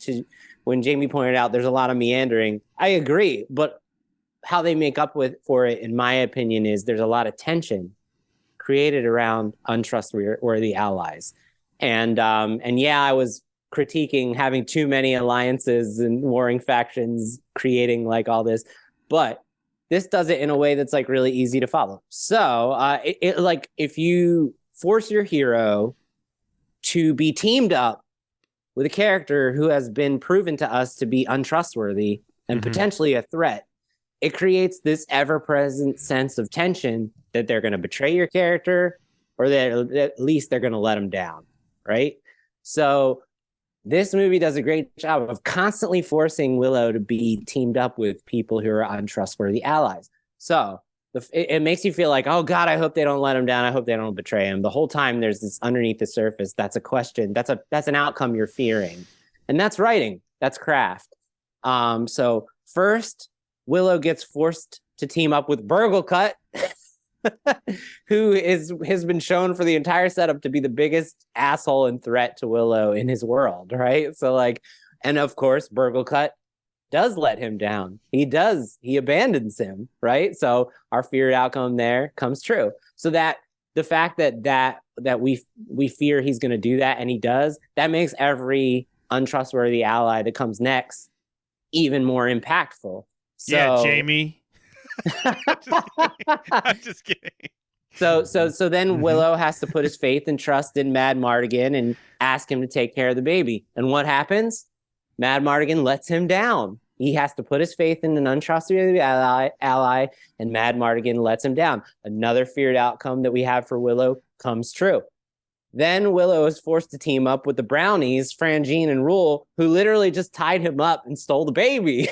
when Jamie pointed out, there's a lot of meandering. I agree, but how they make up for it, in my opinion, is there's a lot of tension created around untrustworthy allies. And I was critiquing having too many alliances and warring factions creating like all this, but this does it in a way that's like really easy to follow. So it like if you force your hero to be teamed up with a character who has been proven to us to be untrustworthy and potentially a threat, it creates this ever-present sense of tension that they're going to betray your character or that at least they're going to let them down, right? So this movie does a great job of constantly forcing Willow to be teamed up with people who are untrustworthy allies. So it makes you feel like, oh God, I hope they don't let him down. I hope they don't betray him. The whole time there's this underneath the surface. That's a question. That's an outcome you're fearing. And that's writing. That's craft. So first, Willow gets forced to team up with Burglecut, who has been shown for the entire setup to be the biggest asshole and threat to Willow in his world, right? So like, and of course, Burglecut does let him down. He abandons him, right? So our feared outcome there comes true. So that the fact that we fear he's going to do that and he does, that makes every untrustworthy ally that comes next even more impactful. So, yeah, Jamie. I'm just kidding. So then Willow has to put his faith and trust in Mad Mardigan and ask him to take care of the baby. And what happens? Mad Mardigan lets him down. He has to put his faith in an untrustworthy ally, and Mad Mardigan lets him down. Another feared outcome that we have for Willow comes true. Then Willow is forced to team up with the Brownies, Frangine and Rule, who literally just tied him up and stole the baby.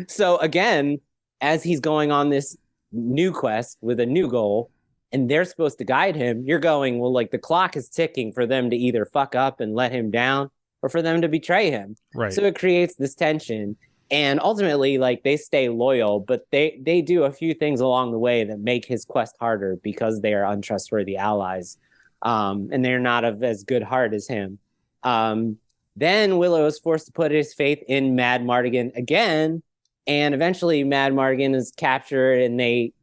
So again, as he's going on this new quest with a new goal, and they're supposed to guide him, you're going, well, like the clock is ticking for them to either fuck up and let him down or for them to betray him. Right. So it creates this tension. And ultimately, like, they stay loyal, but they do a few things along the way that make his quest harder because they are untrustworthy allies. And they're not of as good heart as him. Then Willow is forced to put his faith in Mad Mardigan again. And eventually Mad Mardigan is captured, and the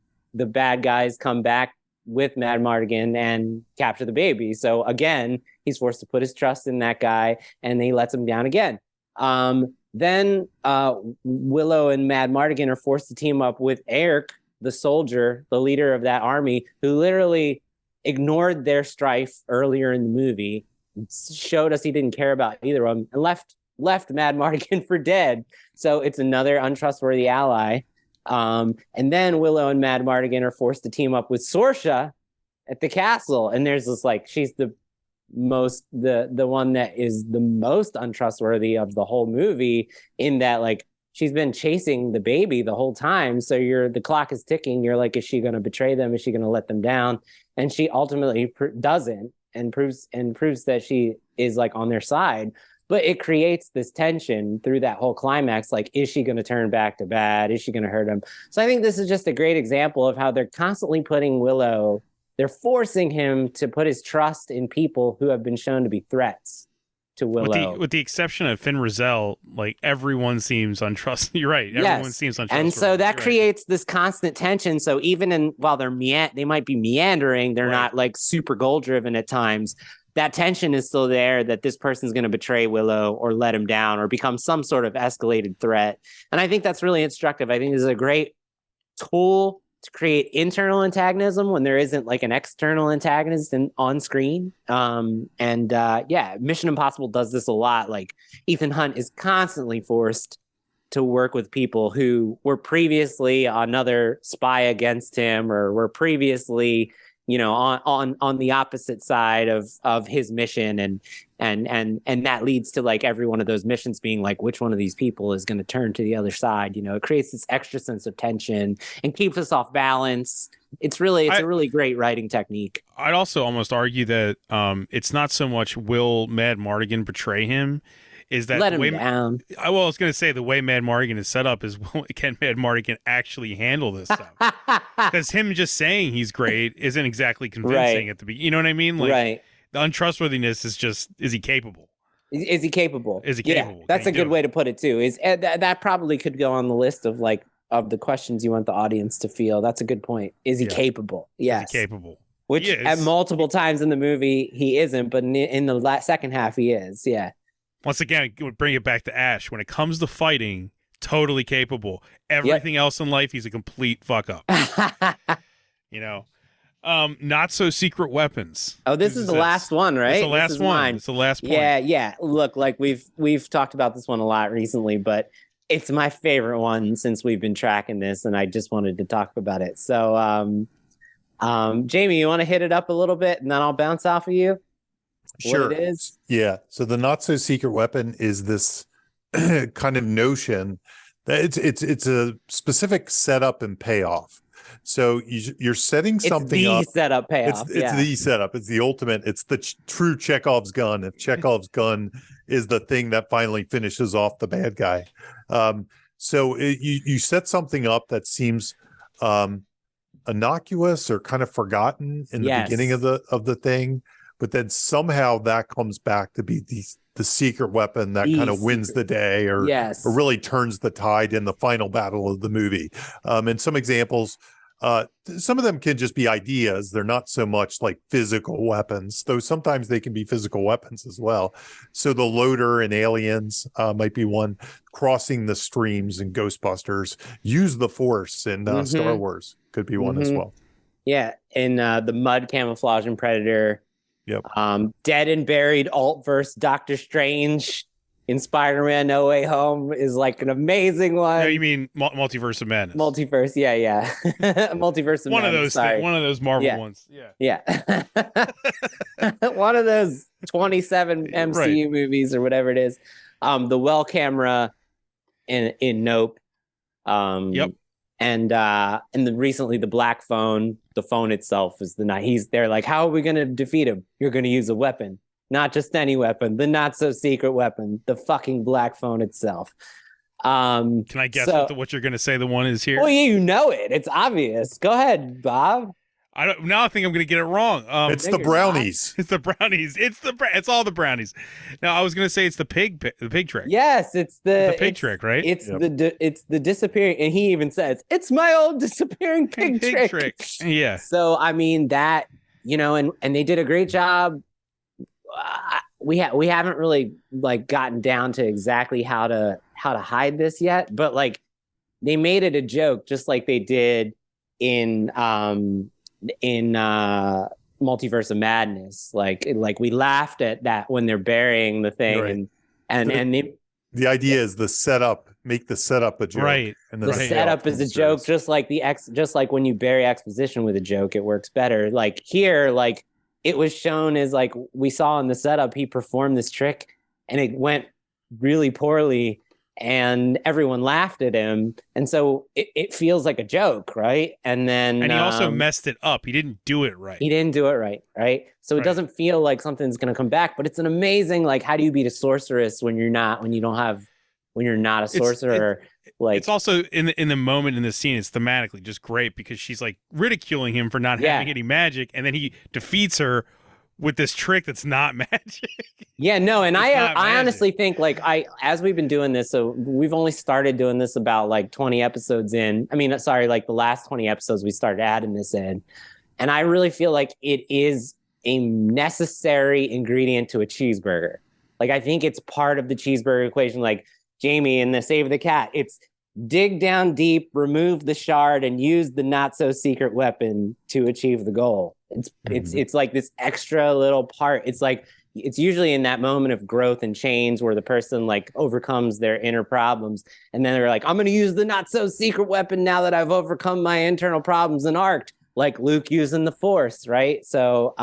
bad guys come back with Mad Mardigan and capture the baby. So again, he's forced to put his trust in that guy, and he lets him down again. Then Willow and Mad Mardigan are forced to team up with Eric, the soldier, the leader of that army, who literally ignored their strife earlier in the movie, showed us he didn't care about either of them, and left Mad Mardigan for dead. So it's another untrustworthy ally. And then Willow and Mad Mardigan are forced to team up with Sorsha at the castle. And there's this, like, she's the one that is the most untrustworthy of the whole movie, in that, like, she's been chasing the baby the whole time. So the clock is ticking. You're like, is she going to betray them? Is she going to let them down? And she ultimately doesn't, and proves that she is, like, on their side. But it creates this tension through that whole climax. Like, is she going to turn back to bad? Is she going to hurt him? So I think this is just a great example of how they're constantly putting Willow, they're forcing him to put his trust in people who have been shown to be threats to Willow. With the exception of Finn Rizal, like, everyone seems untrustworthy. You're right. Everyone seems untrustworthy. And so that creates this constant tension. So even while they might be meandering, they're not, like, super goal driven at times. That tension is still there, that this person's going to betray Willow or let him down or become some sort of escalated threat. And I think that's really instructive. I think this is a great tool to create internal antagonism when there isn't, like, an external antagonist on screen. Mission Impossible does this a lot. Like, Ethan Hunt is constantly forced to work with people who were previously another spy against him, or were previously, you know, on the opposite side of his mission, and that leads to, like, every one of those missions being like, which one of these people is going to turn to the other side? You know, it creates this extra sense of tension and keeps us off balance. It's a really great writing technique. I'd also almost argue that it's not so much will Mad Mardigan betray him, is that let him down. I was going to say the way Mad Mardigan is set up is, can Mad Mardigan actually handle this stuff? Because him just saying he's great isn't exactly convincing at the beginning. You know what I mean? Like, the untrustworthiness is just, is he capable? Is he capable? Is he capable? Yeah, that's a good way to put it too. That probably could go on the list of, like, of the questions you want the audience to feel. That's a good point. Is he capable? Yes. Is he capable? Which at multiple times in the movie he isn't, but in the second half he is. Yeah. Once again, bring it back to Ash. When it comes to fighting, totally capable. Everything else in life, he's a complete fuck up. You know, not so secret weapons. Oh, this is the last one, right? It's the last one. Mine. It's the last point. Yeah. Look, like, we've talked about this one a lot recently, but it's my favorite one since we've been tracking this, and I just wanted to talk about it. So, Jamie, you want to hit it up a little bit, and then I'll bounce off of you? Sure. What it is? Yeah. So the not so secret weapon is this kind of notion that it's a specific setup and payoff. So you're setting something up. It's the setup payoff. It's the setup. It's the ultimate. It's the true Chekhov's gun. If Chekhov's gun is the thing that finally finishes off the bad guy. So you set something up that seems innocuous or kind of forgotten in the beginning of the thing. But then somehow that comes back to be the secret weapon that kind of wins the day, or really turns the tide in the final battle of the movie. And some examples, Some of them can just be ideas. They're not so much like physical weapons, though sometimes they can be physical weapons as well. So the loader in Aliens might be one. Crossing the streams in Ghostbusters. Use the Force in Star Wars could be one as well. Yeah, in the mud camouflage in Predator. Yep. Dead and Buried alt verse Doctor Strange in Spider-Man No Way Home is like an amazing one. No, you mean Multiverse of Madness? Multiverse, yeah. Multiverse of one Madness. One of those Marvel ones. Yeah. One of those 27 MCU movies or whatever it is. The well camera in Nope. Yep. And recently the black phone, the phone itself is he's there like, how are we going to defeat him? You're going to use a weapon, not just any weapon, the not so secret weapon, the fucking black phone itself. Can I guess what you're going to say the one is here? Well, you know it. It's obvious. Go ahead, Bob. I think I'm going to get it wrong. It's the brownies. It's the brownies. It's all the brownies. Now I was going to say it's the pig trick. Yes, it's the pig trick, right? It's the disappearing, and he even says it's my old disappearing pig trick. Yeah. So I mean that, and they did a great job. We haven't really like gotten down to exactly how to hide this yet, but like they made it a joke, just like they did in Multiverse of Madness. Like we laughed at that when they're burying the thing, right. and the idea is the setup, make the setup a joke, right? And the setup is a joke, just like when you bury exposition with a joke, it works better. Like here, like it was shown as like we saw in the setup, he performed this trick and it went really poorly. And everyone laughed at him, and so it feels like a joke, right? And then he also messed it up. He didn't do it right. Right? So it doesn't feel like something's going to come back. But it's an amazing, like, how do you beat a sorceress when you're not a sorcerer? It's also in the moment in the scene, it's thematically just great because she's like ridiculing him for not having any magic, and then he defeats her with this trick that's not magic. Yeah, no, and I honestly think like as we've been doing this, so we've only started doing this about like 20 episodes in. I mean, sorry, like the last 20 episodes we started adding this in. And I really feel like it is a necessary ingredient to a cheeseburger. Like I think it's part of the cheeseburger equation, like Jamie in the Save the Cat. It's dig down deep, remove the shard, and use the not so secret weapon to achieve the goal. It's like this extra little part. It's like it's usually in that moment of growth and change where the person like overcomes their inner problems, and then they're like, I'm going to use the not so secret weapon now that I've overcome my internal problems and arced, like Luke using the Force, right? So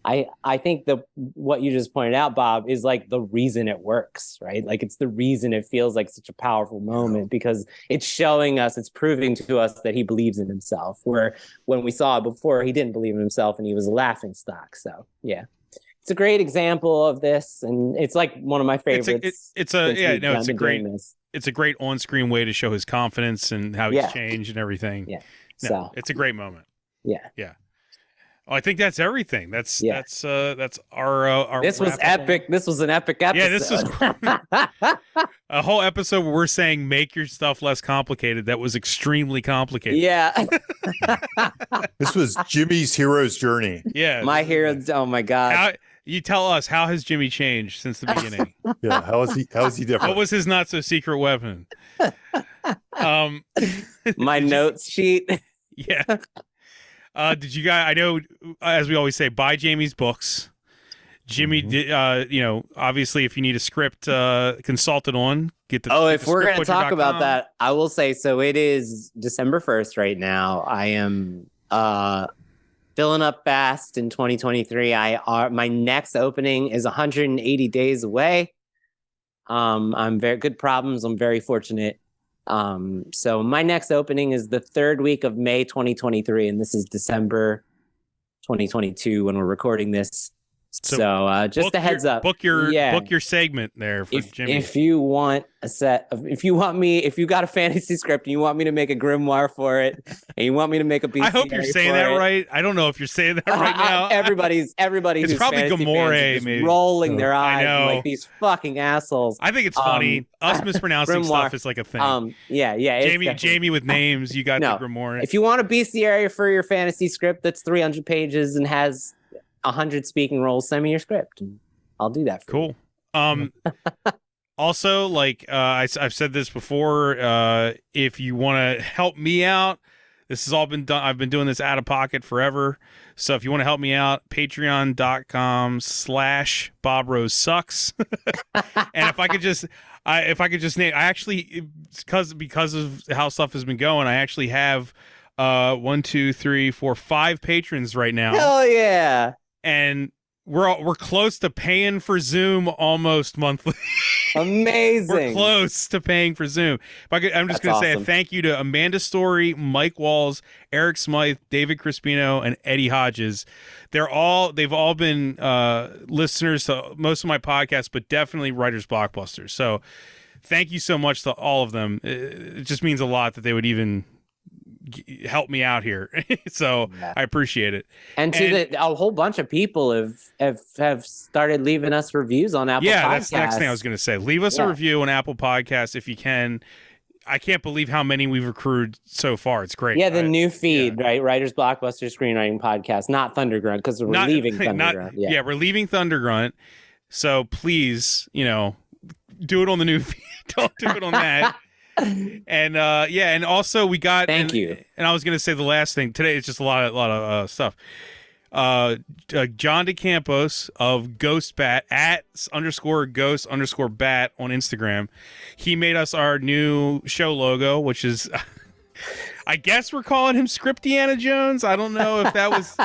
I think what you just pointed out, Bob, is like the reason it works, right? Like it's the reason it feels like such a powerful moment because it's showing us, it's proving to us that he believes in himself. Where when we saw it before, he didn't believe in himself and he was a laughing stock. So yeah, it's a great example of this, and it's like one of my favorites. It's a great on-screen way to show his confidence and how he's changed and everything. Yeah, so it's a great moment. Yeah. Oh, I think that's everything. That's our. This was epic. This was an epic episode. Yeah, this was a whole episode where we're saying make your stuff less complicated. That was extremely complicated. Yeah. This was Jimmy's hero's journey. Yeah, my hero. Oh my God. You tell us, how has Jimmy changed since the beginning? Yeah, how is he different? What was his not so secret weapon? My notes sheet. Yeah. Did you guys? I know, as we always say, buy Jamie's books. Jimmy, did, obviously, if you need a script consulted on, get the. Oh, if we're going to talk about that, I will say so. It is December 1st right now. I am filling up fast in 2023. My next opening is 180 days away. I'm very good problems. I'm very fortunate. So my next opening is the third week of May 2023, and this is December 2022 when we're recording this. So just a heads up. Book your segment there for Jimmy. If you want if you got a fantasy script and you want me to make a grimoire for it, and you want me to make a bestiary, I hope you're saying that right. I don't know if you're saying that right now. Everybody It's who's probably Gamore, maybe rolling their I eyes know. like these fucking assholes. I think it's funny. Us mispronouncing grimoire. stuff is like a thing. Jamie with names. You got the Grimoire. If you want a bestiary for your fantasy script that's 300 pages and has 100 speaking roles, send me your script. I'll do that for you. Cool. Also, like I've said this before, if you want to help me out, this has all been done. I've been doing this out of pocket forever. So if you want to help me out, patreon.com/BobRoseSucks. And if I could just name, I actually, because of how stuff has been going, I actually have 1, 2, 3, 4, 5 patrons right now. Hell yeah. And we're close to paying for Zoom almost monthly. Amazing. We're close to paying for Zoom. I'm just going to say a thank you to Amanda Story, Mike Walls, Eric Smythe, David Crispino, and Eddie Hodges. They've all been listeners to most of my podcasts, but definitely Writers Blockbusters. So thank you so much to all of them. It just means a lot that they would even help me out here. So yeah. I appreciate it. And a whole bunch of people have started leaving us reviews on Apple Podcasts. Yeah, that's the next thing I was going to say. Leave us a review on Apple Podcasts if you can. I can't believe how many we've accrued so far. It's great. Yeah, the new feed, right? Writers Blockbusters Screenwriting Podcast, not Thundergrunt, because we're leaving Thundergrunt. Yeah, we're leaving Thundergrunt. So please, do it on the new feed. Don't do it on that. And and also we got thank you. And I was gonna say the last thing today. It's just a lot of stuff. John DeCampos of Ghost Bat @_Ghost_Bat on Instagram. He made us our new show logo, which is I guess we're calling him Scriptiana Jones. I don't know if that was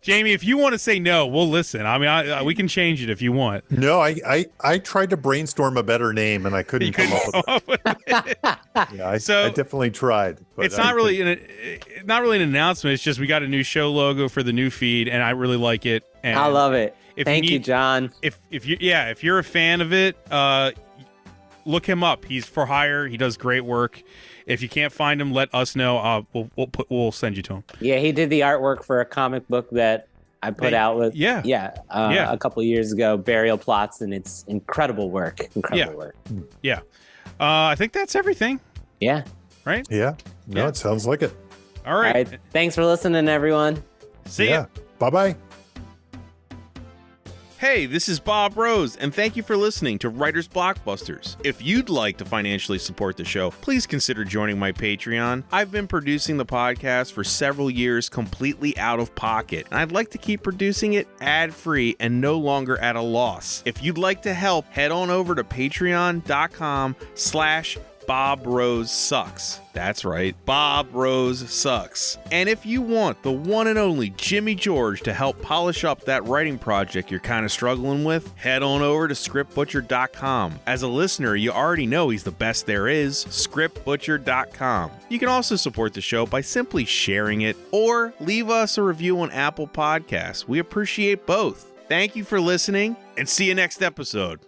Jamie, if you want to say no, we'll listen. I mean, we can change it if you want. No, I tried to brainstorm a better name and I couldn't come up with it. Yeah, I definitely tried. But it's not really an announcement. It's just we got a new show logo for the new feed, and I really like it. And I love it. Thank you, John. If you're a fan of it, look him up. He's for hire. He does great work. If you can't find him, let us know. We'll send you to him. Yeah, he did the artwork for a comic book that I put out with. A couple of years ago, Burial Plots, and it's incredible work. Work. Yeah. I think that's everything. Yeah. Right? Yeah. No, it sounds like it. All right. Thanks for listening, everyone. See ya. Bye-bye. Hey, this is Bob Rose, and thank you for listening to Writers Blockbusters. If you'd like to financially support the show, please consider joining my Patreon. I've been producing the podcast for several years completely out of pocket, and I'd like to keep producing it ad-free and no longer at a loss. If you'd like to help, head on over to patreon.com/BobRoseSucks. That's right, Bob Rose Sucks. And if you want the one and only Jimmy George to help polish up that writing project you're kind of struggling with, head on over to scriptbutcher.com. As a listener, you already know he's the best there is, scriptbutcher.com. You can also support the show by simply sharing it or leave us a review on Apple Podcasts. We appreciate both. Thank you for listening, and see you next episode.